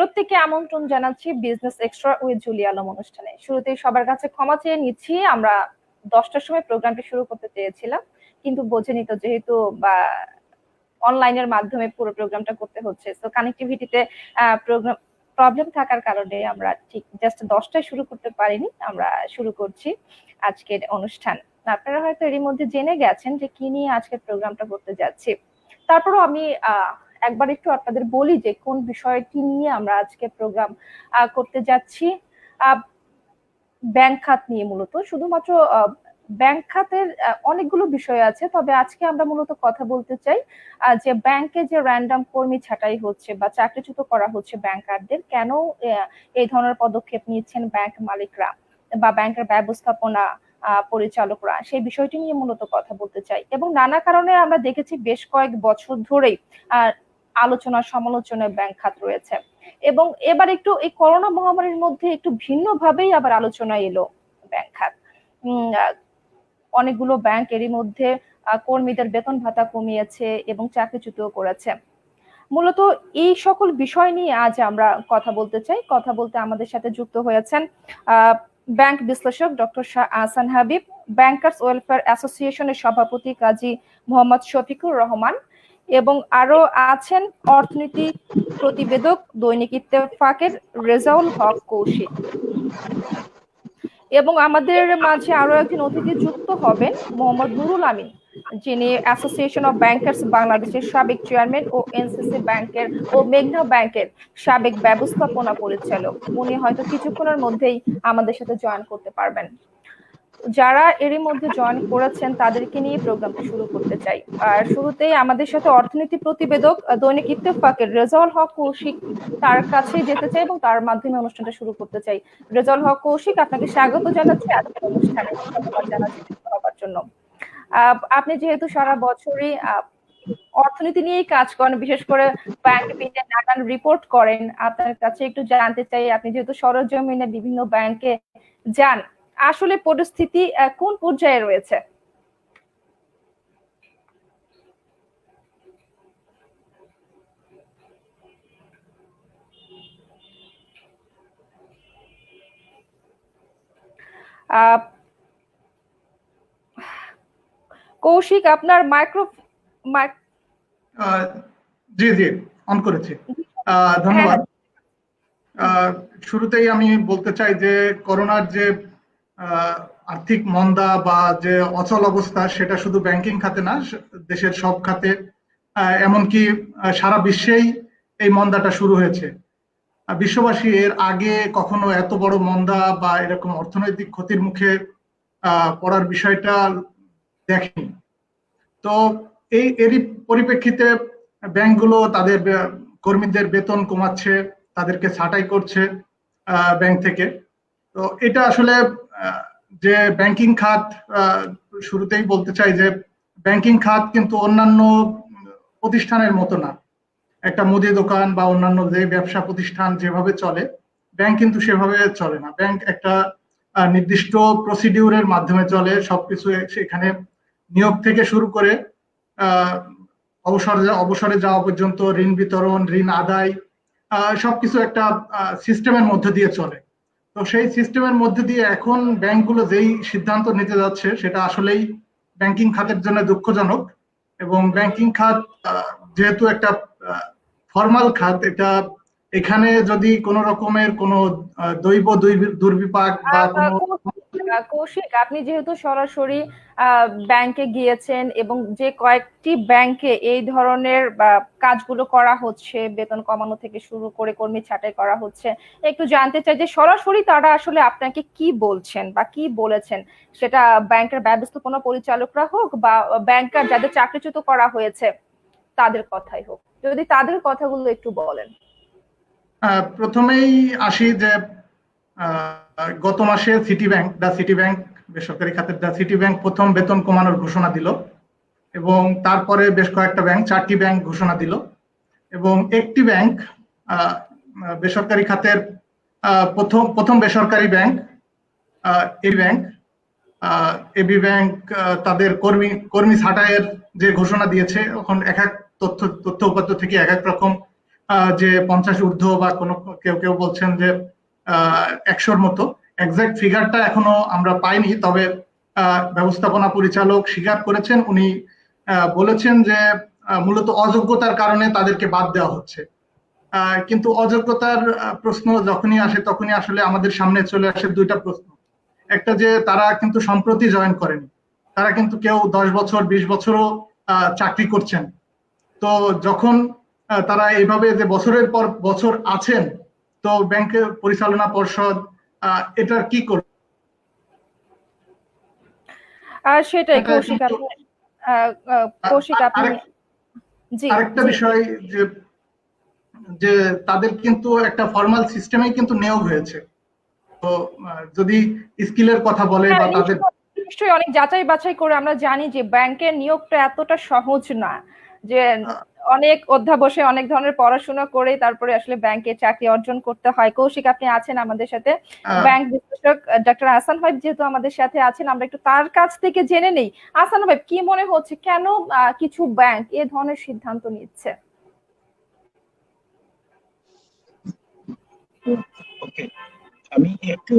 প্রত্যেককে আমন্ত্রণ জানাচ্ছি business extra with Julie Alam অনুষ্ঠানে। শুরুতেই সবার কাছে ক্ষমা চেয়ে নিচ্ছি, আমরা 10টার সময় প্রোগ্রামটি শুরু করতে চেয়েছিলাম, কিন্তু বোঝেনি তো যেহেতু অনলাইনের মাধ্যমে পুরো প্রোগ্রামটা করতে হচ্ছে, তো কানেক্টিভিটিতে প্রোগ্রাম প্রবলেম থাকার কারণে আমরা ঠিক জাস্ট 10টায় শুরু করতে পারিনি। আমরা শুরু করছি আজকের অনুষ্ঠান। আপনারা হয়তো এরই মধ্যে জেনে গেছেন যে কি নিয়ে আজকের প্রোগ্রামটা করতে যাচ্ছি। তারপরও আমি একবার একটু আপনাদের বলি যে কোন বিষয়টি নিয়ে আমরা আজকে প্রোগ্রাম করতে যাচ্ছি। ব্যাংক খাত নিয়ে, মূলত শুধুমাত্র ব্যাংক খাতের অনেকগুলো বিষয় আছে, তবে আজকে আমরা মূলত কথা বলতে চাই যে ব্যাংকে যে র্যান্ডম কর্মী ছাঁটাই হচ্ছে বা চাকরিচ্যুত করা হচ্ছে ব্যাংকারদের, কেন এই ধরনের পদক্ষেপ নিচ্ছেন ব্যাংক মালিকরা বা ব্যাংকের ব্যবস্থাপনা পরিচালকরা, সেই বিষয়টি নিয়ে মূলত কথা বলতে চাই। এবং নানা কারণে আমরা দেখেছি বেশ কয়েক বছর ধরেই আলোচনা সমালোচনায় ব্যাংক খাত রয়েছে, এবং এবার একটু এই করোনা মহামারীর মধ্যে একটু ভিন্নভাবেই আবার আলোচনায় এলো ব্যাংক খাত। অনেকগুলো ব্যাংক এরই মধ্যে কর্মীদের বেতন ভাতা কমিয়েছে এবং চাকরিচ্যুত করেছে। মূলত এই সকল বিষয় নিয়ে আজ আমরা কথা বলতে চাই। কথা বলতে আমাদের সাথে যুক্ত হয়েছেন ব্যাংক বিশ্লেষক doctor Shah Ahsan Habib, bankers welfare অ্যাসোসিয়েশনের সভাপতি কাজী মোহাম্মদ শফিকুর রহমান, এবং আরো আছেন অর্থনীতি প্রতিবেদক দৈনিক ইত্তেফাকের রেজাউল হক কৌশিক। এবং আমাদের মাঝে আরো একজন অতিথি যুক্ত হবেন মোহাম্মদ নুরুল আমিন, যিনি অ্যাসোসিয়েশন অফ ব্যাংকার্স বাংলাদেশের সাবেক চেয়ারম্যান ও এনসিসি ব্যাংকের ও মেঘনা ব্যাংকের সাবেক ব্যবস্থাপনা পরিচালক। উনি হয়তো কিছুক্ষণের মধ্যেই আমাদের সাথে জয়েন করতে পারবেন। যারা এরই মধ্যে জয়েন করেছেন তাদেরকে নিয়ে প্রোগ্রামটা শুরু করতে চাই। আর শুরুতেই আমাদের সাথে অর্থনীতি প্রতিবেদক দৈনিক ইত্তেফাকের রেজাউল হক কৌশিক, তার কাছে যেতে চাই এবং তার মাধ্যমে অনুষ্ঠানটা শুরু করতে চাই। রেজাউল হক কৌশিক, আপনাকে স্বাগত জানাচ্ছি আজকের অনুষ্ঠানে। ধন্যবাদ জানাচ্ছি হবার জন্য। আপনি যেহেতু সারা বছরই অর্থনীতি নিয়েই কাজ করেন, বিশেষ করে ব্যাংক বিলে নানান রিপোর্ট করেন, আপনার কাছে একটু জানতে চাই, আপনি যেহেতু সরজমিনে বিভিন্ন ব্যাংকে যান, আসলে পরিস্থিতি কোন পর্যায়ে রয়েছে? কৌশিক, আপনার জি জি অন করেছি। ধন্যবাদ। শুরুতেই আমি বলতে চাই যে করোনার যে আর্থিক মন্দা বা যে অচল অবস্থা, সেটা শুধু ব্যাংকিং খাতে না, দেশের সব খাতে, এমনকি সারা বিশ্বেই এই মন্দাটা শুরু হয়েছে। বিশ্ববাসী এর আগে কখনো এত বড় মন্দা বা এরকম অর্থনৈতিক ক্ষতির মুখে পড়ার বিষয়টা দেখেনি। তো এরই পরিপ্রেক্ষিতে ব্যাংকগুলো তাদের কর্মীদের বেতন কমাচ্ছে, তাদেরকে ছাঁটাই করছে ব্যাংক থেকে। তো এটা আসলে যে ব্যাংকিং খাত, শুরুতেই বলতে চাই যে ব্যাংকিং খাত কিন্তু অন্যান্য প্রতিষ্ঠানের মতো না। একটা মুদি দোকান বা অন্যান্য যে ব্যবসা প্রতিষ্ঠান যেভাবে চলে, ব্যাংক কিন্তু সেভাবে চলে না। ব্যাংক একটা নির্দিষ্ট প্রসিডিউরের মাধ্যমে চলে। সবকিছু সেখানে নিয়োগ থেকে শুরু করে অবসরে যাওয়া পর্যন্ত, ঋণ বিতরণ, ঋণ আদায়, সবকিছু একটা সিস্টেমের মধ্যে দিয়ে চলে। তো সেই সিস্টেমের মধ্যে দিয়ে এখন ব্যাংকগুলো যেই সিদ্ধান্ত নিতে যাচ্ছে, সেটা আসলেই ব্যাংকিং খাতের জন্য দুঃখজনক। এবং ব্যাংকিং খাত যেহেতু একটা ফর্মাল খাত, এটা এখানে যদি কোনো রকমের কোনো দৈব দুর্বিপাক বা কোনো কৌশিক, আপনি যেহেতু সরাসরি ব্যাংকে গিয়েছেন এবং যে কয়েকটি ব্যাংকে এই ধরনের কাজগুলো করা হচ্ছে, বেতন কমানো থেকে শুরু করে কর্মী ছাঁটাই করা হচ্ছে, একটু জানতে চাই যে সরাসরি তারা আসলে আপনাকে কি বলছেন বা কি বলেছেন, সেটা ব্যাংকের ব্যবস্থাপনা পরিচালকরা হোক বা ব্যাংকার যাদের চাকরিচ্যুত করা হয়েছে তাদের কথাই হোক, যদি তাদের কথাগুলো একটু বলেন। প্রথমেই আসি যে গত মাসে সিটি ব্যাংক, বেসরকারি খাতের সিটি ব্যাংক প্রথম বেতন কমানোর ঘোষণা দিল, এবং তারপরে বেশ কয়েকটা ব্যাংক, 4টি ব্যাংক ঘোষণা দিল, এবং একটি ব্যাংক, বেসরকারি খাতের প্রথম বেসরকারি ব্যাংক এবি ব্যাংক, তাদের কর্মী ছাঁটাইয়ের যে ঘোষণা দিয়েছে, এখন এক এক তথ্য উপাত্ত থেকে এক এক রকম যে 50 ঊর্ধ্ব বা কোনো কেউ কেউ বলছেন যে 100-র মতো। এক্সাক্ট ফিগারটা এখনো আমরা পাইনি, তবে ব্যবস্থাপনা পরিচালক স্বীকার করেছেন, উনি বলেছেন যে মূলত অযোগ্যতার কারণে তাদেরকে বাদ দেওয়া হচ্ছে। কিন্তু অযোগ্যতার প্রশ্ন যখনই আসে তখনই আসলে আমাদের সামনে চলে আসে দুইটা প্রশ্ন। একটা যে তারা কিন্তু সম্প্রতি জয়েন করেনি, তারা কিন্তু কেউ 10 বছর 20 বছরও চাকরি করছেন। তো যখন তারা এইভাবে যে বছরের পর বছর আছেন, তো ব্যাংকের পরিচালনা পর্ষদ এটার কি করবে? সেটাই এটা কৌশিক, কিন্তু আপনি কৌশিক আপনি জি আরেকটা জি বিষয় যে যে তাদের কিন্তু একটা ফর্মাল সিস্টেমে কিন্তু নিয়োগ হয়েছে। তো যদি স্কিলের কথা বলে হ্যাঁ, বা তাদের নিশ্চয়ই অনেক যাচাই বাছাই করে আমরা জানি যে ব্যাংকের নিয়োগটা এতটা সহজ না, যে অনেক অধ্যাবসায় অনেক ধরনের পড়াশোনা করে তারপরে আসলে ব্যাংকে চাকরি অর্জন করতে হয়। কৌশিক আপনি আছেন আমাদের সাথে, ব্যাংক বিশ্লেষক ডক্টর আহসান ভাই যেহেতু আমাদের সাথে আছেন, আমরা একটু তার কাছ থেকে জেনে নেই। আহসান ভাই, কি মনে হচ্ছে কেন কিছু ব্যাংক এ ধরনের সিদ্ধান্ত নিচ্ছে? ওকে, আমি একটু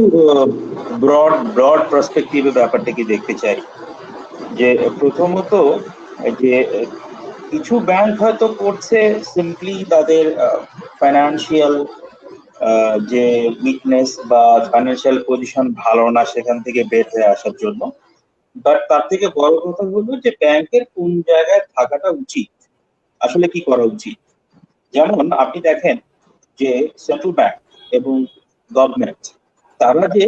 ব্রড ব্রড পার্সপেক্টিভে ব্যাপারটাকে দেখতে চাই। যে প্রথমত যে কিছু ব্যাংক হয়তো করছে সিম্পলি তাদের ফাইন্যান্সিয়াল যে উইকনেস বা ফাইন্যান্সিয়াল পজিশন ভালো না সেখান থেকে বের হয়ে আসার জন্য। বাট তার থেকে বড় কথা হলো যে ব্যাংকের কোন জায়গায় থাকাটা উচিত, আসলে কি করা উচিত। যেমন আপনি দেখেন যে সেন্ট্রাল ব্যাংক এবং গভর্নমেন্ট তারা যে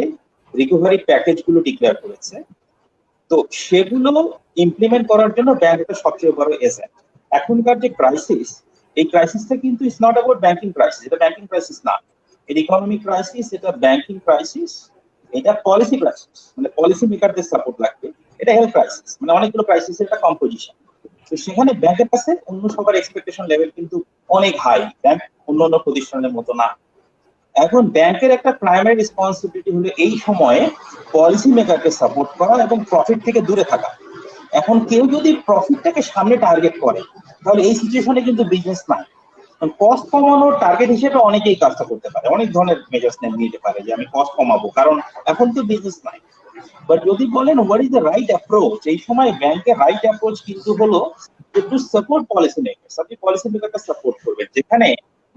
রিকভারি প্যাকেজ গুলো ডিক্লেয়ার করেছে, তো সেগুলো ইমপ্লিমেন্ট করার জন্য ব্যাংক একটা সবচেয়ে বড় এজেন্ট। এখনকার যে ক্রাইসিস, এই ক্রাইসিসটা কিন্তু it's not about banking crisis, এটা ব্যাংকিং ক্রাইসিস না, এটা ইকোনমিক ক্রাইসিস, এটা ব্যাংকিং ক্রাইসিস, এটা পলিসি ক্রাইসিস, মানে পলিসি মেকারদের সাপোর্ট লাগবে, এটা হেলথ ক্রাইসিস, মানে অনেকগুলো ক্রাইসিসের একটা কম্পোজিশন। তো সেখানে ব্যাংকের কাছে অন্য সবার এক্সপেকটেশন লেভেল কিন্তু অনেক হাই, ব্যাংক অন্যান্য প্রতিষ্ঠানের মতো না। এখন ব্যাংকের একটা প্রাইমারি রেসপন্সিবিলিটি হলো এই সময়ে পলিসি মেকারকে সাপোর্ট করা এবং প্রফিট থেকে দূরে থাকা। এখন কেউ যদি প্রফিটটাকে সামনে টার্গেট করে তাহলে এই সিচুয়েশনে কিন্তু বিজনেস নাই। কস্ট কমানোর টার্গেট হিসেবে অনেকেই কাজটা করতে পারে, অনেক ধরনের মেজার্স নিতে পারে যে আমি কস্ট কমাবো, কারণ এখন তো বিজনেস নাই। বাট যদি বলেন what is the right approach, এই সময় ব্যাংকের রাইট অ্যাপ্রোচ কিন্তু হলো টু সাপোর্ট পলিসি মেকারস। আপনি পলিসি মেকারকে সাপোর্ট করবেন, যেখানে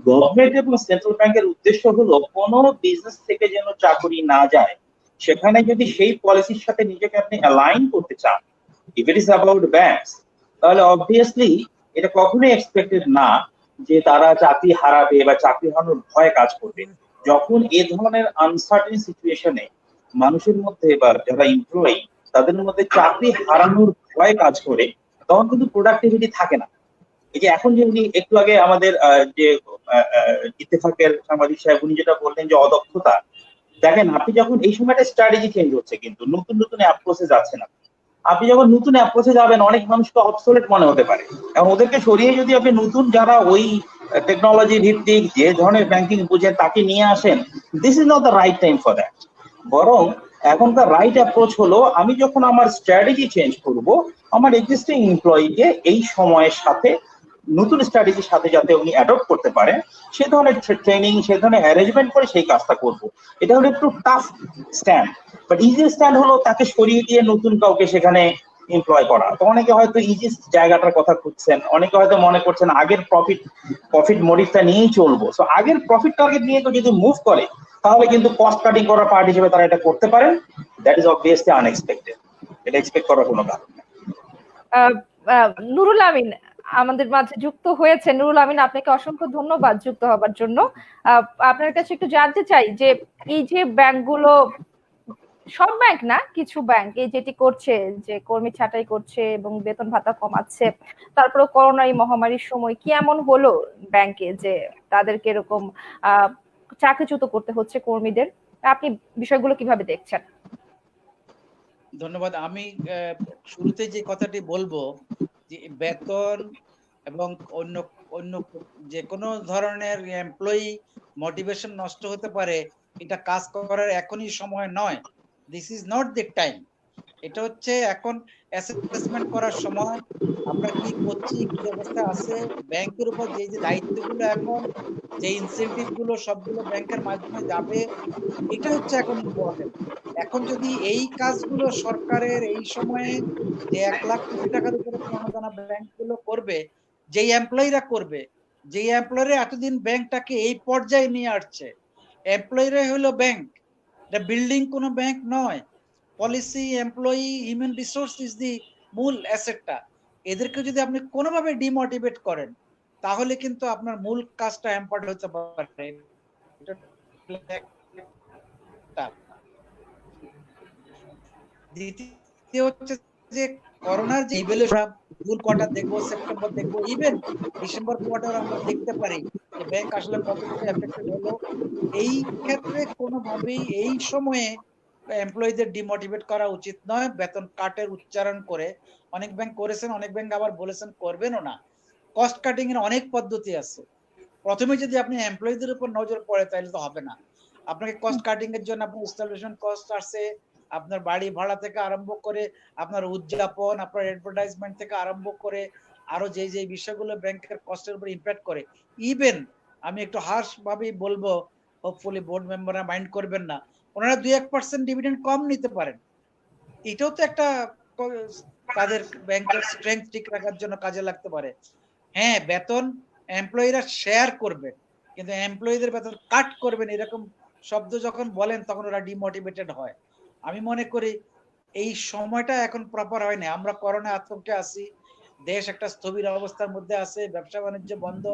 গভর্নমেন্ট এবং সেন্ট্রাল ব্যাংকের উদ্দেশ্য হলো কোনো বিজনেস থেকে যেন চাকরি না যায়। সেখানে যদি সেই পলিসির সাথে নিজেকে আপনি অ্যালাইন করতে চান, if it is about banks, তাহলে অবভিয়াসলি এটা কখনোই এক্সপেক্টেড না যে তারা চাকরি হারাবে বা চাকরি হারানোর ভয়ে কাজ করবে। যখন এ ধরনের আনসার্টেন সিচুয়েশনে মানুষের মধ্যে বা যারা এমপ্লয়ি তাদের মধ্যে চাকরি হারানোর ভয় কাজ করে, তখন কিন্তু প্রোডাক্টিভিটি থাকে না। এই যে এখন যে উনি একটু আগে আমাদের যে ইত্তেফাকের সাংবাদিক সাহেব উনি যেটা বললেন যে অদক্ষতা, দেখেন আপনি যখন এই সময়টা স্ট্র্যাটেজি চেঞ্জ হচ্ছে, কিন্তু নতুন নতুন অ্যাপ্রোচে যাচ্ছেন আপনি যখন নতুন অ্যাপ্রোচে যাবেন অনেক মানুষকে অবসোলেট মনে হতে পারে, এবং ওদেরকে সরিয়ে যদি আপনি নতুন যারা ওই টেকনোলজি ভিত্তিক যে ধরনের ব্যাংকিং বুঝেন তাকে নিয়ে আসেন, this is not the right time for that. বরং এখনকার রাইট অ্যাপ্রোচ হলো আমি যখন আমার স্ট্র্যাটেজি চেঞ্জ করব, আমার এক্সিস্টিং এমপ্লয়িকে এই সময়ের সাথে নতুন স্ট্র্যাটেজির সাথে যাতে উনি অ্যাডপ্ট করতে পারে সে ধরনের ট্রেনিং, সে ধরনের অ্যারেঞ্জমেন্ট করে সেই কাজটা করব। এটা হলো একটু tough stand, but easy stand হলো তাকে সরিয়ে দিয়ে নতুন কাউকে সেখানে এমপ্লয় করা। তো অনেকে হয়তো ইজি জায়গাটার কথা খুঁজছেন, অনেকে হয়তো মনে করছেন আগের প্রফিট মোটিভটা নিয়েই চলবো। সো আগের প্রফিট টার্গেট নিয়ে তো যদি মুভ করে তাহলে কিন্তু কস্ট কাটিং করার পার্ট হিসেবে তারা এটা করতে পারেন। দ্যাট ইজ অবভিয়াসলি আনএক্সপেক্টেড, এটা এক্সপেক্ট করার কোনো কারণ নেই। নুরুল আমিন আমাদের মাঝে যুক্ত হয়েছে। নুরুল আমিন, আপনাকে অসংখ্য ধন্যবাদ যুক্ত হবার জন্য। আপনার কাছে একটু জানতে চাই যে এই যে ব্যাংকগুলো, সব ব্যাংক না, কিছু ব্যাংক এই যেটি করছে যে কর্মী ছাঁটাই করছে এবং বেতন ভাতা কমাচ্ছে, তারপরে করোনা এই মহামারীর সময় কি এমন হলো ব্যাংকে যে তাদেরকে এরকম চাকরিচ্যুত করতে হচ্ছে কর্মীদের? আপনি বিষয়গুলো কিভাবে দেখছেন? ধন্যবাদ। আমি শুরুতে যে কথাটি বলবো যে বেতন এবং অন্য অন্য যে কোনো ধরনের এমপ্লয়ি মোটিভেশন নষ্ট হতে পারে, এটা কাজ করার এখনই সময় নয়। This is not the time. এটা হচ্ছে এখন অ্যাসেসমেন্ট করার সময় আমরা কি করছি, কি অবস্থা আছে, ব্যাংকের উপর যে যে দায়িত্বগুলো এখন, যে ইনসেনটিভ গুলো সবগুলো ব্যাংকের মাধ্যমে যাবে, এটা হচ্ছে এখন ইম্পর্টেন্ট। এখন যদি এই কাজগুলো সরকারের এই সময়ে যে 1,00,000 কোটি টাকার উপরে প্রণোদনা ব্যাংকগুলো করবে, যেই এমপ্লয়িরা করবে, যেই এমপ্লয়িরা এতদিন ব্যাংকটাকে এই পর্যায়ে নিয়ে আসছে, এমপ্লয়িরাই হলো ব্যাংক, এটা বিল্ডিং কোনো ব্যাংক নয়। Policy, employee, human resource is the মূল অ্যাসেটটা। এদেরকে যদি আপনি কোনোভাবে ডিমোটিভেট করেন, তাহলে কিন্তু আপনার মূল কাজটা হ্যাম্পার্ড হতে পারে। এটা একটা। দ্বিতীয় হচ্ছে যে করোনার যে ইভ্যালুয়েশন, জুন কোয়ার্টার দেখবো, সেপ্টেম্বর দেখবো, ইভেন ডিসেম্বর কোয়ার্টার আমরা দেখতে পারি যে ব্যাংক আসলে কতটুকু এফেক্টেড হলো। এই ক্ষেত্রে কোনোভাবেই এই সময়ে এমপ্লয়ীদের ডিমোটিভেট করা উচিত নয় বেতন কাটের উচ্চারণ করে। অনেক ব্যাংক করেছেন, অনেক ব্যাংক আবার বলেছেন করবেনও না। কস্ট কাটিং এর অনেক পদ্ধতি আছে। প্রথমে যদি আপনি এমপ্লয়ীদের উপর নজর পড়ে তাহলে তো হবে না। আপনাকে কস্ট কাটিং এর জন্য আপনার ইনস্টলেশন কস্ট আছে, আপনার বাড়ি ভাড়া থেকে আরম্ভ করে আপনার উদযাপন, আপনার অ্যাডভার্টাইজমেন্ট থেকে আরম্ভ করে আরো যে যে বিষয়গুলো ব্যাংকের কস্টের উপর ইমপ্যাক্ট করে। ইভেন আমি একটু হার্শ ভাবেই বলবো, হোপফুলি বোর্ড মেম্বাররা মাইন্ড করবেন না, ওনারা 2-1% ডিভিডেন্ড কম নিতে পারেন। এটাও তো একটা তাদের ব্যাংকের স্ট্রেংথ ঠিক রাখার জন্য কাজে লাগতে পারে। হ্যাঁ, বেতন এমপ্লয়িরা শেয়ার করবেন, কিন্তু এমপ্লয়ীদের বেতন কাট করবেন এরকম শব্দ যখন বলেন তখন ওরা ডিমোটিভেটেড হয়। আমি মনে করি এই সময়টা এখন প্রপার হয় না। আমরা করোনা আতঙ্কে আছি, দেশ একটা স্থবির অবস্থার মধ্যে আছে, ব্যবসা বাণিজ্য বন্ধ,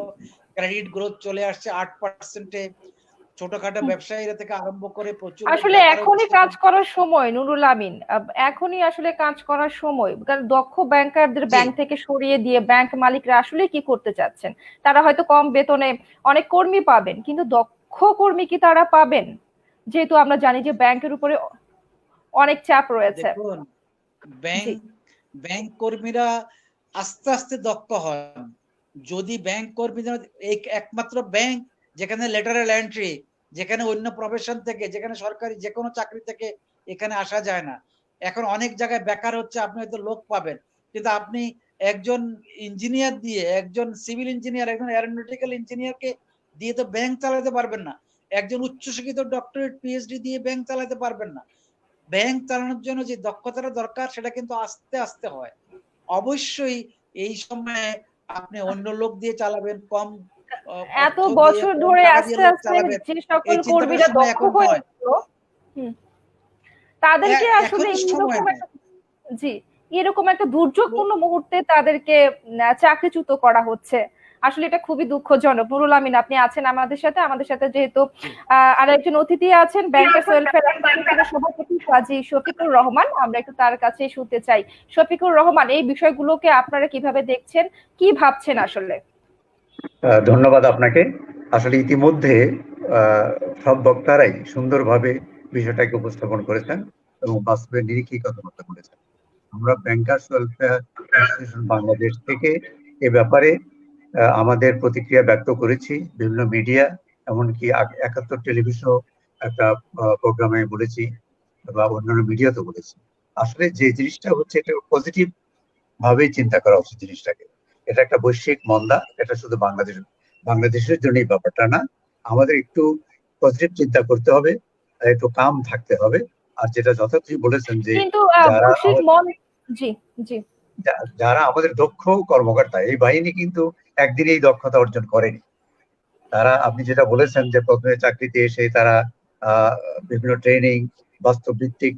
ক্রেডিট গ্রোথ চলে আসছে 8%-এ, ছোটখাটো ব্যবসায়ীরা থেকে আরম্ভ করে প্রচুর আসলে এখনই কাজ করার সময় নুরুল আমিন, এখনই আসলে কাজ করার সময়, কারণ দক্ষ ব্যাংকারদের ব্যাংক থেকে সরিয়ে দিয়ে ব্যাংক মালিকরা আসলে কি করতে চাচ্ছেন? তারা হয়তো কম বেতনে অনেক কর্মী পাবেন, কিন্তু দক্ষ কর্মী কি তারা পাবেন? যেহেতু আমরা জানি যে ব্যাংকের উপরে অনেক চাপ রয়েছে। দেখুন, ব্যাংক কর্মীরা আস্তে আস্তে দক্ষ হন। যদি ব্যাংক কর্মীদের একমাত্র ব্যাংক যেখানে লেটারাল এন্ট্রি, যেখানে অন্য প্রফেশন থেকে, যেখানে সরকারি যে কোনো চাকরি থেকে এখানে আসা যায় না। এখন অনেক জায়গায় বেকার হচ্ছে, আপনি হয়তো লোক পাবেন, কিন্তু আপনি একজন ইঞ্জিনিয়ার দিয়ে, একজন সিভিল ইঞ্জিনিয়ার, একজন এরোনটিক্যাল ইঞ্জিনিয়ারকে দিয়ে তো ব্যাংক চালাতে পারবেন না। একজন উচ্চশিক্ষিত ডক্টরেট পিএইচডি দিয়ে ব্যাংক চালাতে পারবেন না। ব্যাংক চালানোর জন্য যে দক্ষতাটা দরকার সেটা কিন্তু আস্তে আস্তে হয়। অবশ্যই এই সময়ে আপনি অন্য লোক দিয়ে চালাবেন, কম এত বছর ধরে আস্তে আস্তে যে সকল কর্মীরা দক্ষ হয়েছিল তাদেরকে আসলে জি এরকম একটা দুর্যোগপূর্ণ মুহূর্তে তাদেরকে চাকরিচ্যুত করা হচ্ছে। আসলে এটা খুবই দুঃখজনক। নুরুল আমিন, আপনি আছেন আমাদের সাথে যেহেতু আর একজন অতিথি আছেন ব্যাংকার্স ওয়েলফেয়ার অ্যাসোসিয়েশনের সভাপতি কাজী শফিকুর রহমান, আমরা একটু তার কাছে শুনতে চাই। শফিকুর রহমান, এই বিষয়গুলোকে আপনারা কিভাবে দেখছেন, কি ভাবছেন আসলে? ধন্যবাদ আপনাকে। আসলে ইতিমধ্যে সব বক্তারাই সুন্দরভাবে বিষয়টাকে উপস্থাপন করেছেন এবং বাস্তবে নিরিখে কথাবার্তা বলেছেন। আমরা ব্যাংকার্স ওয়েলফেয়ার অ্যাসোসিয়েশন বাংলাদেশ থেকে এ ব্যাপারে আমাদের প্রতিক্রিয়া ব্যক্ত করেছি বিভিন্ন মিডিয়া, এমনকি 71 টেলিভিশন একটা প্রোগ্রামে বলেছি বা অন্যান্য মিডিয়াতে বলেছি। আসলে যে জিনিসটা হচ্ছে এটা পজিটিভ ভাবেই চিন্তা করা উচিত জিনিসটাকে। এটা একটা বৈশ্বিক মন্দা, এটা শুধু বাংলাদেশের জন্যই ব্যাপারটা না। আমাদের একটু পজিটিভ চিন্তা করতে হবে, একটু কাম থাকতে হবে। আর যেটা যথার্থই বলেছেন যে যারা আমাদের দক্ষ কর্মকর্তা, এই বাহিনী কিন্তু একদিনেই দক্ষতা অর্জন করেনি। তারা, আপনি যেটা বলেছেন যে প্রথমে চাকরিতে এসে তারা বিভিন্ন ট্রেনিং, বাস্তব ভিত্তিক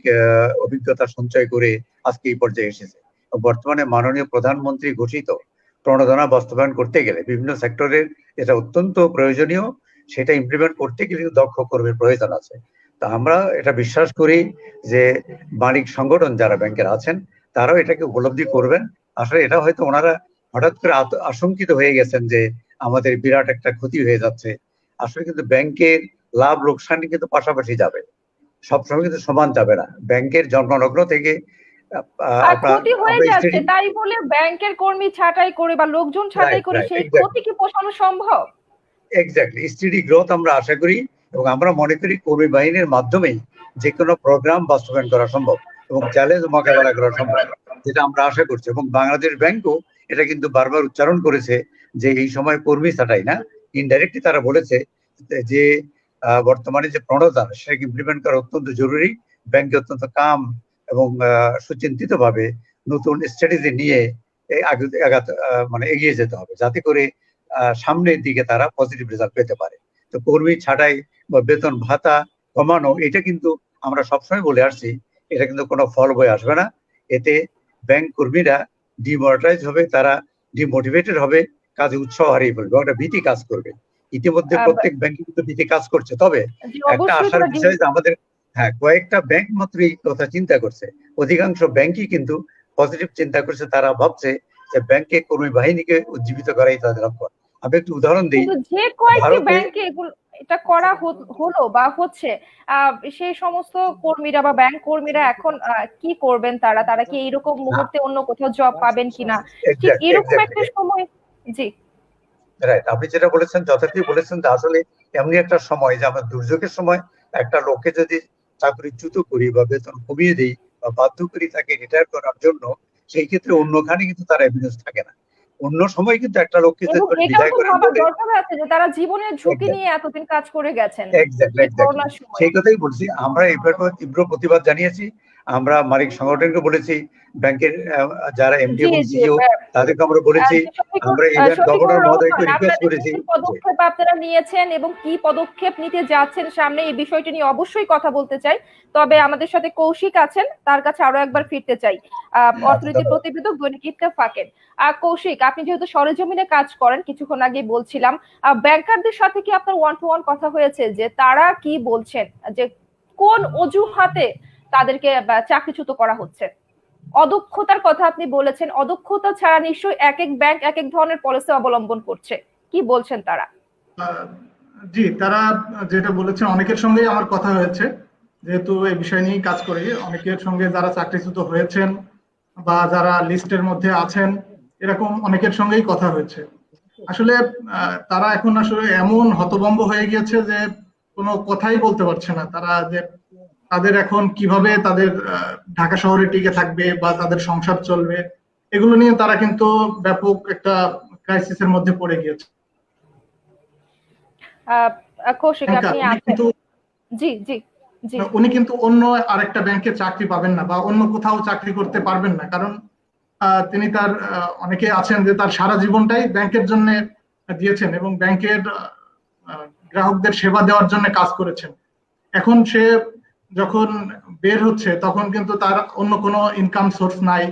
অভিজ্ঞতা সঞ্চয় করে আজকে এই পর্যায়ে এসেছে। বর্তমানে মাননীয় প্রধানমন্ত্রী ঘোষিত প্রণোদনা বাস্তবায়ন করতে গেলে বিভিন্ন সেক্টরের এটা অত্যন্ত প্রয়োজনীয়, সেটা ইমপ্লিমেন্ট করতে গেলে দক্ষ কর্মীর প্রয়োজন আছে। তা আমরা এটা বিশ্বাস করি যে মালিক সংগঠন যারা ব্যাংকের আছেন তারাও এটাকে উপলব্ধি করবেন। আসলে এটা হয়তো ওনারা হঠাৎ করে আশঙ্কিত হয়ে গেছেন যে আমাদের বিরাট একটা ক্ষতি হয়ে যাচ্ছে। আসলে কিন্তু ব্যাংকের লাভ লোকসান কিন্তু পাশাপাশি যাবে, সবসময় কিন্তু সমান যাবে না। ব্যাংকের জন্মলগ্ন থেকে ক্ষতি হয়ে যাচ্ছে তাই বলে ব্যাংকের কর্মী ছাঁটাই করে বা লোকজন ছাঁটাই করে সেই ক্ষতি কি পোষানো সম্ভব? এক্স্যাক্টলি, স্টেডি গ্রোথ আমরা আশা করি এবং আমরা মনে করি কর্মী বাহিনীর মাধ্যমেই যে কোনো প্রোগ্রাম বাস্তবায়ন করা সম্ভব। এবং চ্যালেঞ্জ মোকাবেলা করা সম্ভব, যেটা আমরা আশা করছি। এবং বাংলাদেশ ব্যাংকও এটা কিন্তু বারবার উচ্চারণ করেছে যে এই সময় কর্মী ছাঁটাই না, ইনডাইরেক্টলি তারা বলেছে যে বর্তমানে যে প্রণতা সেটাকে ইমপ্লিমেন্ট করা অত্যন্ত জরুরি। ব্যাংকে অত্যন্ত কাম এবং সুচিন্তিত ভাবে নতুন স্ট্র্যাটেজি নিয়ে মানে এগিয়ে যেতে হবে, যাতে করে সামনের দিকে তারা পজিটিভ রেজাল্ট পেতে পারে। তো কর্মী ছাঁটাই বা বেতন ভাতা কমানো, এটা কিন্তু আমরা সবসময় বলে আসছি, এটা কিন্তু কোনো ফল বয়ে আসবে না। এতে ব্যাংক কর্মীরা ডিমোরাটাইজ হবে, তারা ডিমোটিভেটেড হবে, কাজে উৎসাহ হারিয়ে ফেলবে, একটা ভীতি কাজ করবে। ইতিমধ্যে প্রত্যেক ব্যাংকে কিন্তু ভীতি কাজ করছে। তবে একটা অবশ্যই আশার বিষয় যে আমাদের কয়েকটা ব্যাংক মাত্র এই কথা চিন্তা করছে, অধিকাংশ ব্যাংকই কিন্তু পজিটিভ চিন্তা করছে। তারা ভাবছে যে ব্যাংকে কর্মী বাহিনীকে উজ্জীবিত করাই তাদের লক্ষ্য। আমি একটু উদাহরণ দিই। যে কয়েকটি ব্যাংকে এগুলো এটা করা হলো বা হচ্ছে, সেই সমস্ত কর্মীরা বা ব্যাংক কর্মীরা এখন কি করবেন? তারা কি এইরকম মুহূর্তে অন্য কোথাও জব পাবেন কিনা, ঠিক এরকম একটা সময়? জি রাইট, আপনি যেটা বলেছেন যথার্থই বলেছেন, যে আসলে এমনি একটা সময় যে আমরা দুর্যোগের সময় একটা লোককে যদি চাকরিচ্যুত করি বা বেতন কমিয়ে দিই বা বাধ্য করি তাকে রিটায়ার করার জন্য, সেই ক্ষেত্রে অন্যখানে কিন্তু তার এভিডেন্স থাকে না। অন্য সময় কিন্তু একটা লোককে যদি বিদায় করেন বলে দরকার আছে যে তারা জীবনের ঝুঁকি নিয়ে এতদিন কাজ করে গেছেন। সেই কথাই বলছি, আমরা এই ব্যাপারে তীব্র প্রতিবাদ জানিয়েছি। আমরা মালিক সংগঠনকে বলেছি, ব্যাংকের যারা এমডি এবং সিইও তাদেরকে আমরা বলেছি, আমরা ইভেন গভর্নর মহোদয়কে রিকোয়েস্ট করেছি। পদক্ষেপ আপনারা নিয়েছেন এবং কি পদক্ষেপ নিতে যাচ্ছেন সামনে, এই বিষয়টি নিয়ে অবশ্যই কথা বলতে চাই। তবে আমাদের সাথে কৌশিক আছেন, তার কাছে আরো একবার ফিরতে চাই, অর্থনীতি প্রতিবেদক দৈনিক ইত্তেফাকের। কৌশিক, আপনি যেহেতু সরেজমিনে কাজ করেন, কিছুক্ষণ আগে বলছিলাম, ব্যাংকারদের সাথে কি আপনার ওয়ান টু ওয়ান কথা হয়েছে যে তারা কি বলছেন, যে কোন অজুহাতে তাদেরকে চাকরিচ্যুত করা হচ্ছে? অদক্ষতার কথা আপনি বলেছেন, অদক্ষতা ছাড়া নিশ্চয়ই এক এক ব্যাংক এক এক ধরনের পলিসি অবলম্বন করছে, কি বলছেন তারা? জি, তারা যেটা বলেছেন, অনেকের সঙ্গেই আমার কথা হয়েছে, যেহেতু এই বিষয় নিয়ে কাজ করি। অনেকের সঙ্গে যারা চাকরিচ্যুত হয়েছেন বা যারা লিস্টের মধ্যে আছেন, এরকম অনেকের সঙ্গেই কথা হয়েছে। আসলে তারা এখন আসলে এমন হতভম্ব হয়ে গিয়েছে যে কোনো কথাই বলতে পারছে না। তারা যে তাদের এখন কিভাবে তাদের ঢাকা শহরে টিকে থাকবে বা তাদের সংসার চলবে, এগুলো নিয়ে তারা কিন্তু ব্যাপক একটা ক্রাইসিসের মধ্যে পড়ে গিয়েছে। কৌশিক, আপনি আছেন? জি জি জি। উনি কিন্তু অন্য আরেকটা ব্যাংকে চাকরি পাবেন না বা অন্য কোথাও চাকরি করতে পারবেন না, কারণ তিনি তার অনেকে আছেন যে তার সারা জীবনটাই ব্যাংকের জন্য দিয়েছেন এবং ব্যাংকের গ্রাহকদের সেবা দেওয়ার জন্য কাজ করেছেন। এখন সে যখন বের হচ্ছে তখন কিন্তু তার অন্য কোনো ইনকাম সোর্স নাই।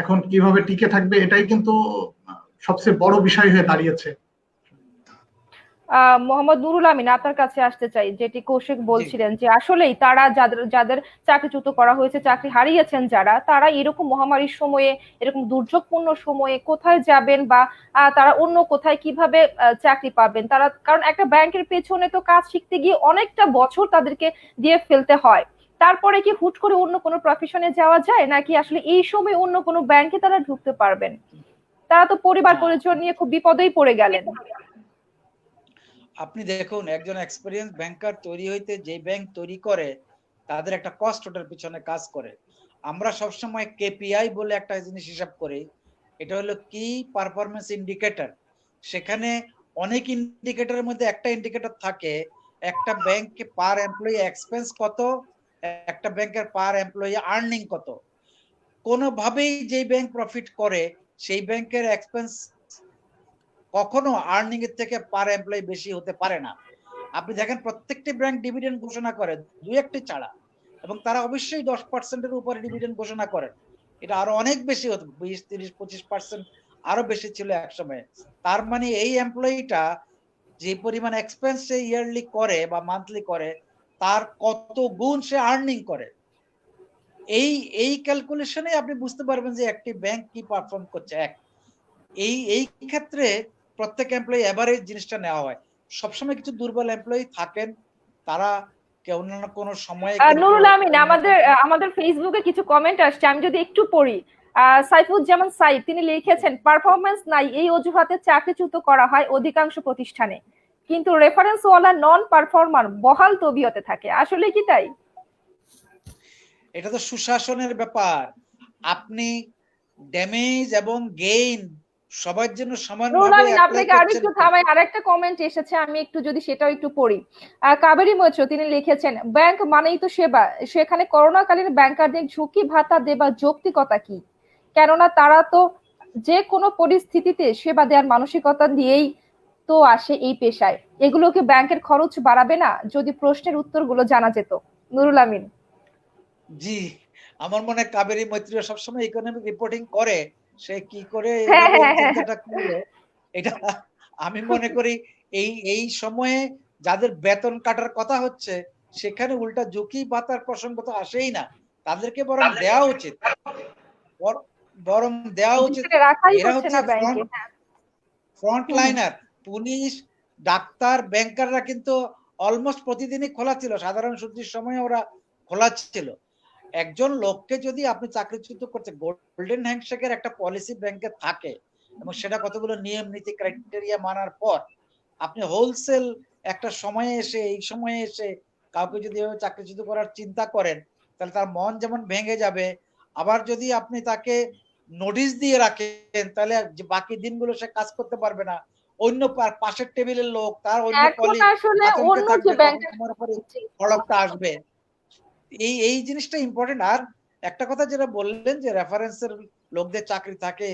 এখন কিভাবে টিকে থাকবে, এটাই কিন্তু সবচেয়ে বড় বিষয় হয়ে দাঁড়িয়েছে। মোহাম্মদ নুরুল আমিন, আপনার কাছে আসতে চাই, যেটি কৌশিক বলছিলেন যে আসলেই তারা যাদের চাকরিচ্যুত করা হয়েছে, চাকরি হারিয়েছেন যারা, তারা এরকম মহামারীর সময়ে, এরকম দুর্যোগপূর্ণ সময়ে কোথায় যাবেন বা তারা অন্য কোথায় কিভাবে চাকরি পাবেন? তারা, কারণ একটা ব্যাংকের পেছনে তো কাজ শিখতে গিয়ে অনেকটা বছর তাদেরকে দিয়ে ফেলতে হয়। তারপরে কি হুট করে অন্য কোনো প্রফেশনে যাওয়া যায়, নাকি আসলে এই সময় অন্য কোনো ব্যাংকে তারা ঢুকতে পারবেন? তারা তো পরিবার পরিজন নিয়ে খুব বিপদেই পড়ে গেলেন। আপনি দেখুন, একজন এক্সপেরিয়েন্স ব্যাংকার তৈরি হইতে যে ব্যাংক তৈরি করে তাদের একটা কস্ট ওটার পিছনে কাজ করে। আমরা সবসময় কেপিআই বলে একটা জিনিস হিসাব করি, এটা হলো কি পারফরমেন্স ইন্ডিকেটর। সেখানে অনেক ইন্ডিকেটরের মধ্যে একটা ইন্ডিকেটর থাকে, একটা ব্যাংকে পার এমপ্লয়ি এক্সপেন্স কত, একটা ব্যাংকের পার এমপ্লয়ি আর্নিং কত। কোনোভাবেই যেই ব্যাংক প্রফিট করে সেই ব্যাংকের এক্সপেন্স কখনো আর্নিং এর থেকে পার এমপ্লয়ি বেশি হতে পারে না। আপনি দেখেন প্রত্যেকটি ব্যাংক ডিভিডেন্ড ঘোষণা করে, দুই একটি ছাড়া, এবং তারা অবশ্যই 10%-এর উপরে ডিভিডেন্ড ঘোষণা করেন। এটা আরো অনেক বেশি হতো, 20, 30, 25% আরো বেশি ছিল এক সময়। তার মানে এই এমপ্লয়িটা যে পরিমাণ এক্সপেন্স সে ইয়ারলি করে বা মান্থলি করে, তার কত গুণ সে আর্নিং করে। এই ক্যালকুলেশনে আপনি বুঝতে পারবেন যে একটি ব্যাংক কি পারফর্ম করছে। এই ক্ষেত্রে প্রত্যেক এমপ্লয়ি এভারেজ জিনিসটা নেওয়া হয়। সবসময় কিছু দুর্বল এমপ্লয়ি থাকেন, তারা কেউ না কোনো সময়ে। নুরুল আমিন, আমাদের ফেসবুকে কিছু কমেন্ট আসছে, আমি যদি একটু পড়ি। সাইফুজ্জামান সাইদ, তিনি লিখেছেন, পারফরমেন্স নাই এই অজুহাতে চাকরিচ্যুত করা হয় অধিকাংশ প্রতিষ্ঠানে, কিন্তু রেফারেন্স ওয়ালা নন পারফর্মার বহাল তবিয়তে থাকে। আসলে কি তাই? এটা তো সুশাসনের ব্যাপার। আপনি ড্যামেজ এবং গেইন সবার জন্য সমানভাবে রুলামিন অ্যাপ্লাই আপনাকে আর করছেন। একটু থামাই, আরেকটা কমেন্ট এসেছে, আমি একটু যদি সেটাও একটু পড়ি। কাবেরী মৈত্র তিনি লিখেছেন, ব্যাংক মানেই তো সেবা, সেখানে করোনাকালীন ব্যাংকারদের ঝুঁকি ভাতা দেবার যৌক্তিকতা কি? কেননা তারা তো যে কোনো পরিস্থিতিতে সেবা দেওয়ার মানসিকতা দিয়েই তো আসে এই পেশায়। এগুলোকে ব্যাংকের খরচ বাড়াবে না যদি প্রশ্নের উত্তরগুলো জানা যেত? নুরুল আমিন। জি, আমার মনে হয় কাবেরী মৈত্রী সবসময় ইকোনমিক রিপোর্টিং করে, সে কি করে হ্যাঁ এভাবে হ্যাঁ হ্যাঁ চিন্তাটা করলো এটা আমি মনে করি এই এই সময়ে যাদের বেতন কাটার কথা হচ্ছে সেখানে উল্টা ঝুঁকি ভাতার প্রসঙ্গ তো আসেই না, তাদেরকে বরং দেওয়া উচিত, বরং দেওয়া উচিত। যেখানে রাখাই এরা হচ্ছে হচ্ছে না ব্যাংকে। হ্যাঁ। ফ্রন্ট হুম, হুম। লাইনার, পুলিশ, ডাক্তার, ব্যাংকাররা কিন্তু অলমোস্ট প্রতিদিনই খোলা ছিল, সাধারণ ছুটির সময় ওরা খোলা ছিল। একজন লোককে যদি আপনি চাকরিচ্যুত করতে, গোল্ডেন হ্যান্ডশেকের একটা পলিসি ব্যাংকে থাকে এবং সেটা কতগুলো নিয়ম নীতি ক্রাইটেরিয়া মানার পর আপনি হোলসেল একটা সময়ে এসে, এই সময়ে এসে কাউকে যদি চাকরিচ্যুত করার চিন্তা করেন তাহলে তার মন যেমন ভেঙে যাবে, আবার যদি আপনি তাকে নোটিশ দিয়ে রাখেন তাহলে বাকি দিনগুলো সে কাজ করতে পারবে না। অন্য পাশের টেবিলের লোক, তার অন্য এখন কলিগ আসলে আতঙ্কে অন্য যে থাকবে কখন ব্যাংকের, তোমার উপরে খড়গটা আসবে। এই জিনিসটা ইম্পর্টেন্ট। আর একটা কথা যেটা বললেন যে রেফারেন্সের লোকদের চাকরি থাকে,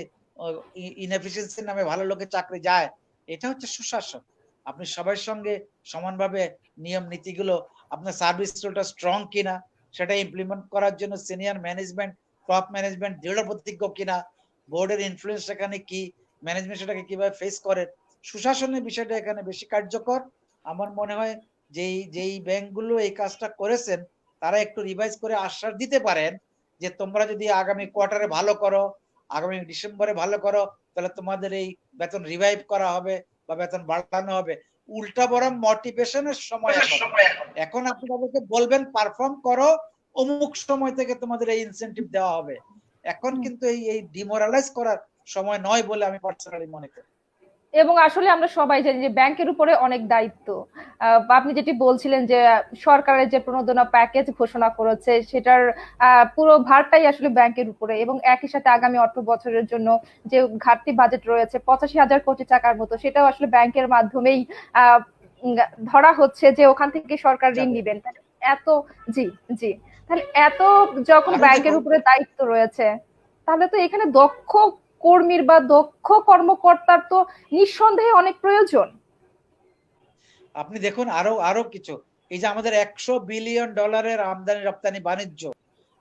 ইনএফিসিয়েন্সির নামে ভালো লোকের চাকরি যায়, এটা হচ্ছে সুশাসন। আপনি সবার সঙ্গে সমানভাবে নিয়ম নীতিগুলো, আপনার সার্ভিস রোলটা স্ট্রং কিনা সেটা ইমপ্লিমেন্ট করার জন্য সিনিয়র ম্যানেজমেন্ট, টপ ম্যানেজমেন্ট দৃঢ় প্রতিজ্ঞ কিনা, বোর্ডের ইনফ্লুয়েন্স সেখানে কি, ম্যানেজমেন্ট সেটাকে কিভাবে ফেস করে, সুশাসনের বিষয়টা এখানে বেশি কার্যকর। আমার মনে হয় যেই ব্যাংকগুলো এই কাজটা করেছেন তারা একটু রিভাইজ করে আশ্বাস দিতে পারেন যে তোমরা যদি আগামী কোয়ার্টারে ভালো করো, আগামী ডিসেম্বরে ভালো করো, তাহলে তোমাদের এই বেতন রিভাইভ করা হবে বা বেতন বাড়ানো হবে। উল্টা বরং মোটিভেশনের সময় এখন আপনি তাদেরকে বলবেন পারফর্ম করো, অমুক সময় থেকে তোমাদের এই ইনসেনটিভ দেওয়া হবে। এখন কিন্তু এই ডিমোরালাইজ করার সময় নয় বলে আমি পার্সোনালি মনে করি। এবং আসলে আমরা সবাই জানি যে ব্যাংকের উপরে অনেক দায়িত্ব। আপনি যেটি বলছিলেন যে সরকারের যে প্রণোদনা প্যাকেজ ঘোষণা করেছে সেটার পুরো ভারটাই আসলে ব্যাংকের উপরে, এবং একই সাথে আগামী অর্থ বছরের জন্য যে ঘাটতি বাজেট রয়েছে 85,000 কোটি টাকার মতো, সেটাও আসলে ব্যাংকের মাধ্যমেই আহ, ধরা হচ্ছে যে ওখান থেকে সরকার ঋণ নিবেন। এত, জি জি, তাহলে এত যখন আরো ব্যাংকের উপরে দায়িত্ব রয়েছে, তাহলে তো এখানে দক্ষ কর্মীর বা দক্ষ কর্মকর্তার তো নিঃসন্দেহে অনেক প্রয়োজন। আপনি দেখুন আরো আরো কিছু, এই যে আমাদের $100 বিলিয়ন আমদানি রপ্তানি বাণিজ্য,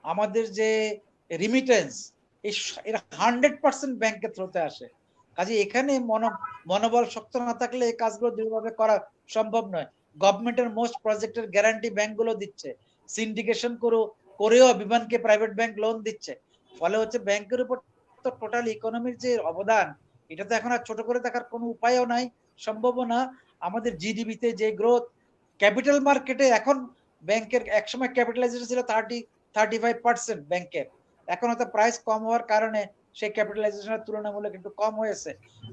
আমাদের যে রিমিটেন্স, এরা 100% ব্যাংকের থ্রুতে আসে। কাজে এখানে মনোবল শক্ত না থাকলে এই কাজগুলো দৃঢ়ভাবে করা সম্ভব নয়। গভর্নমেন্টের মোস্ট প্রজেক্টের গ্যারান্টি ব্যাংকগুলো দিচ্ছে, সিন্ডিকেশন করেও বিমানকে প্রাইভেট ব্যাংক লোন দিচ্ছে। ফলে হচ্ছে ব্যাংকের উপর তো টোটাল ইকোনমির যে অবদান, এটা তো এখন আর ছোট করে দেখার কোনো উপায়ও নাই, সম্ভবও না। আমাদের জিডিপিতে যে গ্রোথ, ক্যাপিটাল মার্কেটে এখন ব্যাংকের একসময় ক্যাপিটালাইজেশন ছিল 35% ব্যাংকের, এখন হয়তো প্রাইস কম হওয়ার কারণে সেই ক্যাপিটালাইজেশনের তুলনামূলক একটু কম হয়েছে।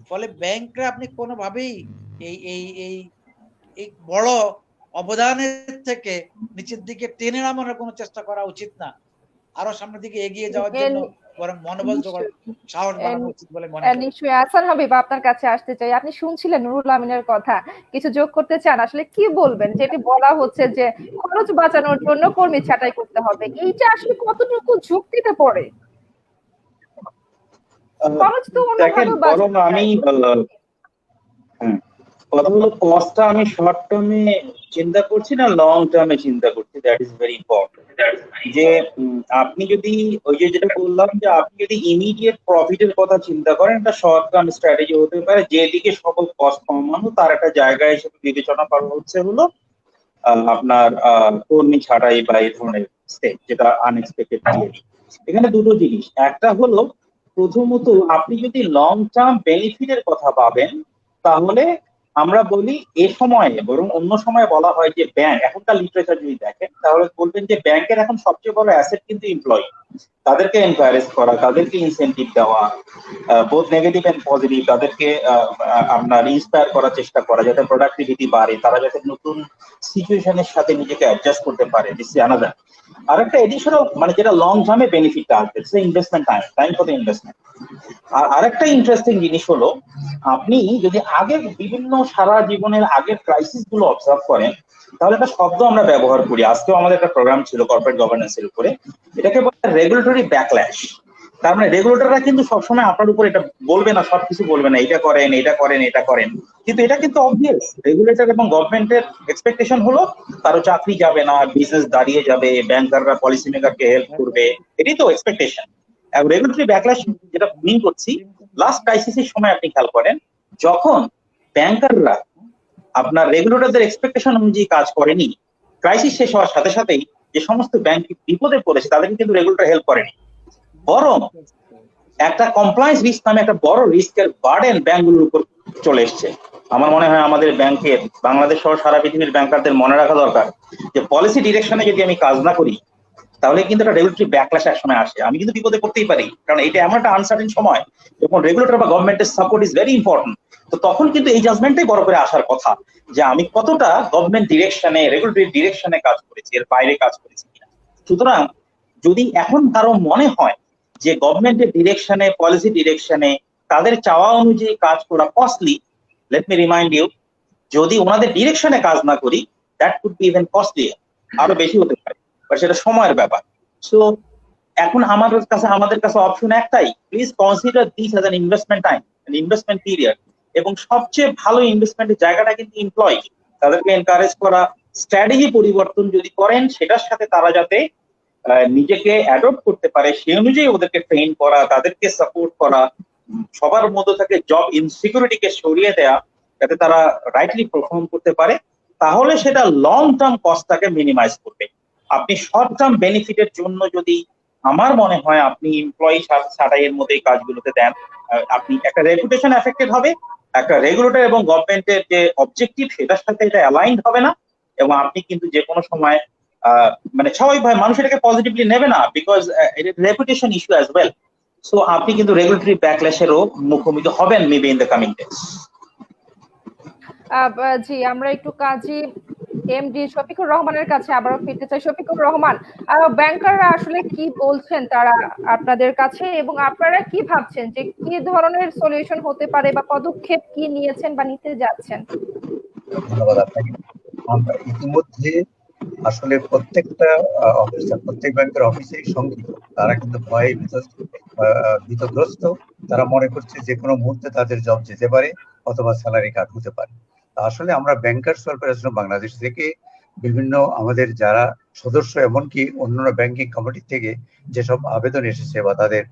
ফলে ব্যাংকরা আপনি কোনোভাবেই এই এই এই এই বড় অবদানের থেকে নিচের দিকে টেনে নামানোর কোনো চেষ্টা করা উচিত না, আরো সামনের দিকে এগিয়ে যাওয়ার জন্য বরং মনোবল জোগাড়, সাহস বাড়ানো উচিত বলে মনে করি। নিশ্চয়ই আহসান হাবিব, আপনার কাছে আসতে চাই। আপনি শুনছিলেন নুরুল আমিনের কথা, কিছু যোগ করতে চান? আসলে কি বলবেন, যেটি বলা হচ্ছে যে খরচ বাঁচানোর জন্য কর্মী ছাঁটাই করতে হবে, এইটা আসলে কতটুকু যুক্তিতে পড়ে? খরচ তো দেখেন, অন্যভাবে বরং বাঁচানো আমি যায়। কথা হলো কস্টটা আমি শর্ট টার্মে চিন্তা করছি না লং টার্মে চিন্তা করছি, দ্যাট ইজ ভেরি ইম্পর্টেন্ট। যে আপনি যদি ওই যে যেটা বললাম যে আপনি যদি ইমিডিয়েট প্রফিটের কথা চিন্তা করেন, একটা শর্ট টার্ম স্ট্র্যাটেজি হতে পারে যেদিকে সকল কস্ট কমানো, তার একটা জায়গা হিসেবে বিবেচনা করা হচ্ছে হলো আপনার কর্মী ছাঁটাই বা এই ধরনের স্টেপ, যেটা আনএক্সপেক্টেড। এখানে দুটো জিনিস, একটা হলো প্রথমত আপনি যদি লং টার্ম বেনিফিটের কথা ভাবেন তাহলে আমরা বলি এ সময়ে বরং অন্য সময় বলা হয় যে ব্যাংক, এখনকার লিটারেচার যদি দেখেন তাহলে বলবেন যে ব্যাংকের এখন সবচেয়ে বড় অ্যাসেট কিন্তু এমপ্লয়ি। তাদেরকে এনকারেজ করা, তাদেরকে ইনসেন্টিভ দেওয়া, বোথ নেগেটিভ এন্ড পজিটিভ, তাদেরকে আপনার ইন্সপায়ার করার চেষ্টা করা যাতে প্রোডাক্টিভিটি বাড়ে, তারা যাতে নতুন সিচুয়েশনের সাথে নিজেকে অ্যাডজাস্ট করতে পারে। This is another. আর একটা এডিশনাল মানে যেটা লং টার্মে বেনিফিটটা আসবে, সে investment time for the investment. আর আরেকটা ইন্টারেস্টিং জিনিস হলো, আপনি যদি আগের বিভিন্ন সারা জীবনের আগের ক্রাইসিস গুলো অবজার্ভ করেন তাহলে একটা শব্দ আমরা ব্যবহার করি, আজকেও আমাদের একটা প্রোগ্রাম ছিল কর্পোরেট গভর্নেন্সের উপরে, এটাকে বলে রেগুলেটরি ব্যাকল্যাশ। তার মানে রেগুলেটররা কিন্তু সবসময় আপনার উপর এটা বলবে না, সবকিছু বলবে না, এটা করেন এটা করেন এটা করেন, কিন্তু এটা কিন্তু অবভিয়াস। রেগুলেটর এবং গভর্নমেন্টের এক্সপেকটেশন হলো কারো চাকরি যাবে না, বিজনেস দাঁড়িয়ে যাবে, ব্যাংকাররা পলিসি মেকারকে হেল্প করবে, এটাই তো এক্সপেকটেশন। রেগুলেটরি ব্যাকল্যাশ যেটা মিন করছি, লাস্ট ক্রাইসিসের সময় আপনি খেয়াল করেন যখন ব্যাংকাররা আপনার রেগুলেটরদের এক্সপেকটেশন অনুযায়ী কাজ করেনি, ক্রাইসিস শেষ হওয়ার সাথে সাথেই যে সমস্ত ব্যাংক বিপদে পড়েছে তাদেরকে কিন্তু রেগুলেটর হেল্প করেনি, বরং একটা কমপ্লায়েন্স রিস্ক নামে একটা বড় রিস্কের বার্ডেন ব্যাংকগুলোর উপর চলে এসছে। আমার মনে হয় আমাদের ব্যাংকের, বাংলাদেশ সহ সারা পৃথিবীর ব্যাংকারদের মনে রাখা দরকার যে পলিসি ডিরেকশনে যদি আমি কাজ না করি তাহলে কিন্তু একটা রেগুলেটরি ব্যাকল্যাশ এক সময় আসে, আমি কিন্তু বিপদে পড়তেই পারি, কারণ এটা এমন একটা আনসার্টেন সময় যখন রেগুলেটর বা গভর্নমেন্টের সাপোর্ট ইজ ভেরি ইম্পর্টেন্ট। তো তখন কিন্তু এই জাজমেন্টটাই বড় করে আসার কথা যে আমি কতটা গভর্নমেন্ট ডিরেকশনে, রেগুলেটরি ডিরেকশনে কাজ করেছি, এর বাইরে কাজ করেছি কিনা। সুতরাং যদি এখন কারো মনে হয় যে গভর্নমেন্টের ডিরেকশনে, পলিসি ডিরেকশনে তাদের চাওয়া অনুযায়ী কাজ করা costly, let me remind you, যদি ওনাদের ডিরেকশনে কাজ না করি that could be even costly, আরো বেশি হতে পারে, সেটা সময়ের ব্যাপার। সো এখন আমাদের কাছে অপশন একটাই, please consider this as an investment time, investment period. এবং সবচেয়ে ভালো ইনভেস্টমেন্টের জায়গাটা কিন্তু এমপ্লয়ি, তাদেরকে এনকারেজ করা, স্ট্র্যাটেজি পরিবর্তন যদি করেন সেটার সাথে তারা যাতে নিজেকে অ্যাডপ্ট করতে পারে সেই অনুযায়ী ওদেরকে ট্রেন করা, তাদেরকে সাপোর্ট করা, সবার মধ্যে থেকে জব ইনসিকিউরিটিকে সরিয়ে দেয়া যাতে তারা রাইটলি পারফর্ম করতে পারে, তাহলে সেটা লং টার্ম কস্টটাকে মিনিমাইজ করবে। আপনি শর্ট টার্ম বেনিফিটের জন্য যদি আমার মনে হয় আপনি এমপ্লয়ি ছাড়াই এর মধ্যে এই কাজগুলোতে দেন, আপনি একটা রেপুটেশন এফেক্টেড হবে, একটা রেগুলেটর এবং গভর্নমেন্টের যে অবজেক্টিভ সেটার সাথে এটা অ্যালাইন্ড হবে না, এবং আপনি কিন্তু যে কোনো সময় মানে সবাই ভাই মানুষ এটাকে পজিটিভলি নেবে না, because reputation issue as well. So আপনি কিন্তু রেগুলেটরি ব্যাকল্যাশেরও মুখোমুখি হবেন maybe in the coming days. জি, আমরা একটু কাজী এমডি শফিকুর রহমানের কাছে আবারও ফিরতে চাই। শফিকুর রহমান, ব্যাংকাররা আসলে কি বলছেন তারা আপনাদের কাছে, এবং আপনারা কি ভাবছেন যে কি ধরনের সলিউশন হতে পারে বা পদক্ষেপ কি নিয়েছেন বা নিতে যাচ্ছেন? ধন্যবাদ আপনাকে। আমরা ইতিমধ্যে আসলে প্রত্যেকটা অফিসার, প্রত্যেক ব্যাংকের অফিসের সঙ্গে তারা কিন্তু ভয়ে ভীতগ্রস্ত। তারা মনে করছে যে কোনো মুহূর্তে তাদের জব যেতে পারে অথবা স্যালারি কাট হতে পারে। আসলে আমরা ব্যাংকার্স ওয়েলফেয়ার অ্যাসোসিয়েশন বাংলাদেশ থেকে বিভিন্ন আমাদের যারা সদস্য, এমনকি অন্যান্য ব্যাংকিং কমিটি থেকে যেসব আবেদন এসেছে বা তাদের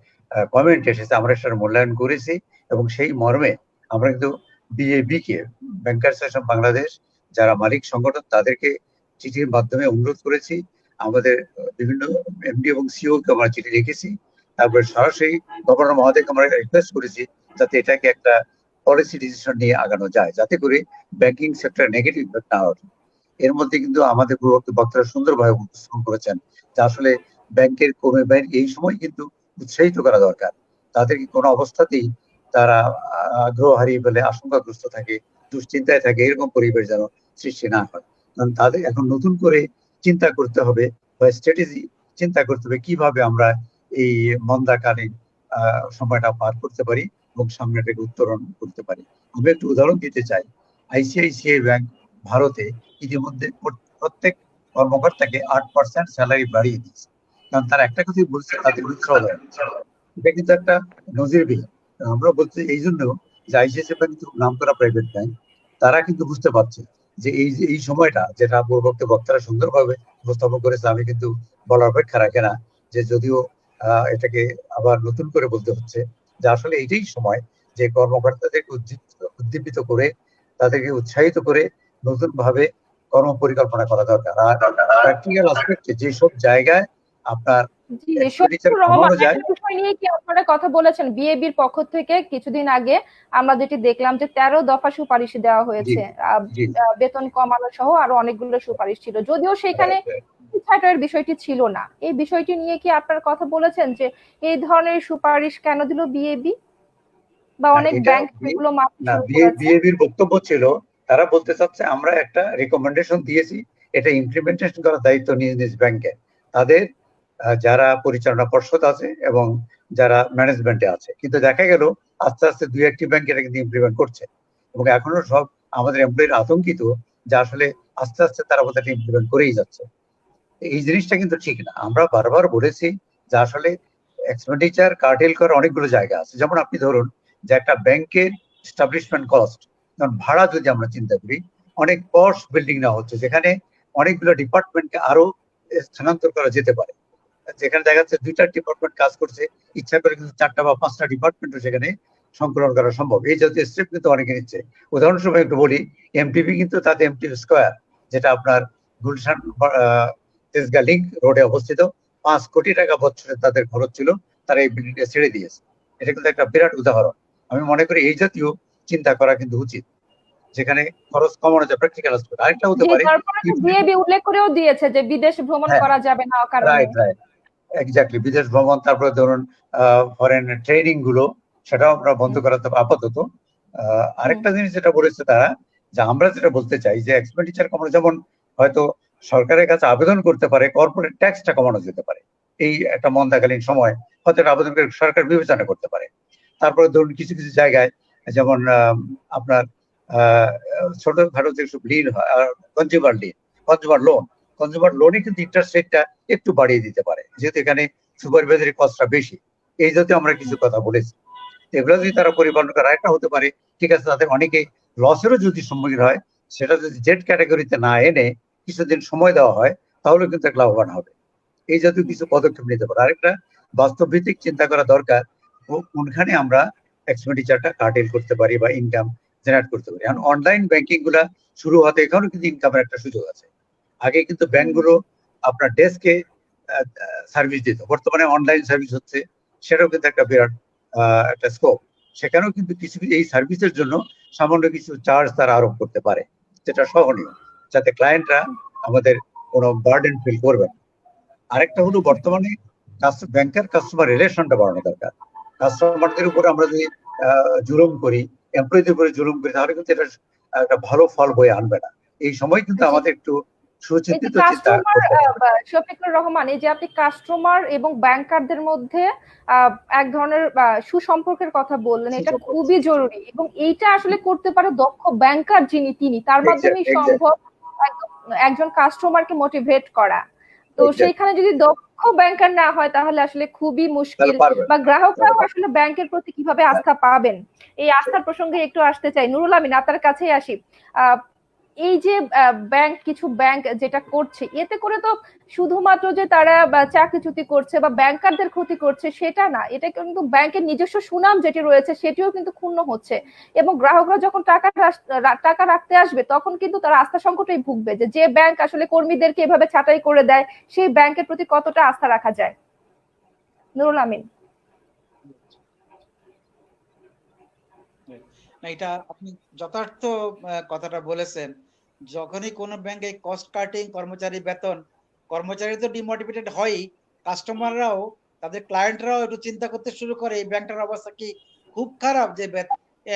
কমেন্ট এসেছে, আমরা সেটার মূল্যায়ন করেছি এবং সেই মর্মে আমরা কিন্তু বিএবি কে, ব্যাংকার্স অ্যাসোসিয়েশন বাংলাদেশ যারা মালিক সংগঠন, তাদেরকে চিঠির মাধ্যমে অনুরোধ করেছি। আমাদের বিভিন্ন এমডি এবং সিও কে আমরা চিঠি লিখেছি। তারপরে সরাসরি গভর্নর মহোদয়কে আমরা রিকোয়েস্ট করেছি যাতে এটাকে একটা পলিসি ডিসিশন নিয়ে আগানো যায়, যাতে করে ব্যাংকিং সেক্টর নেগেটিভ না হয়। এর মধ্যে কিন্তু আমাদের বক্তারা সুন্দরভাবে উপস্থাপন করেছেন যে আসলে ব্যাংকের কর্মী এই সময় কিন্তু উৎসাহিত করা দরকার। তাদেরকে কোনো অবস্থাতেই তারা আগ্রহ হারিয়ে ফেলে, আশঙ্কাগ্রস্ত থাকে, দুশ্চিন্তায় থাকে, এরকম পরিবেশ যেন সৃষ্টি না হয়। কারণ তাদের এখন নতুন করে চিন্তা করতে হবে বা স্ট্র্যাটেজি চিন্তা করতে হবে কিভাবে আমরা এই মন্দাকালীন সময়টা পার করতে পারি এবং সামনেটাকে উত্তরণ করতে পারি। আমি একটু উদাহরণ দিতে চাই। আইসিআইসিআই ব্যাংক ভারতে ইতিমধ্যে প্রত্যেক কর্মকর্তাকে 8% স্যালারি বাড়িয়ে দিয়েছে। কারণ তারা একটা কথাই বলছে, তাদের উৎসাহ দেয়। এটা কিন্তু একটা নজিরবিহীন। আমরা বলছি এই জন্য যে আইসিআইসিআই ব্যাংক কিন্তু নাম করা প্রাইভেট ব্যাংক, তারা কিন্তু বুঝতে পারছে যে এই সময়টা যেটা পূর্ববর্তী বক্তারা সুন্দরভাবে উপস্থাপন করেছে, আমি কিন্তু বলার অপেক্ষা রাখে না যে যদিও এটাকে আবার নতুন করে বলতে হচ্ছে যে আসলে এইটাই সময় যে কর্মকর্তাদেরকে উদ্দীপিত করে, তাদেরকে উৎসাহিত করে নতুন ভাবে কর্ম পরিকল্পনা করা দরকার। আর প্র্যাকটিক্যাল আসপেক্টে যেসব জায়গায় আপনার জি, এক্সপেন্ডিচার শফিকুর রহমান, কমানো যায়। একটা বিষয় নিয়ে কি আপনারা কথা বলেছেন? বিএবির পক্ষ থেকে কিছুদিন আগে আমরা যেটি দেখলাম যে 13 দফা সুপারিশ দেওয়া জি হয়েছে। জি বেতন কমানো সহ আরো অনেকগুলো সুপারিশ ছিল, যদিও সেখানে রাইট। ছাঁটাইয়ের বিষয়টি ছিল না। এই বিষয়টি নিয়ে কি আপনার কথা বলেছেন যে এই ধরনের সুপারিশ কেন দিল বিএবি, বা না অনেক এটা ব্যাংক সেগুলো মানতে না, শুরু করেছে? বিএবির বক্তব্য ছিল তারা বলতে চাচ্ছে আমরা একটা রেকমেন্ডেশন দিয়েছি, এটা ইমপ্লিমেন্টেশন করার দায়িত্ব নিজ নিজ ব্যাংকে, তাদের যারা পরিচালনা পর্ষদ আছে এবং যারা ম্যানেজমেন্টে আছে। কিন্তু দেখা গেল আস্তে আস্তে দুই একটি ব্যাংক এটা কিন্তু ইমপ্লিমেন্ট করছে, এবং এখনো সব আমাদের এমপ্লয়ির আতঙ্কিত যে আসলে আস্তে আস্তে তারা বোধহয় ইমপ্লিমেন্ট করেই যাচ্ছে। এই জিনিসটা কিন্তু ঠিক না। আমরা বারবার বলেছি যে আসলে এক্সপেন্ডিচার কার্টেল করার অনেকগুলো জায়গা আছে। যেমন আপনি ধরুন যে একটা ব্যাংকের এস্টাবলিশমেন্ট কস্ট, যেমন ভাড়া যদি আমরা চিন্তা করি, অনেক পশ বিল্ডিং নেওয়া হচ্ছে যেখানে অনেকগুলো ডিপার্টমেন্টকে আরো স্থানান্তর করা যেতে পারে। যেখানে দেখা যাচ্ছে দুইটা ডিপার্টমেন্ট কাজ করছে, ইচ্ছা করে কিন্তু 4টা বা 5টা ডিপার্টমেন্টও সেখানে সংকলন করা সম্ভব। এই জাতীয় স্টেপ কিন্তু অনেকে নিচ্ছে। উদাহরণস্বরূপ একটু বলি, এমটিপি কিন্তু তাতে এমটিপি স্কোয়ার, যেটা আপনার গুলশান তেজগাঁ লিংক রোডে অবস্থিত, 5 কোটি টাকা বছরে তাদের খরচ ছিল, তারা এই বিল্ডিংটা ছেড়ে দিয়েছে। এটা কিন্তু একটা বিরাট উদাহরণ। আমি মনে করি এই জাতীয় চিন্তা করা কিন্তু উচিত, যেখানে খরচ কমানো যায়, প্র্যাকটিক্যাল আসবে। আরেকটা হতে জি, পারে, তারপরে তো বিএবি উল্লেখ করেও দিয়েছে যে বিদেশ ভ্রমণ হ্যাঁ করা যাবে না অকারণে। রাইট রাইট এক্স্যাক্টলি, বিদেশ ভ্রমণ, তারপরে ধরুন ফরেন ট্রেনিং গুলো, সেটাও আমরা বন্ধ হুম, করাতে হবে আপাতত। হুম, আরেকটা জিনিস যেটা বলেছে তারা, যে আমরা যেটা বলতে চাই যে এক্সপেন্ডিচার কমানো, যেমন হয়তো সরকারের কাছে আবেদন করতে পারে কর্পোরেট ট্যাক্সটা কমানো যেতে পারে। এই একটা মন্দাকালীন সময় হয়তো এটা আবেদন করে সরকার বিবেচনা করতে পারে। তারপরে ধরুন কিছু কিছু জায়গায়, যেমন আপনার আহ, ছোটখাটো যেসব ঋণ হয়, কনজিউমার ঋণ, কনজিউমার লোন, কনজিউমার লোনে কিন্তু ইন্টারেস্ট রেটটা একটু বাড়িয়ে দিতে পারে, যেহেতু এখানে সুপারভাইজারি কস্টটা বেশি। এই জাতীয় আমরা কিছু কথা বলেছি। এগুলো যদি তারা পরিপালন করে, একটা হতে পারে ঠিক আছে, তাদের অনেকে লসেরও যদি সম্মুখীন হয়, সেটা যদি জেড ক্যাটাগরিতে না এনে কিছুদিন সময় দেওয়া হয়, তাহলে কিন্তু একটা লাভবান হবে। এই জাতীয় কিছু পদক্ষেপ নিতে পারে। আরেকটা বাস্তব ভিত্তিক চিন্তা করা দরকার, কোনখানে আমরা এক্সপেন্ডিচারটা কাটেল করতে পারি বা ইনকাম জেনারেট করতে পারি। এখন অনলাইন ব্যাংকিং গুলা শুরু হতে এখানেও কিন্তু ইনকামের একটা সুযোগ আছে। আগে কিন্তু ব্যাংকগুলো আপনার ডেস্কে সার্ভিস দিত, বর্তমানে অনলাইন সার্ভিস হচ্ছে, সেটাও কিন্তু একটা বিরাট একটা স্কোপ। সেখানেও কিন্তু কিছু কিছু এই সার্ভিসের জন্য সামান্য কিছু চার্জ তারা আরোপ করতে পারে, যেটা সহনীয়, যাতে ক্লায়েন্টরা আমাদের কোনো বার্ডেন ফিল করবে না। আরেকটা হলো বর্তমানে ব্যাংকের কাস্টমার রিলেশনটা বাড়ানো দরকার। কাস্টমারদের উপরে আমরা যদি জুলুম করি, এমপ্লয়ীদের উপরে জুলুম করি, তাহলে কিন্তু এটা একটা ভালো ফল বয়ে আনবে না। এই সময় কিন্তু জি। আমাদের একটু এই যে সুচিন্তিত চিন্তা কাস্টমার, করতে হবে। শফিকুর রহমান, এই যে আপনি কাস্টমার এবং ব্যাংকারদের মধ্যে এক ধরনের সুসম্পর্কের কথা বললেন, এটা সুসম্পর্ক, খুবই জরুরি, এবং এইটা আসলে করতে পারে দক্ষ ব্যাংকার যিনি, তিনি তার মাধ্যমেই সম্ভব একজন কাস্টমারকে মোটিভেট করা। তো সেইখানে যদি দক্ষ ব্যাংকার না হয় তাহলে আসলে খুবই তাহলে মুশকিল, পারবে বা না। গ্রাহকরাও আসলে ব্যাংকের প্রতি কিভাবে হ্যাঁ, আস্থা পাবেন। এই আস্থার প্রসঙ্গে একটু আসতে চাই। নুরুল আমিন, আপনার কাছেই আসি। আহ এই যে ব্যাংক, কিছু ব্যাংক যেটা করছে, এতে করে তো শুধুমাত্র যে তারা চাকরিচ্যুতি করছে বা ব্যাংকারদের ক্ষতি করছে সেটা না, এটা কিন্তু ব্যাংকের নিজস্ব সুনাম যেটি রয়েছে সেটিও কিন্তু ক্ষুণ্ণ হচ্ছে। এবং গ্রাহকরা যখন টাকা রাখতে আসবে তখন কিন্তু তারা আস্থা সংকটেই ভুগবে, যে যে ব্যাংক আসলে কর্মীদেরকে এভাবে ছাঁটাই করে দেয় সেই ব্যাংকের প্রতি কতটা আস্থা রাখা যায়। নুরুল আমিন। না, এটা আপনি যথার্থ কথাটা বলেছেন। যখনই কোনো ব্যাংকে কস্ট কাটিং, কর্মচারী বেতন, কর্মচারী তো ডিমোটিভেটেড হয়ই, কাস্টমাররাও, তাদের ক্লায়েন্টরাও একটু চিন্তা করতে শুরু করে এই ব্যাংকটার অবস্থা কি খুব খারাপ, যে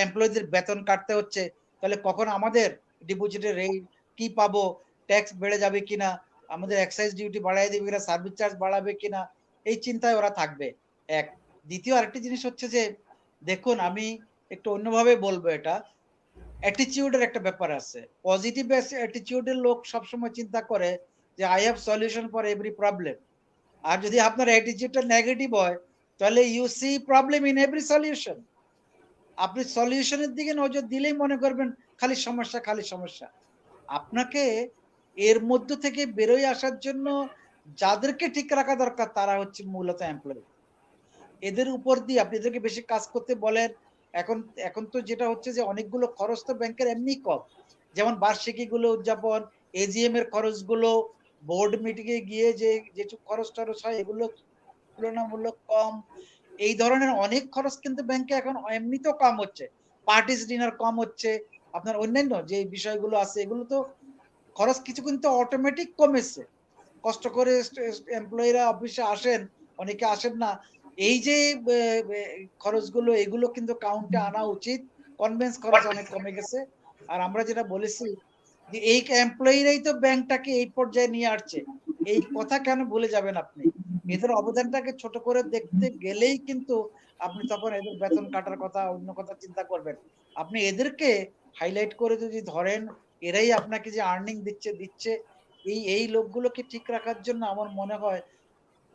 এমপ্লয়ীদের বেতন কাটতে হচ্ছে, তাহলে কখন আমাদের ডিপোজিটের রেট কি পাবো, ট্যাক্স বেড়ে যাবে কিনা, আমাদের এক্সাইজ ডিউটি বাড়াই দিবে কিনা, সার্ভিস চার্জ বাড়াবে কিনা, এই চিন্তায় ওরা থাকবে। এক। দ্বিতীয় আরেকটি জিনিস হচ্ছে যে, দেখুন আমি একটু অন্যভাবে বলবো, এটা অ্যাটিটিউডের একটা ব্যাপার আছে। পজিটিভ অ্যাটিটিউডের লোক সবসময় চিন্তা করে যে I have solution for every problem. আর যদি আপনার অ্যাটিটিউডটা নেগেটিভ হয়, তাহলে you see problem in every solution. আপনি সলিউশনের দিকে নজর দিলেই মনে করবেন খালি সমস্যা, খালি সমস্যা। আপনাকে এর মধ্য থেকে বেরোয় আসার জন্য যাদেরকে ঠিক রাখা দরকার তারা হচ্ছে মূলত এমপ্লয়ি। এদের উপর দিয়ে আপনি এদেরকে বেশি কাজ করতে বলেন। এখন এখন তো যেটা হচ্ছে যে অনেকগুলো খরচ তো ব্যাংকের এমনি কম, যেমন বার্ষিকী গুলো উদযাপন, এজিএম এর খরচগুলো, বোর্ড মিটিং এ গিয়ে যে যেটুকু খরচ টরচ হয়, এগুলো তুলনামূলক কম, এই ধরনের অনেক খরচ কিন্তু ব্যাংকে এখন এমনিতেও কম হচ্ছে, পার্টিস ডিনার কম হচ্ছে, আপনার অন্যান্য যে বিষয়গুলো আছে এগুলো তো খরচ কিছু কিন্তু অটোমেটিক কমেছে। কষ্ট করে এমপ্লয়িরা অফিসে আসেন, অনেকে আসেন না, এই যে খরচগুলো এগুলো কিন্তু কাউন্টে আনা উচিত। কনভেন্স খরচ অনেক কমে গেছে। আর আমরা যেটা বলেছি যে এই এমপ্লয়িরাই তো ব্যাংকটাকে এই পর্যায়ে নিয়ে আসছে, এই কথা কেন ভুলে যাবেন আপনি? এদের অবদানটাকে ছোট করে দেখতে গেলেই কিন্তু আপনি তখন এদের বেতন কাটার কথা, অন্য কথা চিন্তা করবেন। আপনি এদেরকে হাইলাইট করে যদি ধরেন, এরাই আপনাকে যে আর্নিং দিচ্ছে, এই লোকগুলোকে ঠিক রাখার জন্য আমার মনে হয়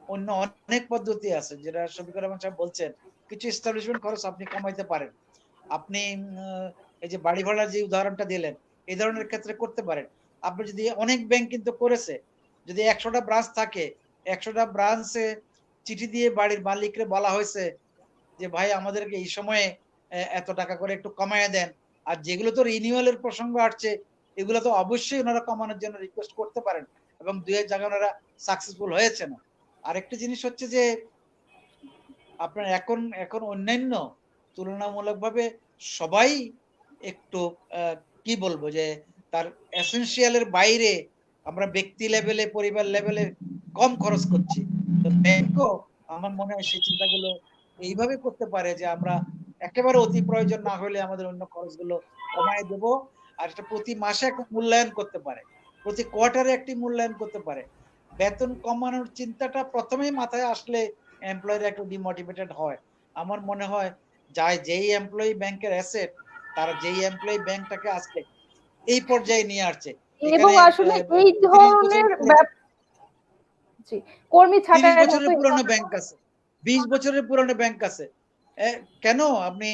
অন্য অনেক পদ্ধতি আছে, যেটা শফিকুর রহমান সাহেব বলছেন। কিছু এস্টাবলিশমেন্ট খরচ আপনি কমাইতে পারেন। আপনি এই যে বাড়ি ভাড়ার যে উদাহরণটা দিলেন, এই ধরনের ক্ষেত্রে করতে পারেন। আপনি যদি অনেক ব্যাংক কিন্তু করেছে, যদি 100টা ব্রাঞ্চ থাকে, 100টা ব্রাঞ্চে চিঠি দিয়ে বাড়ির মালিকরে বলা হয়েছে যে ভাই আমাদেরকে এই সময়ে এত টাকা করে একটু কমায় দেন। আর যেগুলো তো রিনিউয়ালের প্রসঙ্গ আসছে, এগুলো তো অবশ্যই ওনারা কমানোর জন্য রিকোয়েস্ট করতে পারেন, এবং দুই এক জায়গায় ওনারা সাকসেসফুল হয়েছে না। আরেকটা জিনিস হচ্ছে যে আপনার এখন এখন অন্যান্য তুলনামূলকভাবে সবাই একটু কি বলবো যে তার এসেনশিয়ালের বাইরে আমরা ব্যক্তি লেভেলে, পরিবার লেভেলে কম খরচ করছি। তো ব্যাংকও আমার মনে হয় সেই চিন্তাগুলো এইভাবে করতে পারে যে আমরা একেবারে অতি প্রয়োজন না হলে আমাদের অন্য খরচগুলো কমায় দেব। আর এটা প্রতি মাসে একটা মূল্যায়ন করতে পারে, প্রতি কোয়ার্টারে একটি মূল্যায়ন করতে পারে। বেতন কমানোর চিন্তাটা প্রথমেই মাথায় আসলে এমপ্লয়িরা একটু ডিমোটিভেটেড হয়। আমার মনে হয় যেই এমপ্লয়ি ব্যাংকের অ্যাসেট, তারা যেই এমপ্লয়ি ব্যাংকটাকে আজকে এই পর্যায়ে নিয়ে আসছে, এবং এখানে আসলে এই 30 ধরনের বছরের পুরনো জি, কর্মী 30 ছাঁটাইয়ের মতো বছরের পুরনো ব্যাংক আছে, 20 বছরের পুরনো ব্যাংক আছে। কেন আপনি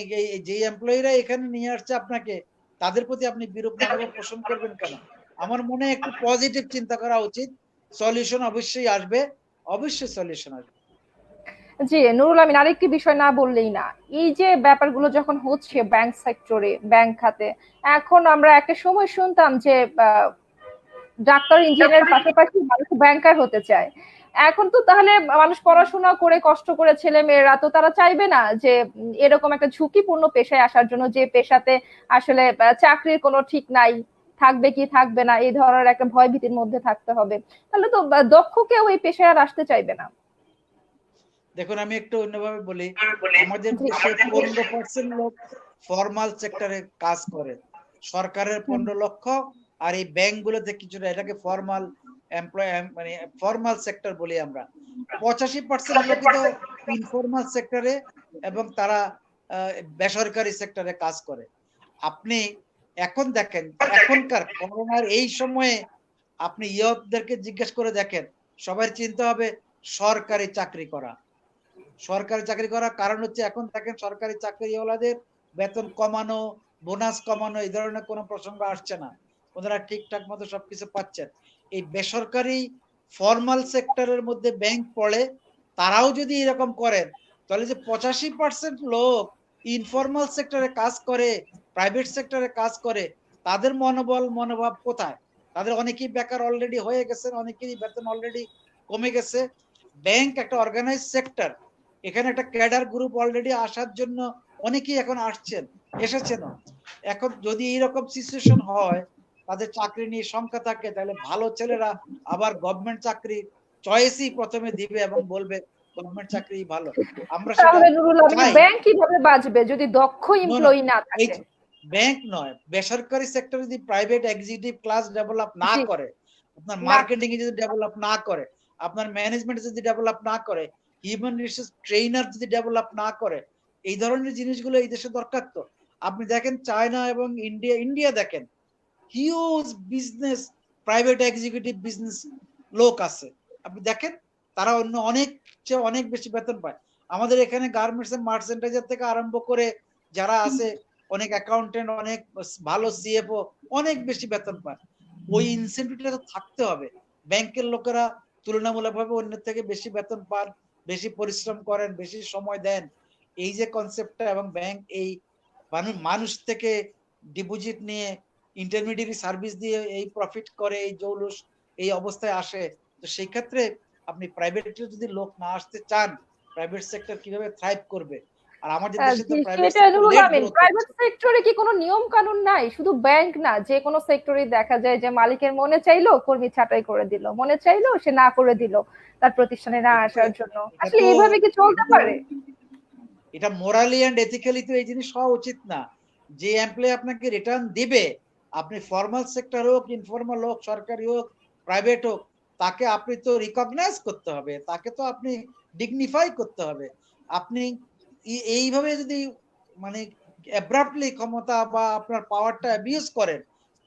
যে এমপ্লয়িরা এখানে নিয়ে আসছে আপনাকে, তাদের প্রতি আপনি বিরূপ মনোভাব পোষণ করবেন কেন? আমার মনে হয় একটু পজিটিভ চিন্তা করা উচিত। সলিউশন অবশ্যই আসবে, অবশ্যই সলিউশন আসবে। জি, নুরুল আমিন, আরেকটি বিষয় না বললেই না। এই যে ব্যাপারগুলো যখন হচ্ছে ব্যাংক সেক্টরে, ব্যাংক খাতে, এখন আমরা একটা সময় শুনতাম যে ডাক্তার, ইঞ্জিনিয়ার পাশাপাশি মানুষ ব্যাংকার হতে চায়। এখন তো তাহলে মানুষ পড়াশোনা করে কষ্ট করে, ছেলে মেয়েরা তো তারা চাইবে না যে এরকম একটা ঝুঁকিপূর্ণ পেশায় আসার জন্য, যে পেশাতে আসলে চাকরির কোনো ঠিক নাই, থাকবে কি থাকবে না এই ধরনের একটা ভয় ভীতির মধ্যে থাকতে হবে। তাহলে তো দক্ষ কেউ এই পেশায় আর আসতে চাইবে না। দেখুন আমি একটু অন্যভাবে বলি, আমাদের জি। দেশে 15% লোক ফরমাল সেক্টরে কাজ করে, সরকারের 15 লক্ষ, আর এই ব্যাংকগুলোতে কিছুটা, এটাকে ফরমাল এমপ্লয় মানে ফরমাল সেক্টর বলি আমরা। 85% লোকই তো ইনফরমাল সেক্টরে, এবং তারা বেসরকারি সেক্টরে কাজ করে। আপনি এখন দেখেন, এখনকার করোনার এই সময়ে আপনি ইয়তদেরকে জিজ্ঞেস করে দেখেন, সবার চিন্তা হবে সরকারি চাকরি করা। সরকারি চাকরি করার কারণ হচ্ছে এখন দেখেন সরকারি চাকরিওয়ালাদের বেতন কমানো, বোনাস কমানো, এই ধরনের কোনো প্রসঙ্গ আসছে না। ওনারা ঠিকঠাক মতো সবকিছু পাচ্ছেন। এই বেসরকারি ফর্মাল সেক্টরের মধ্যে ব্যাংক পড়ে, তারাও যদি এরকম করেন, তাহলে যে 85% লোক ইনফর্মাল সেক্টরে কাজ করে, প্রাইভেট সেক্টরে কাজ করে, তাদের মনোভাব কোথায়? তাদের অনেকেই বেকার অলরেডি হয়ে গেছেন, অনেকেরই বেতন অলরেডি কমে গেছে। ব্যাংক একটা অর্গানাইজ সেক্টর, এখানে একটা ক্যাডার গ্রুপ অলরেডি আসার জন্য অনেকেই এখন এসেছেন। এখন যদি এইরকম সিচুয়েশন হয়, তাদের চাকরি নিয়ে সংখ্যা থাকে, তাহলে ভালো ছেলেরা আবার গভর্নমেন্ট চাকরি চয়েসই প্রথমে দিবে এবং বলবে গভর্নমেন্ট চাকরি ভালো। আমরা সেটা তাহলে নুরুল আমিন, চাই। ব্যাংক কিভাবে বাঁচবে যদি দক্ষ এমপ্লয়ি না এই থাকে? ব্যাংক নয়, বেসরকারি সেক্টর যদি প্রাইভেট এক্সিকিউটিভ ক্লাস ডেভেলপ না জি, করে, আপনার না। মার্কেটিং এ যদি ডেভেলপ না করে, আপনার ম্যানেজমেন্ট যদি ডেভেলপ না করে, হিউম্যান রিসোর্স ট্রেনার যদি ডেভেলপ না করে, এই ধরনের জিনিসগুলো এই দেশে দরকার। তো আপনি দেখেন চায়না এবং ইন্ডিয়া দেখেন, huge business, private executive business লোক আছে। আপনি দেখেন তারা অন্য অনেক বেশি বেতন পায়। আমাদের এখানে গার্মেন্টস এন্ড মার্চেন্টাইজার থেকে আরম্ভ করে যারা আছে, অনেক অ্যাকাউন্টেন্ট, অনেক ভালো সিএফও অনেক বেশি বেতন পায়। ওই ইনসেন্টিভটা তো থাকতে হবে। ব্যাংকের লোকেরা তুলনামূলকভাবে অন্যের থেকে বেশি বেতন পান, বেশি পরিশ্রম করেন, বেশি সময় দেন, এই যে কনসেপ্টটা, এবং ব্যাংক এই মানুষ থেকে ডিপোজিট নিয়ে ইন্টারমিডিয়ারি সার্ভিস দিয়ে এই প্রফিট করে, এই জৌলুস এই অবস্থায় আসে। তো সেই ক্ষেত্রে আপনি প্রাইভেটে যদি লোক না আসতে চান, প্রাইভেট সেক্টর কিভাবে থ্রাইভ করবে? আর আমাদের দেশে তো প্রাইভেট সেটা নুরুল সেক্টর আমিন, লেট গ্রোথ প্রাইভেট হচ্ছে। সেক্টরে কি কোনো নিয়ম কানুন নাই? শুধু ব্যাংক না, যে কোনো সেক্টরে দেখা যায় যে মালিকের মনে চাইলো কর্মী ছাঁটাই করে দিল, মনে চাইলো সে না করে দিল তার প্রতিষ্ঠানে না এটা তো আসার জন্য। এটা আসলে তো এইভাবে কি চলতে পারে? এটা মোরালি এন্ড এথিক্যালি তো এই জিনিস হওয়া উচিত না। যে এমপ্লয় আপনাকে রিটার্ন দিবে, আপনি ফর্মাল সেক্টর হোক, ইনফর্মাল হোক, সরকারি হোক, প্রাইভেট হোক, তাকে আপনি তো রিকগনাইজ করতে হবে, তাকে তো আপনি ডিগনিফাই করতে হবে। আপনি এইভাবে যদি মানে অ্যাব্রাপ্টলি ক্ষমতা বা আপনার পাওয়ারটা অ্যাবিউজ করেন,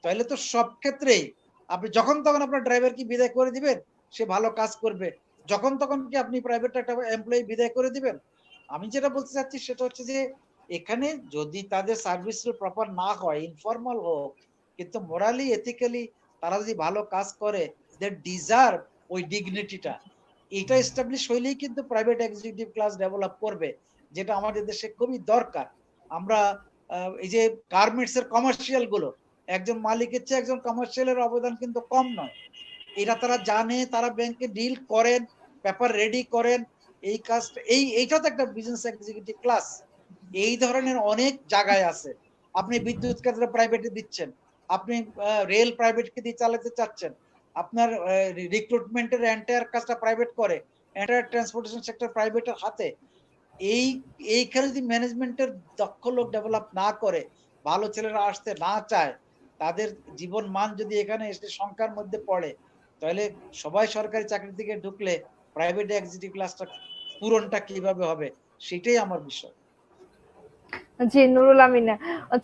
তাহলে তো সব ক্ষেত্রেই আপনি যখন তখন আপনার ড্রাইভারকে বিদায় করে দিবেন, সে ভালো কাজ করবে, যখন তখন কি আপনি প্রাইভেট একটা এমপ্লয়ি বিদায় করে দিবেন? আমি যেটা বলতে চাচ্ছি সেটা হচ্ছে যে এখানে যদি তাদের সার্ভিস প্রপার না হয়, ইনফর্মাল হোক, কিন্তু মোরালি এথিক্যালি তারা যদি ভালো কাজ করে, দে ডিজার্ভ ওই ডিগনিটিটা। এটা এস্টাবলিশ হইলেই কিন্তু প্রাইভেট এক্সিকিউটিভ ক্লাস ডেভেলপ করবে, যেটা আমাদের দেশে খুবই দরকার। আমরা এই যে গার্মেন্টস এর কমার্শিয়াল গুলো, একজন মালিকের চেয়ে একজন কমার্শিয়ালের অবদান কিন্তু কম নয়। এটা তারা জানে, তারা ব্যাংকে ডিল করেন, পেপার রেডি করেন, এই কাজটা এইটা তো একটা বিজনেস এক্সিকিউটিভ ক্লাস। এই ধরনের অনেক জায়গায় আছে। আপনি বিদ্যুৎ ক্ষেত্র প্রাইভেটে দিচ্ছেন, আপনি রেল প্রাইভেটকে দিয়ে চালাতে চাচ্ছেন, আপনার রিক্রুটমেন্টের এন্টায়ার কাজটা প্রাইভেট করে, এন্টায়ার ট্রান্সপোর্টেশন সেক্টর প্রাইভেটের হাতে। এই এইখানে যদি ম্যানেজমেন্টের দক্ষ লোক ডেভেলপ না করে, ভালো ছেলেরা আসতে না চায়, তাদের জীবন মান যদি এখানে এসে সংখ্যার মধ্যে পড়ে, তাহলে সবাই সরকারি চাকরির দিকে ঢুকলে প্রাইভেট এক্সিকিউটিভ ক্লাসটা পূরণটা কিভাবে হবে, সেটাই আমার বিষয়। জি নুরুল আমিন,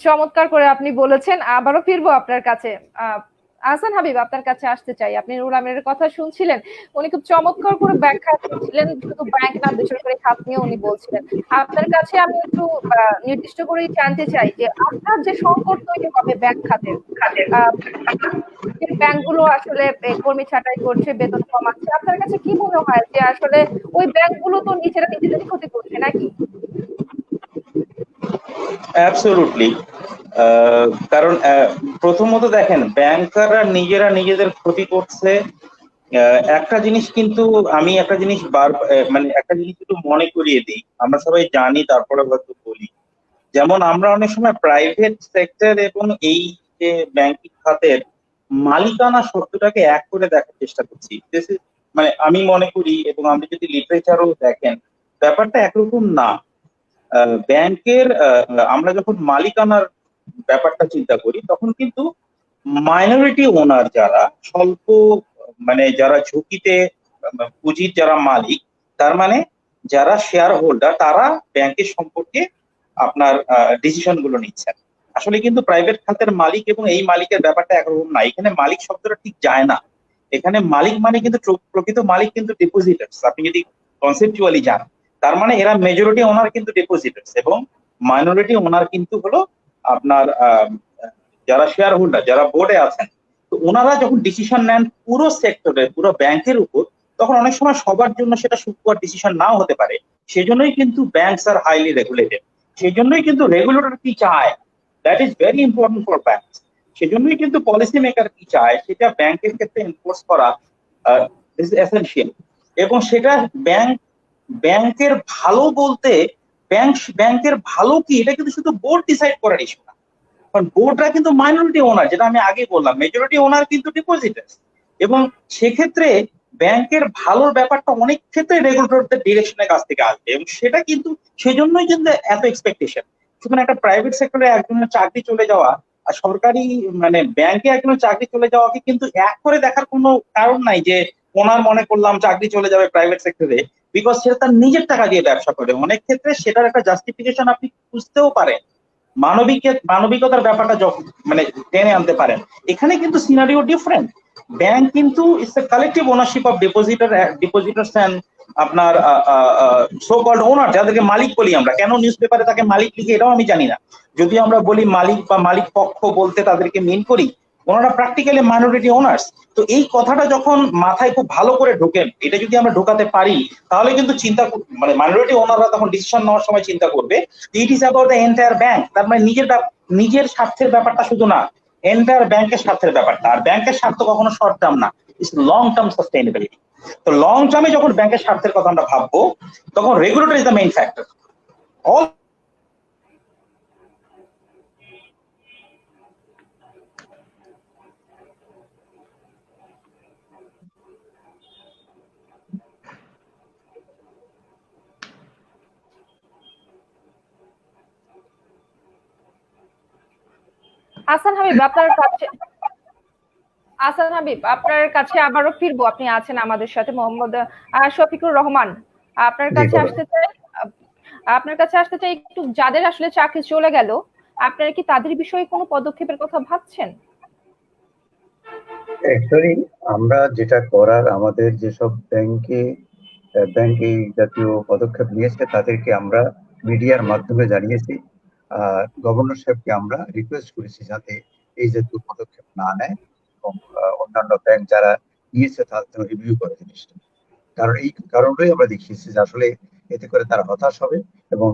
চমৎকার করে আপনি বলেছেন। আবারও ফিরবো আপনার কাছে। আহসান হাবিব, আপনার কাছে আসতে চাই। আপনি নুরুল আমিনের কথা শুনছিলেন, উনি খুব চমৎকার করে ব্যাখ্যা করছিলেন, শুধু ব্যাংক না বেসরকারি খাত নিয়ে উনি বলছিলেন। আপনার কাছে আমি একটু নির্দিষ্ট করে জানতে চাই যে আপনার যে সংকট তৈরি হবে ব্যাংক খাতের, যে ব্যাংকগুলো আসলে কর্মী ছাঁটাই করছে, বেতন কমাচ্ছে, আপনার কাছে কি মনে হয় যে আসলে ওই ব্যাংকগুলো তো নিজেরা নিজেদের ক্ষতি করছে নাকি? অ্যাবসলিউটলি। কারণ প্রথমত দেখেন, ব্যাংকাররা নিজেরা নিজেদের ক্ষতি করছে। একটা জিনিস কিন্তু আমি একটা জিনিস মানে একটা জিনিস একটু মনে করিয়ে দিই, আমরা সবাই জানি তারপরে হয়তো বলি। যেমন আমরা অনেক সময় প্রাইভেট সেক্টর এবং এই যে ব্যাংকিং খাতের মালিকানা শব্দটাকে এক করে দেখার চেষ্টা করছি। মানে আমি মনে করি, এবং আপনি যদি লিটারেচারও দেখেন, ব্যাপারটা একরকম না। ব্যাংকের আমরা যখন মালিকানার ব্যাপারটা চিন্তা করি, তখন কিন্তু মাইনরিটি ওনার যারা স্বল্প, মানে যারা ঝুঁকিতে পুঁজির যারা মালিক, তার মানে যারা শেয়ার হোল্ডার, তারা ব্যাংকের সম্পর্কে আপনার ডিসিশন গুলো নিচ্ছেন। আসলে কিন্তু প্রাইভেট খাতের মালিক এবং এই মালিকের ব্যাপারটা একরকম না। এখানে মালিক শব্দটা ঠিক যায় না। এখানে মালিক মানে কিন্তু প্রকৃত মালিক কিন্তু ডিপোজিটার্স, আপনি যদি কনসেপচুয়ালি যান। তার মানে এরা মেজরিটি ওনার কিন্তু ডিপোজিটার্স, এবং মাইনরিটি ওনার কিন্তু হলো আপনার যারা শেয়ার হোল্ডার, যারা বোর্ডে আছেন। তো ওনারা যখন ডিসিশন নেন পুরো সেক্টরে, পুরো ব্যাংকের উপর, তখন অনেক সময় সবার জন্য সেটা সুপার ডিসিশন নাও হতে পারে। সেজন্যই কিন্তু ব্যাংকস আর হাইলি রেগুলেটেড। সেজন্যই কিন্তু রেগুলেটর কি চায়, that is very important for banks. সেজন্যই কিন্তু পলিসি মেকার কি চায় সেটা ব্যাংকের ক্ষেত্রে এনফোর্স করা ইজ এসেনশিয়াল। এবং সেটা ব্যাংকের ভালো বলতে, ব্যাংকের ভালো কি, এটা কিন্তু শুধু বোর্ড ডিসাইড করার ইস্যু না। কারণ বোর্ডরা কিন্তু মাইনরিটি ওনার, যেটা আমি আগে বললাম, মেজরিটি ওনার কিন্তু ডিপোজিটার্স। এবং সেক্ষেত্রে ব্যাংকের ভালোর ব্যাপারটা অনেক ক্ষেত্রে রেগুলেটরদের ডিরেকশনের কাছ থেকে আসবে, এবং সেটা কিন্তু সেজন্যই কিন্তু এত এক্সপেকটেশন। সুতরাং একটা প্রাইভেট সেক্টরে একজনের চাকরি চলে যাওয়া আর সরকারি মানে ব্যাংকে একজনের চাকরি চলে যাওয়াকে কিন্তু এক করে দেখার কোনো কারণ নাই যে ওনার মনে করলাম চাকরি চলে যাবে প্রাইভেট সেক্টরে, বিকজ সেটা তার নিজের টাকা দিয়ে ব্যবসা করে। অনেক ক্ষেত্রে সেটার একটা জাস্টিফিকেশন আপনি খুঁজতেও পারেন, মানবিকতার ব্যাপারটা যখন মানে টেনে আনতে পারেন। এখানে কিন্তু সিনারিও ডিফারেন্ট। ব্যাংক কিন্তু it's a collective ownership of depositors and আপনার সো কল্ড ওনার, যাদেরকে মালিক বলি আমরা। কেন নিউজ পেপারে তাকে মালিক লিখে এটাও আমি জানি না। যদি আমরা বলি মালিক বা মালিক পক্ষ বলতে তাদেরকে মিন করি, ওনারা প্র্যাকটিক্যালি মাইনরিটি ওনার্স। তো এই কথাটা যখন মাথায় খুব ভালো করে ঢোকেন, এটা যদি আমরা ঢোকাতে পারি, তাহলে কিন্তু মানে মাইনরিটি ওনাররা তখন ডিসিশন নেওয়ার সময় চিন্তা করবে it is about the entire bank. তার মানে নিজের স্বার্থের ব্যাপারটা শুধু না, এন্টায়ার ব্যাংকের স্বার্থের ব্যাপারটা। আর ব্যাংকের স্বার্থ কখনো শর্ট টার্ম না, ইটস লং টার্ম সাস্টেইনেবিলিটি। তো লং টার্মে যখন ব্যাংকের স্বার্থের কথা আমরা ভাববো, তখন regulator is the main factor. All Ahsan Habib, আপনার কাছে আবারও ফিরবো। আপনি আছেন আমাদের সাথে। মোহাম্মদ শফিকুর রহমান, আপনার কাছে আসতে চাই একটু, যাদের আসলে চাকরি চলে গেল, আপনারা কি তাদের বিষয়ে কোনো পদক্ষেপের কথা ভাবছেন? অ্যাকচুয়ালি আমরা যেটা করার, আমাদের যেসব ব্যাংক এই জাতীয় পদক্ষেপ নিয়েছে তাদেরকে আমরা মিডিয়ার মাধ্যমে জানিয়েছি। গভর্নর সাহেবকে আমরা রিকোয়েস্ট করেছি যাতে এই জাতীয় পদক্ষেপ না নেয় এবং অন্যান্য ব্যাংক যারা নিয়েছে তাদের রিভিউ করে জিনিসটা। কারণ এই কারণটাই আমরা দেখিয়েছি যে আসলে এতে করে তারা হতাশ হবে এবং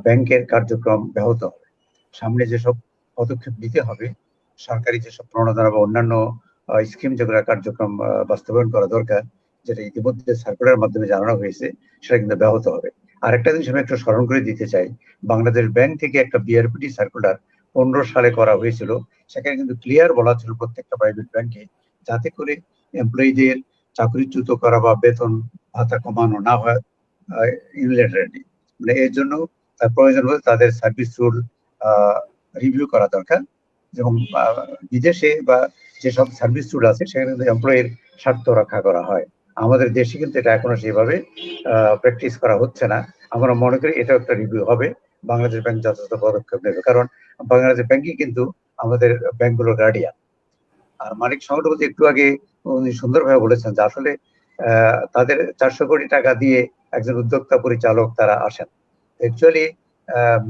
ব্যাংকের কার্যক্রম ব্যাহত হবে। সামনে যেসব পদক্ষেপ নিতে হবে, সরকারি যেসব প্রণোদনা বা অন্যান্য স্কিম যেগুলো কার্যক্রম বাস্তবায়ন করা দরকার, যেটা ইতিমধ্যে সার্কুলার মাধ্যমে জানানো হয়েছে, সেটা কিন্তু ব্যাহত হবে। আরেকটা জিনিস আমি একটু স্মরণ করে দিতে চাই, বাংলাদেশ ব্যাংক থেকে একটা বিআরপিটি সার্কুলার 15 সালে করা হয়েছিল। সেখানে কিন্তু ক্লিয়ার বলা ছিল প্রত্যেকটা প্রাইভেট ব্যাংকে যাতে করে এমপ্লয়ীদের চাকরিচ্যুত করা বা বেতন ভাতা কমানো না হয় ইউনিল্যাটারালি, মানে এর জন্য প্রয়োজন হলে তাদের সার্ভিস রুল রিভিউ করা দরকার। এবং বিদেশে বা যেসব সার্ভিস রুল আছে সেখানে কিন্তু এমপ্লয়ির স্বার্থ রক্ষা করা হয়। আমাদের দেশে কিন্তু এটা এখনো সেভাবে প্র্যাকটিস করা হচ্ছে না। আমরা মনে করি এটা একটা রিভিউ হবে, বাংলাদেশ ব্যাংক যথাযথ পদক্ষেপ নেবে, কারণ বাংলাদেশ ব্যাংকই কিন্তু আমাদের ব্যাংকগুলোর গার্ডিয়ান। আর মালিক সংগঠন একটু আগে উনি সুন্দরভাবে বলেছেন যে আসলে তাদের 400 কোটি টাকা দিয়ে একজন উদ্যোক্তা পরিচালক তারা আসেন। অ্যাকচুয়ালি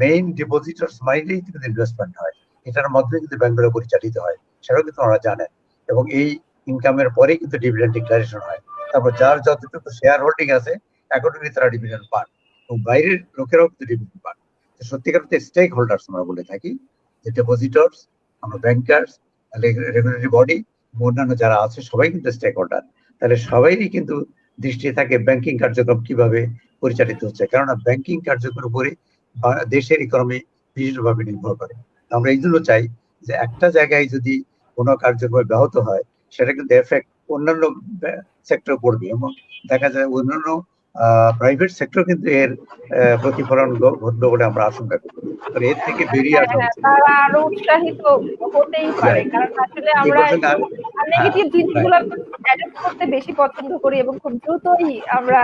মেইন ডিপোজিটরস মাইন্ডেই কিন্তু ইনভেস্টমেন্ট হয়, এটার মধ্যে কিন্তু ব্যাংকগুলো পরিচালিত হয়, সেটাও কিন্তু ওনারা জানেন। এবং এই ইনকামের পরেই কিন্তু ডিভিডেন্ড ডিক্লারেশন হয়। তারপর যার যতটুকু শেয়ার হোল্ডিং আছে এখনই তারা ডিভিডেন্ড পান, এবং বাইরের লোকেরাও কিন্তু ডিভিডেন্ড পান। সত্যিকার স্টেক হোল্ডার্স আমরা বলে থাকি, যে ডিপোজিটরস, আমরা ব্যাংকার্স, রেগুলেটরি বডি, অন্যান্য যারা আছে সবাই কিন্তু স্টেক হোল্ডার। তাহলে সবাইরই কিন্তু দৃষ্টি থাকে ব্যাংকিং কার্যক্রম কিভাবে পরিচালিত হচ্ছে, কেননা ব্যাংকিং কার্যক্রমের উপরে দেশের ইকোনমি ভীষণভাবে নির্ভর করে। আমরা এই জন্য চাই যে একটা জায়গায় যদি কোনো কার্যক্রম ব্যাহত হয়, সেটা কিন্তু এফেক্ট অন্যান্য সেক্টর পড়বে, এবং দেখা যায় অন্যান্য প্রাইভেট সেক্টর কিন্তু এর প্রতিফলন ঘটবে বলে আমরা আশঙ্কা করি। এর থেকে বেরিয়ে আসা তারা আরো উৎসাহিত হতেই পারে, কারণ আসলে আমরা নেগেটিভ জিনিসগুলো অ্যাডপ্ট করতে বেশি পছন্দ করি এবং খুব দ্রুতই আমরা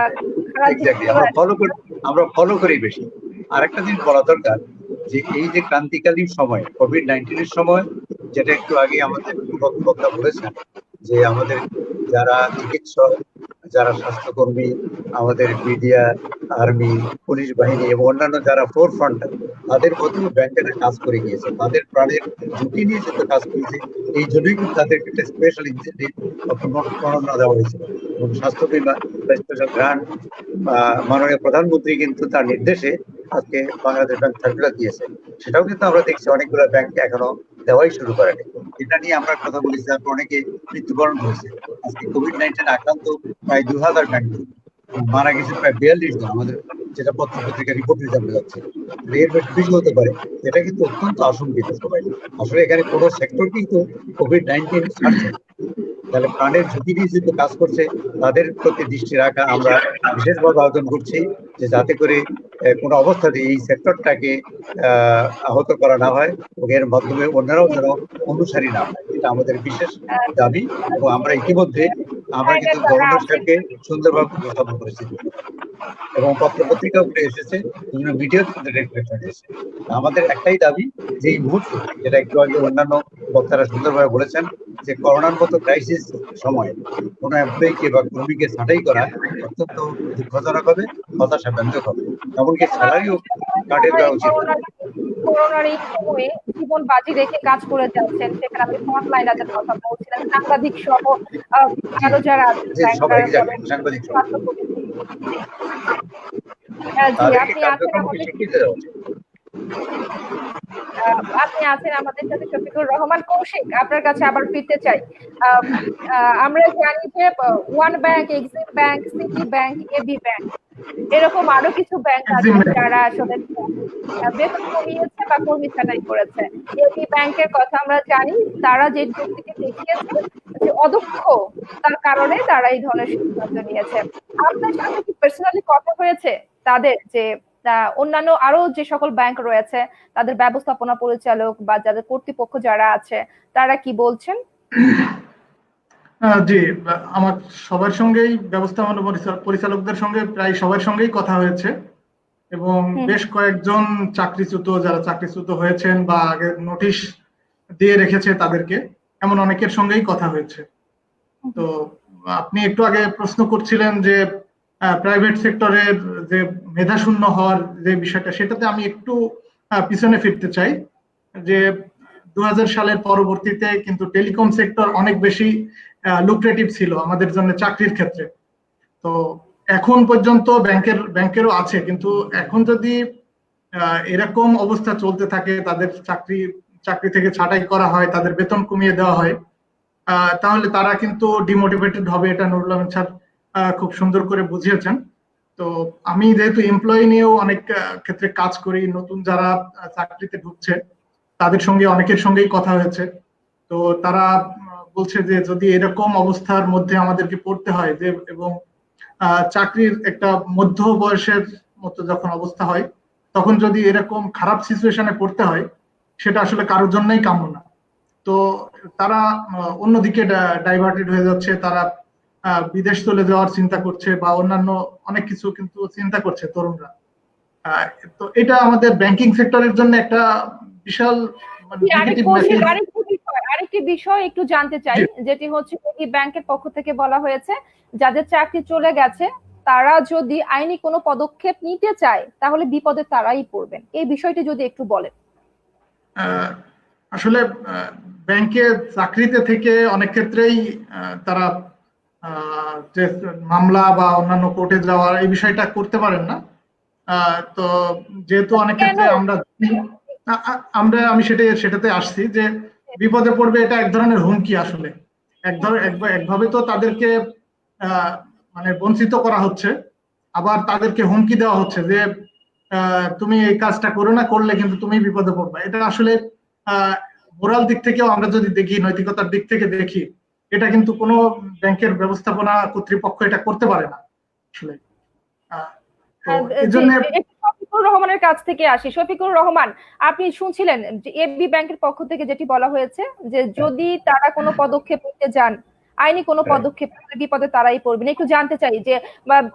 আমরা ফলো করি বেশি। আরেকটা জিনিস বলা দরকার, যে এই যে ক্রান্তিকালীন সময় কোভিড-19 এর সময়, যেটা একটু আগে আমাদের বক্তা বলেছেন, যে আমাদের যারা চিকিৎসক, যারা স্বাস্থ্যকর্মী, আমাদের মিডিয়া, আর্মি, পুলিশ বাহিনী এবং অন্যান্য যারা ফোর ফ্রন্ট, তাদের মধ্যেও ব্যাংকেরা কাজ করে গিয়েছে, তাদের প্রাণের ঝুঁকি নিয়ে যেহেতু কাজ করেছে, এই জন্যই কিন্তু তাদেরকে একটা স্পেশাল ইনসেন্টিভ প্রণোদনা দেওয়া হয়েছিল। এবং স্বাস্থ্য বীমা স্পেশাল গ্রান্ট মাননীয় প্রধানমন্ত্রী কিন্তু তার নির্দেশে আজকে বাংলাদেশ ব্যাংক সার্কুলার দিয়েছে, সেটাও কিন্তু আমরা দেখছি অনেকগুলো ব্যাংক এখনো দেওয়াই শুরু করেনি। এটা নিয়ে আমরা কথা বলেছি, তারপর অনেকে মৃত্যুবরণ হয়েছে। আজকে কোভিড-19 আক্রান্ত প্রায় 2000 ব্যাংক, মারা গেছে প্রায় 42 জন, আমাদের যেটা পত্র পত্রিকা রিপোর্টে জানা যাচ্ছে। এর বেশি হতে পারে, এটা কিন্তু অত্যন্ত আশঙ্কিত সবাই। আসলে এখানে কোনো সেক্টর কিন্তু কোভিড-19 ছাড়ছে, তাহলে প্রাণের ঝুঁকি নিয়ে যেহেতু কাজ করছে, তাদের প্রতি দৃষ্টি রাখা আমরা বিশেষভাবে আবেদন করছি, যে যাতে করে কোনো অবস্থাতে এই সেক্টরটাকে আহত করা না হয়, এবং এর মাধ্যমে অন্যরাও যেন অনুসারী না হয়, এটা আমাদের বিশেষ দাবি। এবং আমরা ইতিমধ্যে আমরা কিন্তু গভর্নর সাহেবকে সুন্দরভাবে উপস্থাপন করেছি, এবং পত্র পত্রিকা উঠে এসেছে, বিভিন্ন মিডিয়াতে কিন্তু রিফ্লেকশন এসেছে। আমাদের একটাই দাবি, যে এই মুহূর্তে, যেটা একটু আগে অন্যান্য বক্তারা সুন্দরভাবে বলেছেন, যে করোনার মতো ক্রাইসিস সময়ে কোনো এমপ্লয়িকে বা কর্মীকে ছাঁটাই করা অত্যন্ত দুঃখজনক হবে, হতাশা ব্যঞ্জক হবে, এমনকি স্যালারিও কাটিয়ে দেওয়া উচিত। করোনার এই সময়ে জীবন বাজি রেখে কাজ করে যাচ্ছেন, সেখানে আপনি ফ্রন্ট লাইনারদের কথা বলছিলেন, সাংবাদিক সহ আরো যারা সাংবাদিক আপনি আছেন আমাদের। আপনি আছেন আমাদের সাথে শফিকুর রহমান কৌশিক, আপনার কাছে আবার ফিরতে চাই। আহ, আমরা জানি যে One Bank, EXIM Bank, City Bank, AB Bank, এরকম আরো কিছু ব্যাংক এক্সিম আছে ব্যাংক। যারা আসলে বেতন কমিয়েছে বা কর্মী ছাঁটাই করেছে। এবি ব্যাংকের কথা আমরা জানি, তারা যে যুক্তিকে দেখিয়েছে যে অদক্ষ, তার কারণে তারা এই ধরনের সিদ্ধান্ত নিয়েছে। আপনার সাথে কি পার্সোনালি কথা হয়েছে তাদের, যে অন্যান্য আরো যে সকল ব্যাংক রয়েছে তাদের ব্যবস্থাপনা পরিচালক বা যাদের কর্তৃপক্ষ যারা আছে তারা কি বলছেন? জি, আমার সবার সঙ্গেই ব্যবস্থাপনা পরিচালকদের সঙ্গে প্রায় সবার সঙ্গেই কথা হয়েছে, এবং বেশ কয়েকজন চাকরিচ্যুত, যারা চাকরিচ্যুত হয়েছেন বা আগে নোটিশ দিয়ে রেখেছে তাদেরকে, এমন অনেকের সঙ্গেই কথা হয়েছে। তো আপনি একটু আগে প্রশ্ন করছিলেন যে প্রাইভেট সেক্টরের যে মেধাশূন্য হওয়ার যে বিষয়টা, সেটাতে আমি একটু পিছনে ফিরতে চাই। যে 2000 সালের পরবর্তীতে কিন্তু টেলিকম সেক্টর অনেক বেশি লুক্রেটিভ ছিল আমাদের জন্য চাকরির ক্ষেত্রে। তো এখন পর্যন্ত ব্যাংকেরও আছে, কিন্তু এখন যদি এরকম অবস্থা চলতে থাকে, তাদের চাকরি থেকে ছাঁটাই করা হয়, তাদের বেতন কমিয়ে দেওয়া হয়, তাহলে তারা কিন্তু ডিমোটিভেটেড হবে। এটা নুরুল আমিন স্যার খুব সুন্দর করে বুঝিয়েছেন। তো আমি যেহেতু এমপ্লয়ি নিয়েও অনেক ক্ষেত্রে কাজ করি, নতুন যারা চাকরিতে ঢুকছে তাদের সঙ্গে অনেকের সঙ্গেই কথা হয়েছে। তো তারা বলছে যে যদি এরকম অবস্থার মধ্যে আমাদেরকে পড়তে হয়, যে এবং চাকরির একটা মধ্য বয়সের মতো যখন অবস্থা হয়, তখন যদি এরকম খারাপ সিচুয়েশনে পড়তে হয়, সেটা আসলে কারোর জন্যই কাম্য না। তো তারা অন্যদিকে ডাইভার্টেড হয়ে যাচ্ছে, তারা বিদেশ চলে যাওয়ার চিন্তা করছে বা অন্যান্য অনেক কিছু কিন্তু চিন্তা করছে তরুণরা। তো এটা আমাদের ব্যাংকিং সেক্টরের জন্য একটা বিশাল নেগেটিভ মেসেজ। আরেকটি বিষয় একটু জানতে চাই, যেটি হচ্ছে এই ব্যাংকের পক্ষ থেকে বলা হয়েছে যাদের চাকরি চলে গেছে তারা যদি আইনি কোনো পদক্ষেপ নিতে চায় তাহলে বিপদে তারাই পড়বেন। এই বিষয়টি যদি একটু বলেন। আসলে ব্যাংকে চাকরিতে থেকে অনেক ক্ষেত্রেই তারা যে মামলা বা অন্যান্য কোর্টে যাওয়ার এই বিষয়টা করতে পারেন না। তো যেহেতু অনেক ক্ষেত্রে আমি সেটাতে আসছি যে বিপদে পড়বে, এটা এক ধরনের হুমকি। আসলে একভাবে তো তাদেরকে মানে বঞ্চিত করা হচ্ছে, আবার তাদেরকে হুমকি দেওয়া হচ্ছে যে তুমি এই কাজটা করো না, করলে কিন্তু তুমি বিপদে পড়বে। এটা আসলে মোরাল দিক থেকেও আমরা যদি দেখি, নৈতিকতার দিক থেকে দেখি, এটা কিন্তু কোনো ব্যাংকের ব্যবস্থাপনা কর্তৃপক্ষ এটা করতে পারে না আসলে। শফিকুর রহমানের কাছ থেকে আসি। শফিকুর রহমান, আপনি শুনছিলেন যে এবি ব্যাংকের পক্ষ থেকে যেটি বলা হয়েছে যে যদি তারা কোনো পদক্ষেপ নিতে যান, আইনি কোনো পদক্ষেপ, বিপদে তারাই পড়বেন। একটু জানতে চাই যে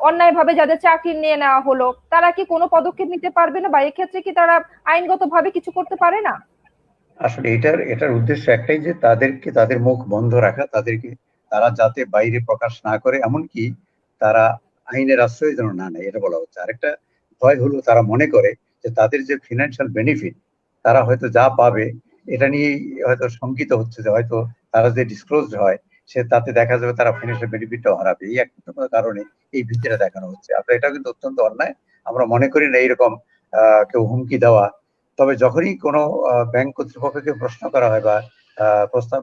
অন্যায়ভাবে যাদের চাকরি নিয়ে নেওয়া হলো তারা কি কোনো পদক্ষেপ নিতে পারবে না, বা এক্ষেত্রে কি তারা আইনগতভাবে কিছু করতে পারে না? আসলে এটার উদ্দেশ্য একটাই, যে তাদের মুখ বন্ধ রাখা, তারা যাতে বাইরে প্রকাশ না করে, এমনকি তারা আইনের আশ্রয় যেন না নেয়, এটা বলা হচ্ছে। আরেকটা ভয় হলো তারা মনে করে যে তাদের যে ফিনান্সিয়াল বেনিফিট তারা হয়তো যা পাবে এটা নিয়েই হয়তো শঙ্কিত হচ্ছে, যে হয়তো তারা যে ডিসক্লোজড হয় তাতে দেখা যাবে তারা ফিনান্সিয়াল বেনিফিটটাও হারাবে। এই একটা কারণে এই ভীতিটা দেখানো হচ্ছে। আপনার এটা কিন্তু অত্যন্ত অন্যায়। আমরা মনে করি না এইরকম কেউ হুমকি দেওয়া। তবে যখনই কোনো ব্যাংক কর্তৃপক্ষকে প্রশ্ন করা হয় বা প্রস্তাব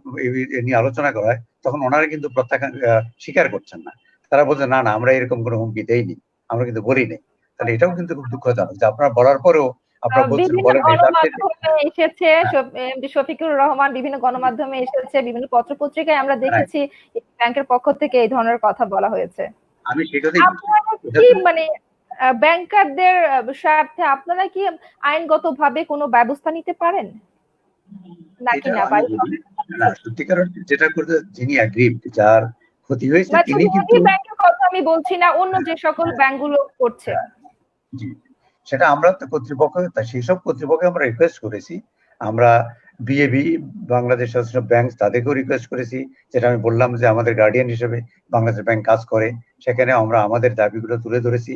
নিয়ে আলোচনা করা হয়, তখন ওনারা কিন্তু প্রত্যাখ্যান স্বীকার করছেন না। তারা বলছে না না, আমরা এরকম কোনো হুমকি দেইনি, আমরা কিন্তু বলি নাই। তাহলে এটাও কিন্তু খুব দুঃখজনক যে আপনারা বলার পরেও আপনারা বলছেন বলেন। এসেছে শফিকুর রহমান, বিভিন্ন গণমাধ্যমে এসেছে, বিভিন্ন পত্র পত্রিকায় আমরা দেখেছি ব্যাংকের পক্ষ থেকে এই ধরনের কথা বলা হয়েছে। আমি সেটাই কি মানে ব্যাংকারদের স্বার্থে আপনারা কি আইনগতভাবে কোনো ব্যবস্থা নিতে পারেন নাকি না? না, সত্যিকার যেটা করতে যিনি অ্যাগ্রিভড, যার ক্ষতি হয়েছে তিনি কিন্তু, ব্যাংকের কথা আমি বলছি না, অন্য যে সকল ব্যাংকগুলো করছে, সেটা আমরা তো কর্তৃপক্ষ, সেই সব কর্তৃপক্ষকে আমরা রিকোয়েস্ট করেছি। আমরা বিএবি, বাংলাদেশ অ্যাসোসিয়েশন অফ ব্যাংক, তাদেরকেও রিকোয়েস্ট করেছি, যেটা আমি বললাম যে আমাদের গার্ডিয়ান হিসেবে বাংলাদেশ ব্যাংক কাজ করে, সেখানে আমরা আমাদের দাবিগুলো তুলে ধরেছি।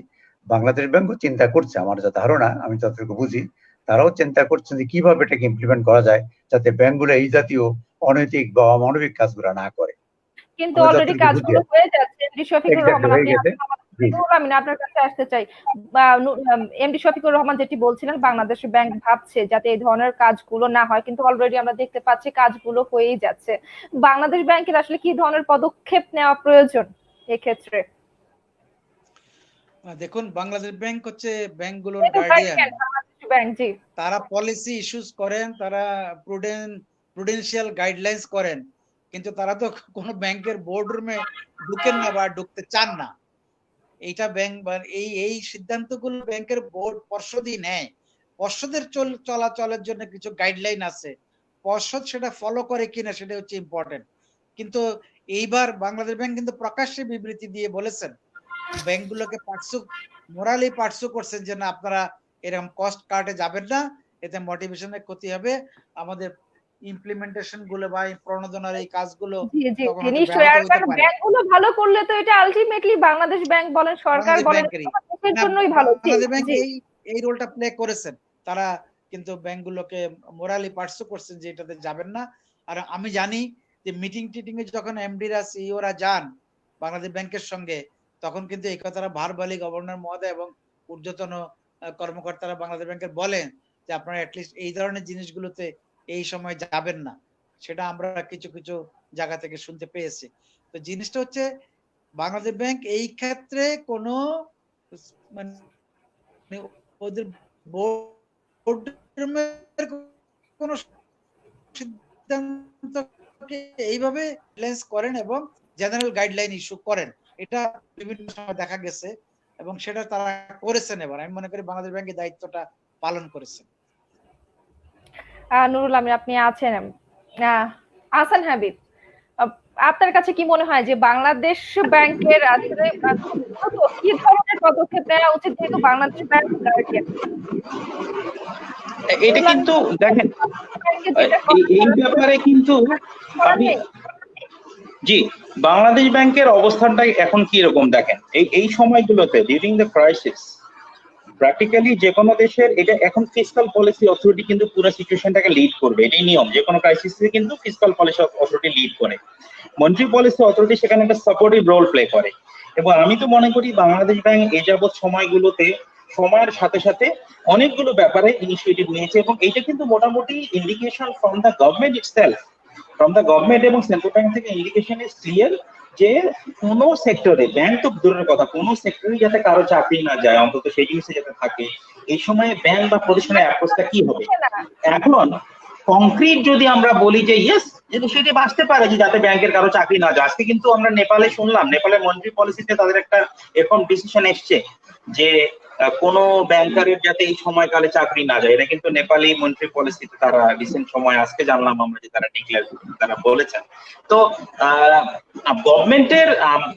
বাংলাদেশ ব্যাংকও চিন্তা করছে, আমার যা ধারণা, আমি যতটুকু বুঝি, তারাও চিন্তা করছেন যে কিভাবে এটাকে ইমপ্লিমেন্ট করা যায় যাতে ব্যাংকগুলো এই জাতীয় অনৈতিক বা অমানবিক কাজগুলো না করে। কিন্তু অলরেডি কাজগুলো হয়ে যাচ্ছে। শফিকুর রহমান, জি। আমি আপনার কাছে আসতে চাই। এমডি শফিকুর রহমান যেটি বলছিলেন, বাংলাদেশ ব্যাংক ভাবছে যাতে এই ধরনের কাজগুলো না হয়, কিন্তু অলরেডি আমরা দেখতে পাচ্ছি কাজগুলো হয়েই যাচ্ছে। বাংলাদেশ ব্যাংকের আসলে কি ধরনের পদক্ষেপ নেওয়া প্রয়োজন এক্ষেত্রে? দেখুন, বাংলাদেশ ব্যাংক হচ্ছে ব্যাংকগুলোর গার্ডিয়ান। ব্যাংক, জি। তারা পলিসি ইস্যুস করেন, তারা প্রুডেন্সিয়াল গাইডলাইন্স করেন, কিন্তু তারা তো কোনো ব্যাংকের বোর্ড রুমে ঢুকেন না বা ঢুকতে চান না। এইটা ব্যাংক বা এই সিদ্ধান্তগুলো ব্যাংকের বোর্ড পর্ষদই নেয়। পর্ষদের চলাচলের জন্য কিছু গাইডলাইন আছে, পর্ষদ সেটা ফলো করে কিনা সেটা হচ্ছে ইম্পর্টেন্ট। কিন্তু এইবার বাংলাদেশ ব্যাংক কিন্তু প্রকাশ্যে বিবৃতি দিয়ে বলেছেন, ব্যাংকগুলোকে মোরালি পার্সু করছেন যে না, আপনারা এরকম কস্ট কাটে যাবেন না, এতে মোটিভেশনের ক্ষতি হবে, আমাদের ইমপ্লিমেন্টেশন গুলো বা প্রণোদনার এই কাজগুলো তখন হয়তো ব্যাহত হতে পারে। ব্যাংকগুলো ভালো করলে তো এটা আলটিমেটলি বাংলাদেশ ব্যাংক বলেন, সরকার বলেন, দেশের জন্যই ভালো। বাংলাদেশ ব্যাংক এই রোলটা প্লে করেছেন, তারা কিন্তু ব্যাংকগুলোকে মোরালি পার্সু করছেন যে এটাতে যাবেন না। আর আমি জানি যে মিটিং টিটিং এ যখন এমডিরা সিইওরা যান বাংলাদেশ ব্যাংকের সঙ্গে, তখন কিন্তু এই কথাটা ভার্বালি গভর্নর মহোদয় এবং ঊর্ধ্বতন কর্মকর্তারা বাংলাদেশ ব্যাংকের বলেন যে আপনারা অ্যাটলিস্ট এই ধরনের জিনিসগুলোতে এই সময় যাবেন না। সেটা আমরা কিছু কিছু জায়গা থেকে শুনতে পেয়েছি। তো জিনিসটা হচ্ছে বাংলাদেশ ব্যাংক এই ক্ষেত্রে কোনো মানে ওদের বোর্ডের কোনো সিদ্ধান্তকে এইভাবে চ্যালেঞ্জ করেন এবং জেনারেল গাইডলাইন ইস্যু করেন, এটা বিভিন্ন সময় দেখা গেছে এবং সেটা তারা করেছেন। এবার আমি মনে করি বাংলাদেশ ব্যাংকের দায়িত্বটা পালন করেছেন। নুরুল আমিন, আপনি আছেন। আহসান হাবিব, আপনার কাছে কি মনে হয় যে বাংলাদেশ ব্যাংকের আসলে কি ধরনের পদক্ষেপ নেওয়া উচিত, যেহেতু বাংলাদেশ ব্যাংক গার্ডিয়ান? এটা কিন্তু দেখেন, এই ব্যাপারে কিন্তু আমি জি, বাংলাদেশ ব্যাংকের অবস্থানটা এখন কি রকম দেখেন, এই সময়গুলোতে ডিউরিং দ্য ক্রাইসিস প্র্যাকটিক্যালি যে কোনো দেশের এটা এখন ফিসকাল পলিসি অথরিটি কিন্তু পুরো সিচুয়েশনটাকে লিড করবে, এটাই নিয়ম। যে কোনো ক্রাইসিসে কিন্তু ফিসকাল পলিসি অথরিটি লিড করে, মনিটারি পলিসি অথরিটি সেখানে একটা সাপোর্টিভ রোল প্লে করে। এবং আমি তো মনে করি বাংলাদেশ ব্যাংক এই যাবৎ সময়গুলোতে সময়ের সাথে সাথে অনেকগুলো ব্যাপারে ইনিশিয়েটিভ নিয়েছে, এবং এইটা কিন্তু মোটামুটি indication from the government itself, from the government এবং সেন্ট্রাল ব্যাংক থেকে ইন্ডিকেশন ইজ ক্লিয়ার যে কোনো সেক্টরে, ব্যাংক তো দূরের কথা, কোনো সেক্টরে যাতে কারো চাকরি না যায়, অন্তত সেই জিনিসে যাতে থাকে। এই সময়ে ব্যাংক বা প্রতিষ্ঠানের অ্যাপ্রোচটা কি হবে? এখন কংক্রিট যদি আমরা বলি যে ইয়েস, যদি সেটা বাঁচতে পারে যে যাতে ব্যাংকের কারো চাকরি না যায়। আজকে কিন্তু আমরা নেপালে শুনলাম, নেপালের মন্ত্রী পলিসিতে তাদের একটা এখন ডিসিশন এসছে যে কোন ব্যাংকারের যাতে এই সময়কালে চাকরি না যায়। এটা কিন্তু নেপালি মন্ত্রী পলিসিতে তারা রিসেন্ট সময় আজকে জানলাম আমরা যে তারা ডিক্লেয়ার তারা বলেছেন। তো গভর্নমেন্টের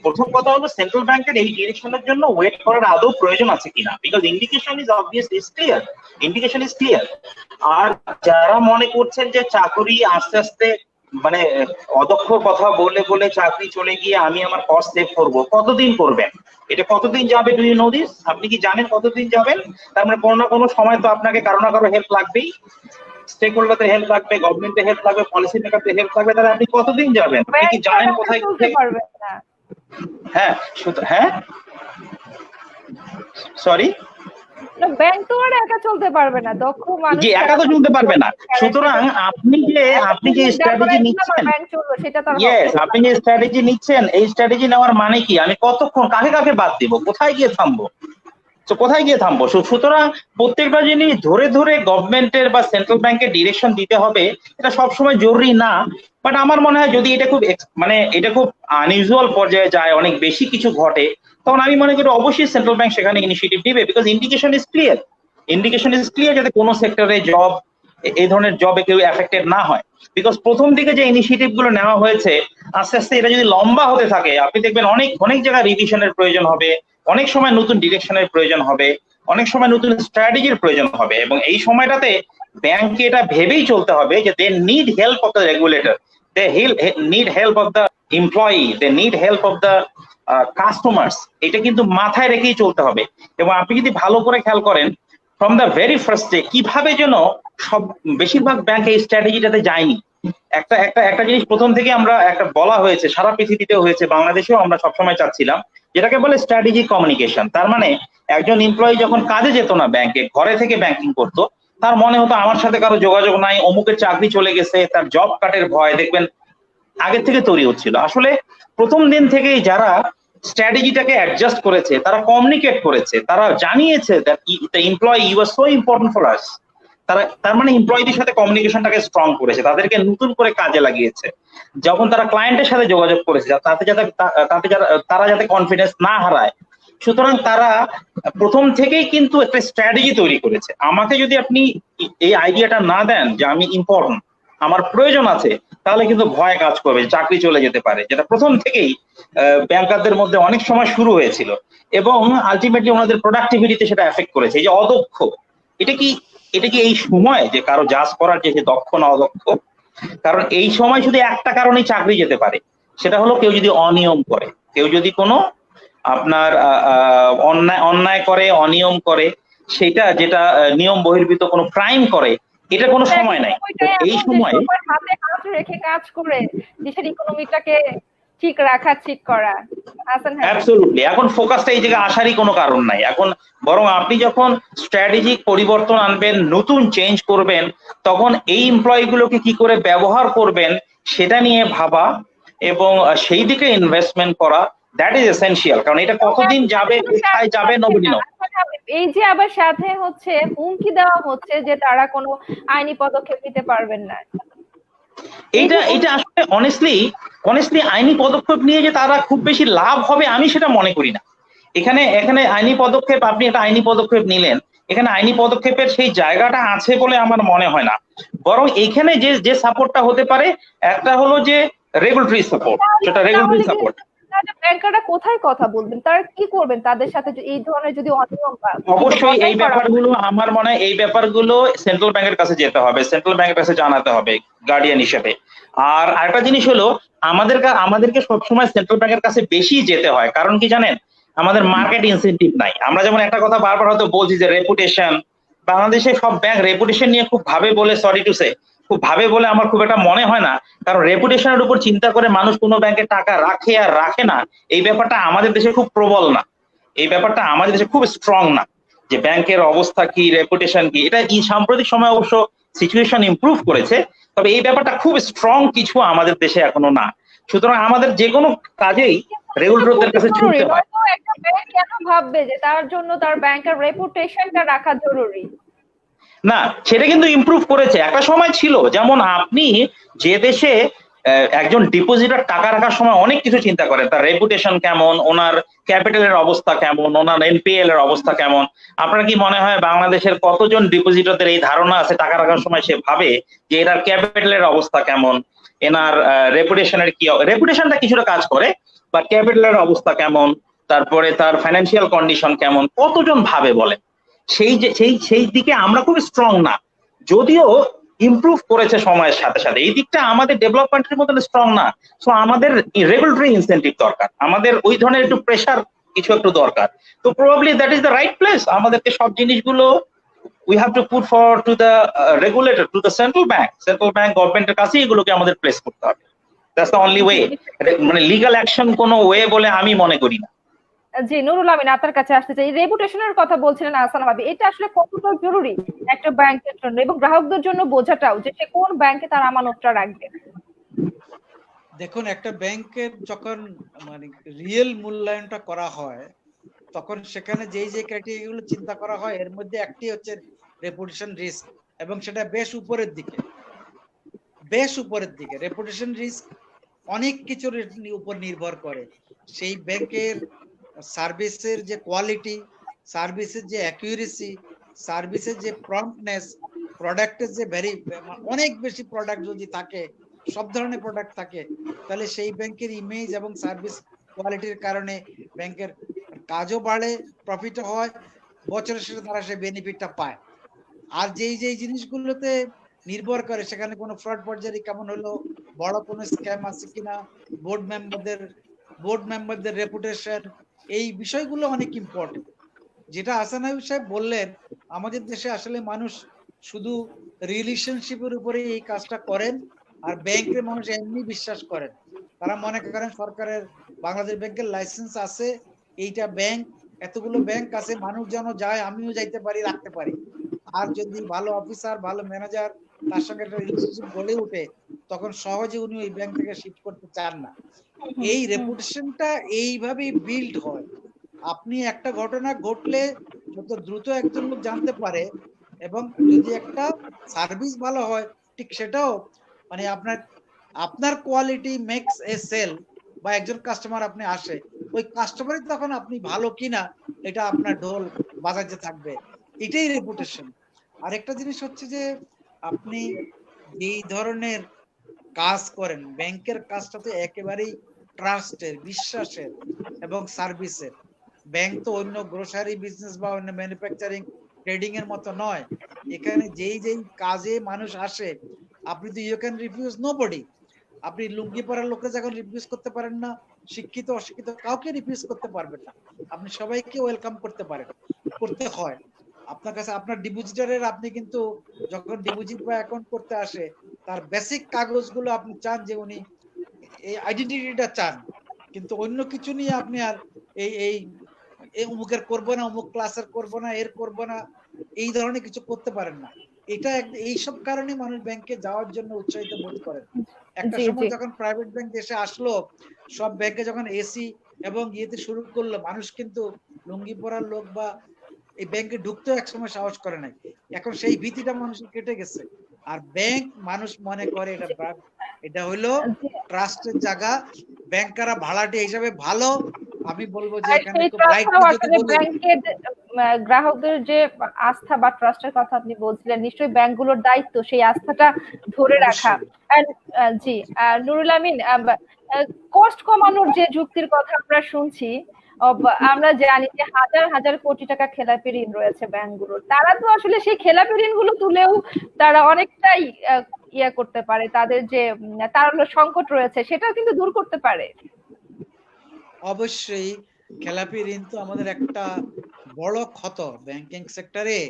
প্রথম কথা হলো সেন্ট্রাল ব্যাংকের এই ডিরেকশনের জন্য ওয়েট করার আদৌ প্রয়োজন আছে কিনা, because indication is obviously clear, indication is clear. আর যারা মনে করছেন যে চাকরি আস্তে আস্তে মানে অদক্ষ কথা বলে বলে চাকরি চলে গিয়ে আমি আমার কস্ট সেভ করবো, কতদিন করবেন? এটা কতদিন যাবে? Do you know this? আপনি কি জানেন কতদিন যাবেন? তার মানে কোনো না কোনো সময় তো আপনাকে কারো না কারো হেল্প লাগবেই, স্টেক হোল্ডারদের হেল্প লাগবে, গভর্নমেন্টের হেল্প লাগবে, পলিসি মেকারদের হেল্প লাগবে। তাহলে আপনি কতদিন যাবেন? আপনি কি জানেন কোথায়? হ্যাঁ হ্যাঁ, সরি, ব্যাংক তো আর একা চলতে পারবে না, দক্ষ মানুষ জি একা তো চলতে পারবে না। সুতরাং আপনি যে স্ট্র্যাটেজি নিচ্ছেন, ইয়েস, আপনি যে স্ট্র্যাটেজি নিচ্ছেন, এই স্ট্র্যাটেজি নেওয়ার মানে কি? আমি কতক্ষণ কাকে কাকে বাদ দিব, কোথায় গিয়ে থামবো? তো কোথায় গিয়ে থামবো? সুতরাং প্রত্যেকটা জিনিস ধরে ধরে গভর্নমেন্টের বা সেন্ট্রাল ব্যাংকের ডিরেকশন দিতে হবে, এটা সবসময় জরুরি না। বাট আমার মনে হয় যদি এটা খুব এটা খুব আনইউজুয়াল পর্যায়ে যায়, অনেক বেশি কিছু ঘটে, তখন আমি মনে করি অবশ্যই সেন্ট্রাল ব্যাংক সেখানে ইনিশিয়েটিভ দিবে, because indication is clear, indication is clear যাতে কোনো সেক্টরে জব, এই ধরনের জবে কেউ এফেক্টেড না হয়। বিকজ প্রথম দিকে যে ইনিশিয়েটিভ গুলো নেওয়া হয়েছে, আস্তে আস্তে এটা যদি লম্বা হতে থাকে, আপনি দেখবেন অনেক অনেক জায়গায় রিভিশনের প্রয়োজন হবে, অনেক সময় নতুন ডিরেকশনের প্রয়োজন হবে, অনেক সময় নতুন স্ট্র্যাটেজির প্রয়োজন হবে। এবং এই সময়টাতে ব্যাংকে এটা ভেবেই চলতে হবে যে they need help of the regulator, they need help of the employee, they need help of the customers. এটা কিন্তু মাথায় রেখেই চলতে হবে। এবং আপনি যদি ভালো করে খেয়াল করেন, from the very first day কিভাবে যেন সব বেশিরভাগ ব্যাংক এই স্ট্র্যাটেজিটাতে যায়নি। একটা জিনিস প্রথম থেকে আমরা একটা বলা হয়েছে, সারা পৃথিবীতেও হয়েছে, বাংলাদেশেও আমরা সবসময় চাচ্ছিলাম যেটাকে বলে স্ট্র্যাটেজিক কমিউনিকেশন। তার মানে একজন এমপ্লয়ি যখন কাজে যেত না ব্যাংকে, ঘরে থেকে ব্যাংকিং করতো, তার মনে হতো আমার সাথে কারো যোগাযোগ নাই, অমুকের চাকরি চলে গেছে, তার জব কাটের ভয় দেখবেন আগে থেকে তৈরি হচ্ছিল। আসলে প্রথম দিন থেকেই যারা স্ট্র্যাটেজিটাকে অ্যাডজাস্ট করেছে, তারা কমিউনিকেট করেছে, তারা জানিয়েছে that the employee you are so important for us. তার মানে এমপ্লয়ীদের সাথে কমিউনিকেশনটাকে স্ট্রং করেছে, তাদেরকে নতুন করে কাজে লাগিয়েছে। যখন তারা ক্লায়েন্টের সাথে যোগাযোগ করেছে, তারা যাতে কনফিডেন্স না হারায়, সুতরাং তারা প্রথম থেকেই কিন্তু একটা স্ট্র্যাটেজি তৈরি করেছে। আমাকে যদি আপনি এই আইডিয়াটা না দেন যে আমি ইম্পর্টেন্ট, আমার প্রয়োজন আছে, তাহলে কিন্তু ভয় কাজ করবে, চাকরি চলে যেতে পারে, যেটা প্রথম থেকেই ব্যাংকারদের মধ্যে অনেক সময় শুরু হয়েছিল এবং আলটিমেটলি ওনাদের প্রোডাক্টিভিটিতে সেটা এফেক্ট করেছে। এই যে অদক্ষ, এটা কি এই সময় যে কারো জাজ করার যে দক্ষ না অদক্ষ? কারণ এই সময় শুধু একটা কারণেই চাকরি যেতে পারে, সেটা হলো কেউ যদি অনিয়ম করে, কেউ যদি কোনো আপনার অন্যায় করে, অনিয়ম করে, সেটা যেটা নিয়ম বহির্ভূত কোনো ক্রাইম করে, এটা কোনো সময় নাই। এই সময় হাতে হাত রেখে কাজ করে দেশের ইকোনমিটাকে ঠিক রাখা, ঠিক করা। অ্যাবসলিউটলি। এখন ফোকাসটা এই জায়গায় আসারই কোনো কারণ নাই। এখন বরং আপনি যখন স্ট্র্যাটেজিক পরিবর্তন আনবেন, নতুন চেঞ্জ করবেন, তখন এই এমপ্লয়ি গুলোকে কি করে ব্যবহার করবেন সেটা নিয়ে ভাবা এবং সেই দিকে ইনভেস্টমেন্ট করা, দ্যাট ইজ এসেনশিয়াল। কারণ এটা কতদিন যাবে, কোথায় যাবে, নোবডি নো। এই যে আবার সাথে হচ্ছে হুমকি দেওয়া হচ্ছে যে তারা কোনো আইনি পদক্ষেপ নিতে পারবেন না। এটা আসলে অনেস্টলি আইনি পদক্ষেপ নিয়ে যে তারা খুব বেশি লাভ হবে আমি সেটা মনে করি না। এখানে আইনি পদক্ষেপ, আপনি একটা আইনি পদক্ষেপ নিলেন, এখানে আইনি পদক্ষেপের সেই জায়গাটা আছে বলে আমার মনে হয় না। বরং এখানে যে সাপোর্টটা হতে পারে, একটা হলো যে রেগুলেটরি সাপোর্ট, সেটা রেগুলেটরি সাপোর্ট। ব্যাংকাররা কোথায় কথা বলবেন, তারা কি করবেন তাদের সাথে এই ধরনের যদি অনিয়ম? অবশ্যই এই ব্যাপারগুলো, আমার মনে হয় এই ব্যাপারগুলো সেন্ট্রাল ব্যাংকের কাছে যেতে হবে, সেন্ট্রাল ব্যাংকের কাছে জানাতে হবে গার্ডিয়ান হিসেবে। আর আরেকটা জিনিস হলো, আমাদেরকে সবসময় সেন্ট্রাল ব্যাংকের কাছে বেশি যেতে হয়, কারণ কি জানেন, আমাদের মার্কেট ইনসেন্টিভ নাই। আমরা যেমন একটা কথা বারবার হয়তো বলছি যে রেপুটেশন, বাংলাদেশে সব ব্যাংক রেপুটেশন নিয়ে খুব ভাবে বলে, সরি টু সে, খুব ভাবে বলে আমার খুব একটা মনে হয় না। কারণ রেপুটেশনের উপর চিন্তা করে মানুষ কোনো ব্যাংকে টাকা রাখে আর রাখে না, এই ব্যাপারটা আমাদের দেশে খুব প্রবল না, এই ব্যাপারটা আমাদের দেশে খুব স্ট্রং না, যে ব্যাংকের অবস্থা কি, রেপুটেশন কি। এটা এই সাম্প্রতিক সময় অবশ্য সিচুয়েশন ইমপ্রুভ করেছে, তবে এই ব্যাপারটা খুব স্ট্রং কিছু আমাদের দেশে এখনো না। সুতরাং আমাদের যে কোনো কাজেই রেগুলেটরদের কাছে ছুটতে হয়। একটা ব্যাংক কেন ভাববে যে তার জন্য তার ব্যাংকের রেপুটেশনটা রাখা জরুরি? না, সেটা কিন্তু ইমপ্রুভ করেছে। একটা সময় ছিল, যেমন আপনি যে দেশে একজন ডিপোজিটর টাকা রাখার সময় অনেক কিছু চিন্তা করেন, তার রেপুটেশন কেমন, ওনার ক্যাপিটালের অবস্থা কেমন, ওনার এনপিএল এর অবস্থা কেমন। আপনার কি মনে হয় বাংলাদেশের কতজন ডিপোজিটরদের এই ধারণা আছে টাকা রাখার সময় সে ভাবে যে এনার ক্যাপিটালের অবস্থা কেমন, এনার রেপুটেশনের কি, রেপুটেশনটা কিছুটা কাজ করে, বা ক্যাপিটালের অবস্থা কেমন, তারপরে তার ফাইন্যান্সিয়াল কন্ডিশন কেমন, কতজন ভাবে বলে? সেই দিকে আমরা খুব স্ট্রং না, যদিও ইমপ্রুভ করেছে সময়ের সাথে সাথে। এই দিকটা আমাদের ডেভেলপমেন্টের মতন স্ট্রং না। সো আমাদের রেগুলেটরি ইনসেন্টিভ দরকার, আমাদের ওই ধরনের একটু প্রেসার কিছু একটু দরকার। তো probably that is the right place. আমাদেরকে সব জিনিসগুলো we have to put forward to the regulator, to the central bank গভর্নমেন্টের কাছে এগুলোকে আমাদের প্লেস করতে হবে। That's the only way. মানে লিগ্যাল অ্যাকশন কোনো ওয়ে বলে আমি মনে করি না। জি, নুরুল আমিন, আপনার কাছে আসতে চাই। রেপুটেশনের কথা বলছিলেন আহসান ভাবি, এটা আসলে কতটা জরুরি একটা ব্যাংকের জন্য এবং গ্রাহকদের জন্য বোঝাটাও, যে সে কোন ব্যাংকে তার আমানতটা রাখবে? দেখুন, একটা ব্যাংকের যখন মানে রিয়েল মূল্যায়নটা করা হয়, তখন সেখানে যে ক্রাইটেরিয়া গুলো চিন্তা করা হয়, এর মধ্যে একটি হচ্ছে রেপুটেশন রিস্ক, এবং সেটা বেশ উপরের দিকে। রেপুটেশন রিস্ক অনেক কিছুর উপর নির্ভর করে। সেই ব্যাংকের সার্ভিসের যে কোয়ালিটি, সার্ভিসের যে অ্যাকুরেসি, সার্ভিসের যে প্রম্পটনেস, প্রোডাক্টের যে অনেক বেশি প্রোডাক্ট যদি থাকে, সব ধরনের প্রোডাক্ট থাকে, তাহলে সেই ব্যাংকের ইমেজ এবং সার্ভিস কোয়ালিটির কারণে ব্যাংকের কাজও বাড়ে, প্রফিটও হয়, বছরের শেষে তারা সেই বেনিফিটটা পায়। আর যেই জিনিসগুলোতে নির্ভর করে সেখানে কোনো ফ্রড পর্যায়ে কেমন হলো, বড় কোনো স্ক্যাম আছে কিনা, বোর্ড মেম্বারদের রেপুটেশন, এই বিষয়গুলো অনেক ইম্পর্টেন্ট। যেটা আহসান হাবীব সাহেব বললেন, আমাদের দেশে আসলে মানুষ শুধু রিলেশনশিপের উপরে এই কাজটা করেন, আর ব্যাংকের মানুষ এমনি বিশ্বাস করেন। তারা মনে করেন সরকারের বাংলাদেশ ব্যাংকের লাইসেন্স আছে, এইটা ব্যাংক, এতগুলো ব্যাংক আছে, মানুষ যেন যায়, আমিও যাইতে পারি, রাখতে পারি। আর যদি ভালো অফিসার, ভালো ম্যানেজার, তার সঙ্গে একটা রিলেশনশিপ গড়ে ওঠে, তখন সহজে উনি ওই ব্যাংক থেকে শিফট করতে চান না। এই রেপুটেশনটা এইভাবেই বিল্ড হয়। আপনি একটা ঘটনা ঘটলে যত দ্রুত একজন লোক জানতে পারে, এবং যদি একটা সার্ভিস ভালো হয়, ঠিক সেটাও মানে আপনার আপনার কোয়ালিটি মেক্স এ সেল, বা একজন কাস্টমার আপনি আসে, ওই কাস্টমারই তখন আপনি ভালো কিনা এটা আপনার ঢোল বাজাতে থাকবে। এটাই রেপুটেশন। আরেকটা জিনিস হচ্ছে যে আপনি এই ধরনের কাজ করেন, ব্যাংকের কাজটা তো একেবারেই ট্রাস্টের, বিশ্বাসের এবং সার্ভিসের। ব্যাংক তো অন্য গ্রোসারি বিজনেস বা অন্য ম্যানুফ্যাকচারিং ট্রেডিং এর মতো নয়। এখানে যেই যেই কাজে মানুষ আসে, আপনি তো ইউ ক্যান রিফিউজ নোবডি। আপনি লুঙ্গি পরার লোককে যখন রিফিউজ করতে পারেন না, শিক্ষিত অশিক্ষিত কাউকে রিফিউজ করতে পারবেন না। আপনি সবাইকে ওয়েলকাম করতে পারেন, করতে হয়। আপনার কাছে আপনার ডিপোজিটারের, আপনি কিন্তু যখন ডিপোজিট বা অ্যাকাউন্ট করতে আসে, তার বেসিক কাগজগুলো আপনি চান যে উনি এই আইডেন্টিটিটা চান, কিন্তু অন্য কিছু নিয়ে আপনি আর এই এই অমুকের করবো না, অমুক ক্লাসের করবো না, এর করবো না, এই ধরনের কিছু করতে পারেন না। এটা এইসব কারণে মানুষ ব্যাংকে যাওয়ার জন্য উৎসাহিত বোধ করেন। একটা জি জি সময় যখন প্রাইভেট ব্যাংক দেশে আসলো, সব ব্যাংকে যখন এসি এবং ইয়েতে শুরু করলো, মানুষ কিন্তু লুঙ্গি পরার লোক বা এই ব্যাংকে ঢুকতেও একসময় সাহস করে নাই। এখন সেই ভীতিটা মানুষের কেটে গেছে। আর ব্যাংক মানুষ মনে করে এটা হইলো জি। ট্রাস্টের জায়গা। ব্যাংকাররা ভাড়াটে হিসাবে ভালো। আমি বলবো যে আর এখানে সেই খুব ট্রাস্টটাও লাইটলি যদি আসলে বলি, ব্যাংকের গ্রাহকদের যে আস্থা বা ট্রাস্টের কথা আপনি বলছিলেন, নিশ্চয়ই ব্যাংকগুলোর দায়িত্ব সেই আস্থাটা ধরে রাখা। অবশ্যই And, G, Nurul Amin, cost কমানোর যে যুক্তির কথা আমরা শুনছি, আমরা জানি যে হাজার হাজার কোটি টাকা খেলাপি ঋণ রয়েছে ব্যাংকগুলোর। তারা তো আসলে সেই খেলাপি ঋণগুলো তুলেও তারা অনেকটাই ইয়ে করতে পারে, তাদের যে তারল্য সংকট রয়েছে সেটাও কিন্তু দূর করতে পারে। অবশ্যই খেলাপি ঋণ তো আমাদের একটা বড় ক্ষত ব্যাংকিং সেক্টরে।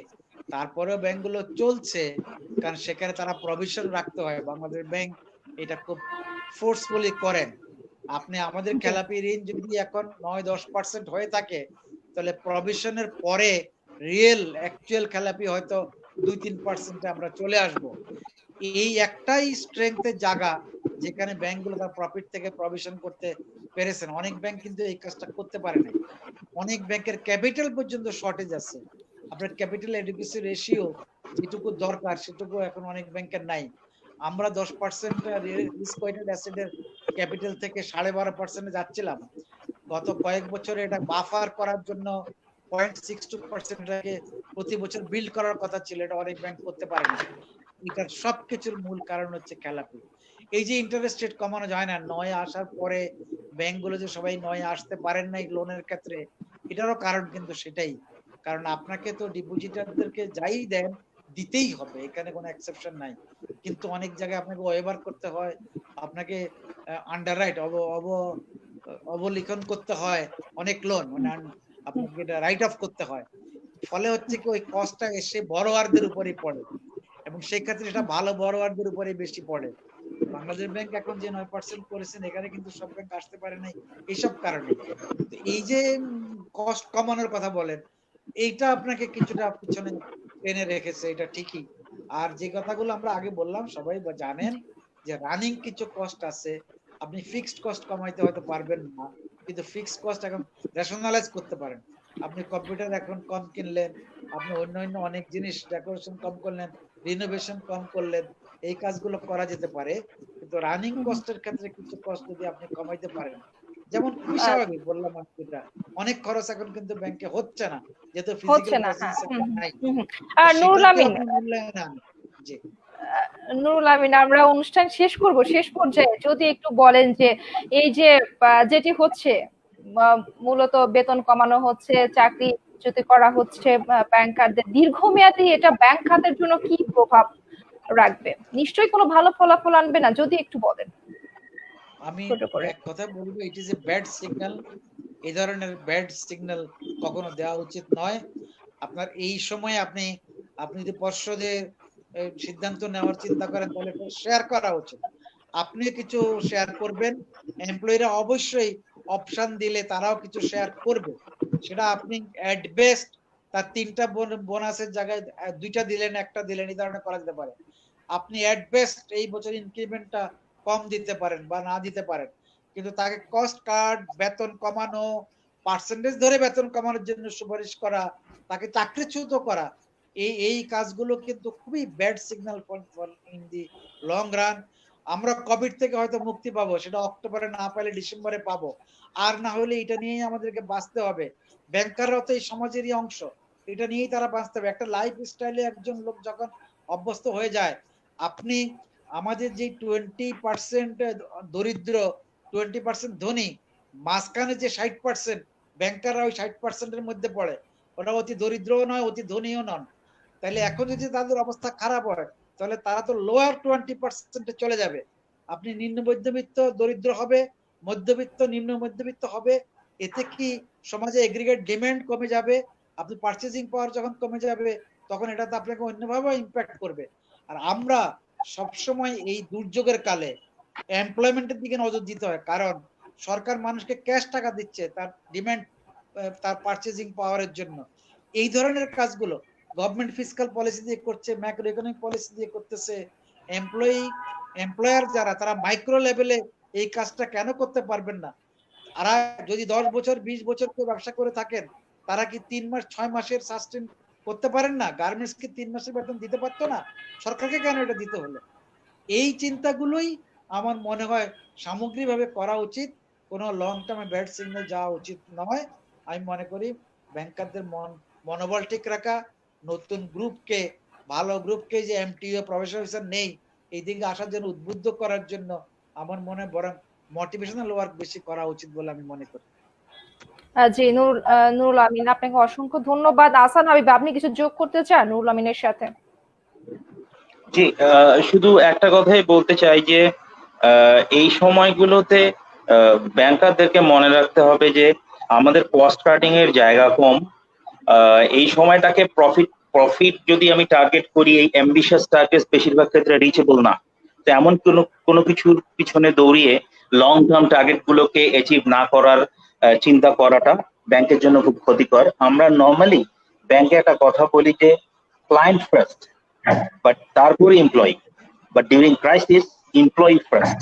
তারপরেও ব্যাংকগুলো চলছে, কারণ সেখানে তারা প্রভিশন রাখতে হয়। বাংলাদেশ ব্যাংক এটা খুব ফোর্সফুলি করেন। আপনি আমাদের জি খেলাপি ঋণ যদি এখন 9-10% হয়ে থাকে, তাহলে প্রভিশনের পরে রিয়েল অ্যাকচুয়াল খেলাপি হয়তো 2-3% আমরা চলে আসব। এই একটাই স্ট্রেংথের জায়গা, যেখানে ব্যাংকগুলো তার প্রফিট থেকে প্রভিশন করতে পেরেছেন। অনেক ব্যাংক কিন্তু এই কাজটা করতে পারে নাই। অনেক ব্যাংকের ক্যাপিটাল পর্যন্ত শর্টেজ আছে। আপনার ক্যাপিটাল এডুকেসি রেশিও যেটুকু দরকার সেটুকু এখন অনেক ব্যাংকের নাই। আমরা 10% রিস্ক ওয়েটেড অ্যাসেটের ক্যাপিটাল থেকে 12.5% যাচ্ছিলাম। গত কয়েক বছরে এটা বাফার করার জন্য 0.62% এটাকে প্রতি বছর বিল্ড করার কথা ছিল, এটা অনেক ব্যাংক করতে পারেনি। এটার সবকিছুর মূল কারণ হচ্ছে খেলাপি। এই যে ইন্টারেস্ট রেট কমানো যায় না, নয় আসার পরে ব্যাংকগুলো যে সবাই নয় আসতে পারেন নাই লোনের ক্ষেত্রে, এটারও কারণ কিন্তু সেটাই। কারণ আপনাকে তো ডিপোজিটারদেরকে যাই দেন দিতেই হবে, এখানে কোনো এক্সেপশন নাই। কিন্তু অনেক জায়গায় আপনাকে ওয়েভার করতে হয়, আপনাকে আন্ডাররাইট অবলিখন করতে হয় অনেক লোন, মানে আপনাকে এটা রাইট অফ করতে হয়। ফলে হচ্ছে কি ওই কস্টটা এসে বড়োয়ারদের উপরেই পড়ে, এবং সেই ক্ষেত্রে এটা ভালো বড়োয়ারদের উপরে বেশি পড়ে। বাংলাদেশ ব্যাংক এখন যে 9% করেছেন, এখানে কিন্তু সব ব্যাংক আসতে পারে নাই এইসব কারণে। এই যে কস্ট কমানোর কথা বলেন, এইটা আপনাকে কিছুটা পিছনে টেনে রেখেছে, এটা ঠিকই। আর যে কথাগুলো আমরা আগে বললাম, সবাই জানেন যে রানিং কিছু কস্ট আছে, আপনি ফিক্সড কস্ট কমাইতে হয়তো পারবেন না, কিন্তু ফিক্সড কস্ট এখন রেশনালাইজ করতে পারেন। আপনি কম্পিউটার এখন কম কিনলেন, আপনি অন্যান্য অনেক জিনিস ডেকোরেশন কম করলেন, রিনোভেশন কম করলেন, এই কাজগুলো করা যেতে পারে। কিন্তু রানিং কস্টের ক্ষেত্রে কিছু কস্ট যদি আপনি কমাইতে পারেন, যেমন খুবই স্বাভাবিক বললাম আমি, এটা অনেক খরচ এখন কিন্তু ব্যাংকে হচ্ছে না, যেহেতু হচ্ছে ফিজিক্যাল না, প্রেজেন্স হ্যাঁ। একটা নাই। তো আর নুরুল সেটাকে আমিন, আপনি মূল্যায়ন আনেন। জি, নুরুল আমিন, আমরা অনুষ্ঠান শেষ করব, শেষ পর্যায়ে যদি একটু বলেন যে এই যে যেটি হচ্ছে, মূলত বেতন কমানো হচ্ছে, চাকরি চ্যুতি করা হচ্ছে ব্যাংকারদের, দীর্ঘমেয়াদী এটা ব্যাংক খাতের জন্য কি প্রভাব রাখবে? নিশ্চয়ই কোনো ভালো ফলাফল আনবে না, যদি একটু বলেন আমি ছোট করে। এক কথা বলবো, it is a bad signal. এই ধরনের ব্যাড সিগন্যাল কখনো দেওয়া উচিত নয়। আপনার এই সময় আপনি আপনি যদি পর্ষদে সিদ্ধান্ত নেওয়ার চিন্তা করেন, তাহলে শেয়ার করা উচিত। আপনি কিছু শেয়ার করবেন, এমপ্লয়িরা অবশ্যই অপশন দিলে তারাও কিছু শেয়ার করবে। সেটা আপনি এট বেস্ট তার 3টা বোনাসের জায়গায় 2টা দিলেন, 1টা দিলেন, এই ধরনের করা যেতে পারে। আপনি এট বেস্ট এই বছর ইনক্রিমেন্টটা কম দিতে পারেন বা না দিতে পারেন, কিন্তু তাকে কস্ট কাট, বেতন কমানো, পার্সেন্টেজ ধরে বেতন কমানোর জন্য সুপারিশ করা, তাকে চাকরিচ্যুত করা, এই কাজগুলো কিন্তু খুবই bad signal for in the long run. আমরা কোভিড থেকে হয়তো মুক্তি পাবো, সেটা অক্টোবরে না পাইলে ডিসেম্বরে পাবো, আর না হলে এটা নিয়েই আমাদেরকে বাঁচতে হবে। ব্যাংকাররাও তো এই সমাজেরই অংশ, এটা নিয়েই তারা বাঁচতে হবে। একটা লাইফ স্টাইলে একজন লোক যখন অভ্যস্ত হয়ে যায়, আপনি আমাদের যে 20% দরিদ্র, 20% ধনী, মাঝখানে যে 60% ব্যাংকাররা ওই 60%-এর মধ্যে পড়ে, ওরা অতি দরিদ্রও নয়, অতি ধনীও নন। তাহলে এখন যদি তাদের অবস্থা খারাপ হয়, তাহলে তারা তো লোয়ার 20%-এ চলে যাবে। আপনি নিম্ন মধ্যবিত্ত দরিদ্র হবে, মধ্যবিত্ত নিম্ন মধ্যবিত্ত হবে, এতে কি সমাজে এগ্রিগেট ডিমান্ড কমে যাবে, আপনি পারচেজিং পাওয়ার যখন কমে যাবে, তখন এটা তো আপনাকে অন্যভাবে ইম্প্যাক্ট করবে। আর আমরা সবসময় এই দুর্যোগের কালে এমপ্লয়মেন্টের দিকে নজর দিতে হয়, কারণ সরকার মানুষকে ক্যাশ টাকা দিচ্ছে তার ডিমান্ড, তার পারচেজিং পাওয়ারের জন্য। এই ধরনের কাজগুলো গভর্নমেন্ট ফিসকাল পলিসি দিয়ে করছে, ম্যাক্রো ইকোনমিক পলিসি দিয়ে করতেছে। এমপ্লয়ার যারা, তারা মাইক্রো লেভেলে এই কাজটা কেন করতে পারবেন না? তারা যদি 10 বছর 20 বছর কেউ ব্যবসা করে থাকেন, তারা কি 3 মাস 6 মাসের সাস্টেন করতে পারেন না? গার্মেন্টস কি 3 মাসের বেতন দিতে পারতো না? সরকারকে কেন এটা দিতে হলো? এই চিন্তাগুলোই আমার মনে হয় সামগ্রিকভাবে করা উচিত। কোনো লং টার্মে ব্যাড সিগন্যাল যাওয়া উচিত নয়। আমি মনে করি ব্যাংকারদের মনোবল ঠিক রাখা, নতুন গ্রুপকে, ভালো গ্রুপকে, যে এমটিও প্রফেসর অফিসার নেই, এই দিকে আসার জন্য উদ্বুদ্ধ করার জন্য আমার মনে হয় বরং মোটিভেশনাল ওয়ার্ক বেশি করা উচিত বলে আমি মনে করি। জি, নুরুল আমিন, আপনাকে অসংখ্য ধন্যবাদ। আহসান হাবিব, আপনি কিছু যোগ করতে চান নুরুল আমিনের সাথে? জি, শুধু একটা কথাই বলতে চাই যে এই সময়গুলোতে ব্যাংকারদেরকে মনে রাখতে হবে যে আমাদের কস্ট কাটিং এর জায়গা কম। এই সময়টাকে প্রফিট যদি আমি টার্গেট করি, এই অ্যাম্বিশিয়াস টার্গেট বেশিরভাগ ক্ষেত্রে রিচেবল না। তো এমন কোনো কিছুর পিছনে দৌড়িয়ে লং টার্ম টার্গেট গুলোকে অ্যাচিভ না করার চিন্তা করাটা ব্যাংকের জন্য খুব ক্ষতিকর। আমরা নর্মালি ব্যাংকে একটা কথা বলি যে ক্লায়েন্ট ফার্স্ট, বাট তারপরে employee, but during crisis employee first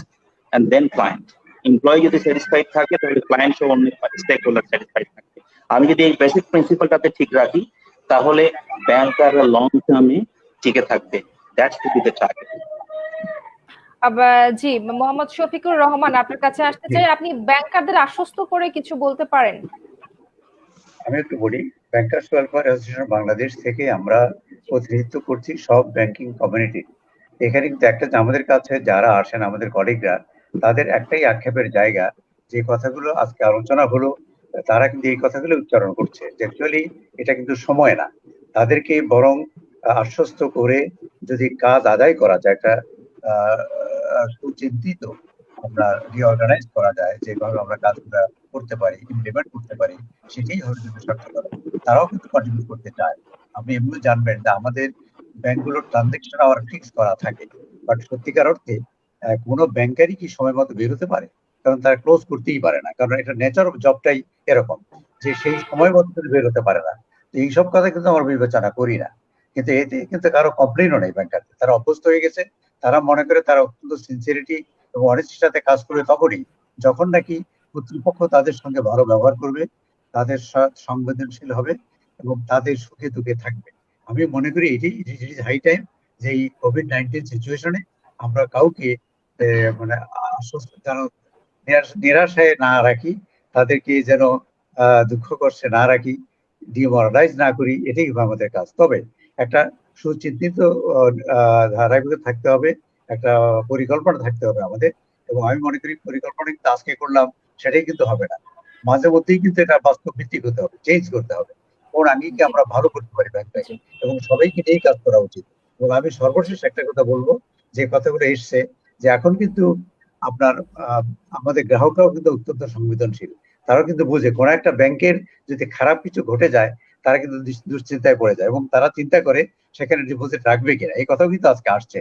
and then client. Employee যদি স্যাটিসফাইড থাকে, তাহলে ক্লায়েন্ট সহ অন্য স্টেক হোল্ডার স্যাটিসফাইড থাকবে। আমি যদি এই বেসিক প্রিন্সিপালটাতে ঠিক রাখি, তাহলে ব্যাংকাররা লং টার্মে টিকে থাকবে। That's to be the target. জি, মোহাম্মদ শফিকুর রহমান, আপনার কাছে আসতে চাই। আপনি ব্যাংকারদের আশ্বস্ত করে কিছু বলতে পারেন? আমি একটু বলি, ব্যাংকার্স ওয়েলফেয়ার অ্যাসোসিয়েশন বাংলাদেশ থেকে আমরা প্রতিনিধিত্ব করছি সব ব্যাংকিং কমিউনিটি। এখানে কিন্তু একটা, আমাদের কাছে যারা আসেন আমাদের কলিগরা, তাদের একটাই আক্ষেপের জায়গা, যে কথাগুলো আজকে আলোচনা হলো, তারা কিন্তু এই কথাগুলো উচ্চারণ করছে যে অ্যাকচুয়ালি এটা কিন্তু সময় না। তাদেরকে বরং আশ্বস্ত করে যদি কাজ আদায় করা যায়, একটা সুচিন্তিত আমরা রিঅর্গানাইজ করা যায়, যেভাবে আমরা কাজগুলো করতে পারি, ইমপ্লিমেন্ট করতে পারি, সেটাই হলো কিন্তু স্বার্থকর। তারাও কিন্তু কন্ট্রিবিউট করতে চায়। আপনি এমনি জানবেন যে আমাদের ব্যাংকগুলোর ট্রানজেকশন আওয়ার ফিক্স করা থাকে, বাট সত্যিকার অর্থে কোনো ব্যাংকারই কি সময় মতো বেরোতে পারে? কারণ তারা ক্লোজ করতেই পারে না, কারণ এটা নেচার অফ জবটাই এরকম যে সেই সময় মতো বেরোতে পারে না। তো এইসব কথা কিন্তু আমরা বিবেচনা করি না, কিন্তু এতে কিন্তু কারো কমপ্লেনও নেই ব্যাংকারদের। তারা অভ্যস্ত হয়ে গেছে, তারা মনে করে তারা অত্যন্ত সিনসিয়ারিটি এবং অনেস্টির সাথে কাজ করবে তখনই যখন নাকি কর্তৃপক্ষ তাদের সঙ্গে ভালো ব্যবহার করবে, তাদের সংবেদনশীল হবে এবং তাদের সুখে দুঃখে থাকবে। আমি মনে করি এটাই হাই টাইম যে এই কোভিড-19 সিচুয়েশনে আমরা কাউকে মানে যেন নিরাশায় না রাখি, তাদেরকে যেন দুঃখ কষ্টে না রাখি, ডিমোরালাইজ না করি, এটাই আমাদের কাজ। তবে একটা সুচিন্তিত ধারার ভিতরে থাকতে হবে, একটা পরিকল্পনা থাকতে হবে আমাদের। এবং আমি মনে করি পরিকল্পনা কিন্তু আজকে করলাম সেটাই কিন্তু হবে না, মাঝে মধ্যেই কিন্তু এটা বাস্তব ভিত্তিক হতে হবে, চেঞ্জ করতে হবে। কোন আঙ্গিকে আমরা ভালো করতে পারি ব্যাংকটাকে, এবং সবাইকে নিয়েই কাজ করা উচিত। এবং আমি সর্বশেষ একটা কথা বলবো, যে কথাগুলো এসছে, যে এখন কিন্তু আপনার আমাদের গ্রাহকরাও কিন্তু অত্যন্ত সংবেদনশীল। তারাও কিন্তু বুঝে কোন একটা ব্যাংকের যদি খারাপ কিছু ঘটে যায়, তারা কিন্তু দুশ্চিন্তায় পড়ে যায় এবং তারা চিন্তা করে সেখানে ডিপোজিট রাখবে কিনা। এই কথাও কিন্তু আজকে আসছে।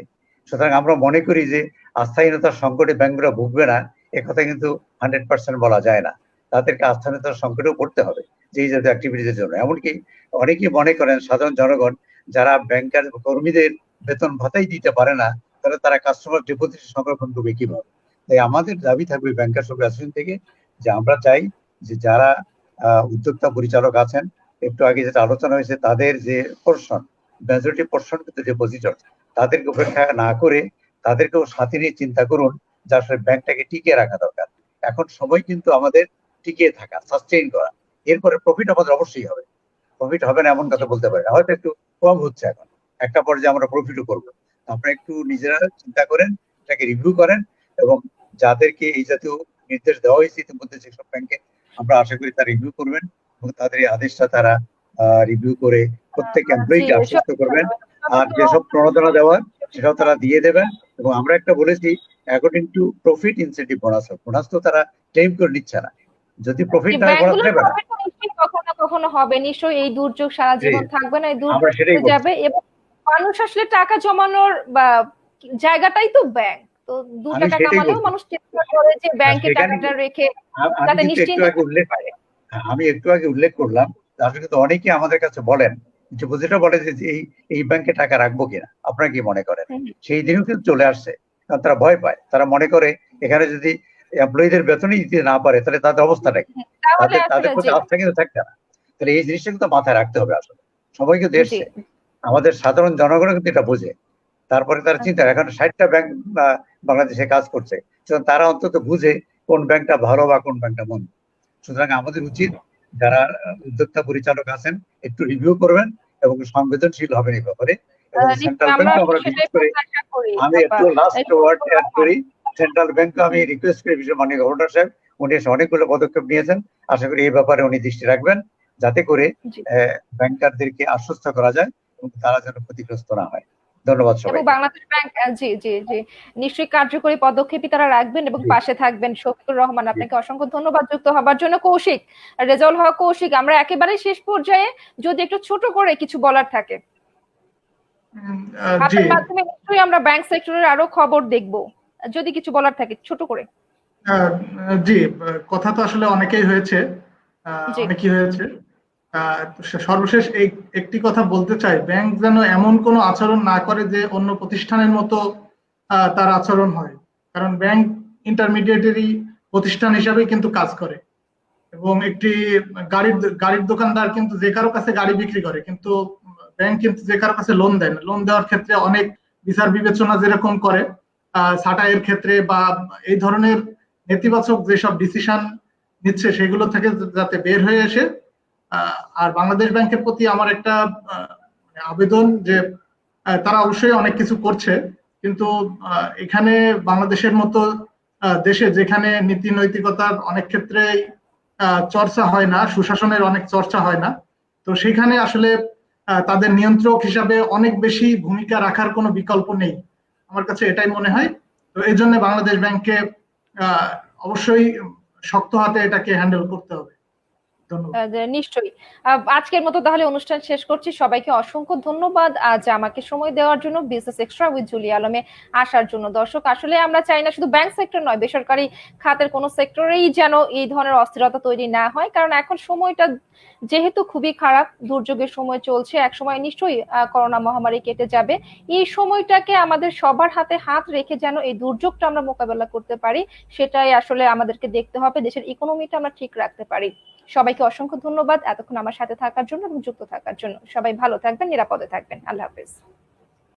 সুতরাং আমরা মনে করি যে আস্থাহীনতার সংকটে ব্যাংকগুলো ভুগবে না, এ কথা কিন্তু 100% বলা যায় না। তাদেরকে আস্থানতার সংকটেও পড়তে হবে যে এই জাতীয় অ্যাক্টিভিটিসের জন্য। এমনকি অনেকেই মনে করেন সাধারণ জনগণ যারা ব্যাংকার কর্মীদের বেতন ভাতাই দিতে পারে না, তারা কাস্টমার ডিপোজিট সংরক্ষণ করবে কিভাবে? তাই আমাদের দাবি থাকবে ব্যাংকার্স অ্যাসোসিয়েশন থেকে যে আমরা চাই যে যারা উদ্যোক্তা পরিচালক আছেন, একটু আগে যেটা আলোচনা হয়েছে, তাদের যে পোর্শন, মেজরিটি পোর্শন কিন্তু ডিপোজিটর, তাদেরকে উপেক্ষা না করে তাদেরকেও সাথে নিয়ে চিন্তা করুন যে আসলে ব্যাংকটাকে টিকিয়ে রাখা দরকার। এখন সময় কিন্তু আমাদের টিকিয়ে থাকা, সাস্টেইন করা। এরপরে প্রফিট আমাদের অবশ্যই হবে, প্রফিট হবে না এমন কথা বলতে পারি না, হয়তো একটু কম হচ্ছে এখন, একটা পর্যায়ে আমরা প্রফিটও করবো। আপনারা একটু নিজেরা চিন্তা করেন, এটাকে রিভিউ করেন, এবং যাদেরকে এই জাতীয় নির্দেশ দেওয়া হয়েছে ইতিমধ্যে যেসব ব্যাংকে, আমরা আশা করি তারা রিভিউ করবেন এবং তাদের এই আদেশটা তারা রিভিউ করে প্রত্যেক এমপ্লয়িকে আশ্বস্ত করবেন। আর যেসব প্রণোদনা দেওয়ার সেটাও তারা দিয়ে দেবেন। এবং আমরা একটা বলেছি, according to profit incentive bonus, bonus তো তারা ক্লেম করে নিচ্ছে না, যদি প্রফিট না বোনাস দেবে না। কখনো কখনো হবে, নিশ্চয়ই এই দুর্যোগ সারা জীবন থাকবে না, এই দুর্যোগ যাবে, এবং মানুষ আসলে টাকা জমানোর বা জায়গাটাই তো ব্যাংক। তো 2 টাকা কামালেও মানুষ চেষ্টা করে যে ব্যাংকে টাকাটা রেখে যাতে নিশ্চিন্তে উল্লেখ পারে। আমি একটু আগে উল্লেখ করলাম, আসলে তো অনেকেই আমাদের কাছে বলেন যে বুঝিটা বলে যে এই ব্যাংকে টাকা রাখবো কিনা, আপনারা কি মনে করেন? সেই দিনও কিন্তু চলে আসছে, কারণ তারা ভয় পায়, তারা মনে করে এখানে যদি এমপ্লয়ীদের বেতনই দিতে না পারে তাহলে তাদের অবস্থাটা কি, তাদের প্রতি আস্থা কিন্তু থাকবে না। তাহলে এই জিনিসটা কিন্তু মাথায় রাখতে হবে। আসলে সবাই কিন্তু এসছে, আমাদের সাধারণ জনগণ কিন্তু এটা বোঝে, তারপরে তারা চিন্তা, এখন 60টা ব্যাংক বাংলাদেশে কাজ করছে, তারা অন্তত বুঝে কোন ব্যাংকটা ভালো বা কোন ব্যাংকটা মন্দ। সুতরাং আমাদের উচিত যারা উদ্যোক্তা পরিচালক আছেন একটু রিভিউ করবেন এবং সংবেদনশীল হবেন এই ব্যাপারে। এবং সেন্ট্রাল ব্যাংক আমরা বিশেষ করে, আমি একটু লাস্ট ওয়ার্ড অ্যাড করি, সেন্ট্রাল ব্যাংক আমি রিকোয়েস্ট করি, বিশেষ মাননীয় গভর্নর সাহেব, উনি অনেকগুলো পদক্ষেপ নিয়েছেন, আশা করি এই ব্যাপারে উনি দৃষ্টি রাখবেন যাতে করে ব্যাংকারদেরকে আশ্বস্ত করা যায় এবং তারা যেন ক্ষতিগ্রস্ত না হয়। ধন্যবাদ সবাই। এবং বাংলাদেশ ব্যাংক জি জি জি নিশ্চয়ই কার্যকরী পদক্ষেপই তারা রাখবেন এবং পাশে থাকবেন। শফিকুর রহমান, আপনাকে অসংখ্য ধন্যবাদ যুক্ত হবার জন্য। কৌশিক, রেজাউল হক কৌশিক, আমরা একেবারে শেষ পর্যায়ে যদি একটু ছোট করে কিছু বলার থাকে, আপনার মাধ্যমে নিশ্চয়ই আমরা ব্যাংক সেক্টরের আরো খবর দেখব, যদি কিছু বলার থাকে ছোট করে। জি, কথা তো আসলে অনেকেই হয়েছে, সর্বশেষ একটি কথা বলতে চাই, ব্যাংক যেন এমন কোনো আচরণ না করে যে অন্য প্রতিষ্ঠানের মতো তার আচরণ হয়, কারণ ব্যাংক ইন্টারমিডিয়েটারি প্রতিষ্ঠান হিসাবেই কিন্তু কাজ করে। এবং একটি গাড়ির দোকানদার কিন্তু যে কারো কাছে গাড়ি বিক্রি করে, কিন্তু ব্যাংক কিন্তু যে কারো কাছে লোন দেয় না। লোন দেওয়ার ক্ষেত্রে অনেক বিচার বিবেচনা যেরকম করে ছাঁটাইয়ের ক্ষেত্রে বা এই ধরনের নেতিবাচক যেসব ডিসিশন নিচ্ছে সেগুলো থেকে যাতে বের হয়ে এসে। আর বাংলাদেশ ব্যাংকের প্রতি আমার একটা আবেদন যে তারা অবশ্যই অনেক কিছু করছে, কিন্তু এখানে বাংলাদেশের মতো দেশে যেখানে নীতি নৈতিকতার অনেক ক্ষেত্রে চর্চা হয় না, সুশাসনের অনেক চর্চা হয় না, তো সেখানে আসলে তাদের নিয়ন্ত্রক হিসাবে অনেক বেশি ভূমিকা রাখার কোনো বিকল্প নেই, আমার কাছে এটাই মনে হয়। তো এই জন্য বাংলাদেশ ব্যাংককে অবশ্যই শক্ত হাতে এটাকে হ্যান্ডেল করতে হবে। নিশ্চয়ই। আজকের মতো তাহলে অনুষ্ঠান শেষ করছি। সবাইকে অসংখ্য ধন্যবাদ আজ আমাকে সময় দেওয়ার জন্য, বিজনেস এক্সট্রা উইথ জুলি আলমে আসার জন্য। দর্শক, আসলে আমরা চাই না শুধু ব্যাংক সেক্টর নয়, বেসরকারি খাতের কোনো সেক্টরেই যেন এই ধরনের অস্থিরতা তৈরি না হয়, কারণ এখন সময়টা যেহেতু খুবই খারাপ, দুর্যোগের সময় চলছে, এক সময় নিশ্চয়ই করোনা মহামারী কেটে যাবে। এই সময়টাকে আমাদের সবার হাতে হাত রেখে যেন এই দুর্যোগটা আমরা মোকাবেলা করতে পারি, সেটাই আসলে আমাদেরকে দেখতে হবে, দেশের ইকোনমিটা আমরা ঠিক রাখতে পারি। সবাইকে অসংখ্য ধন্যবাদ এতক্ষণ আমার সাথে থাকার জন্য এবং যুক্ত থাকার জন্য। সবাই ভালো থাকবেন, নিরাপদে থাকবেন। আল্লাহ হাফেজ।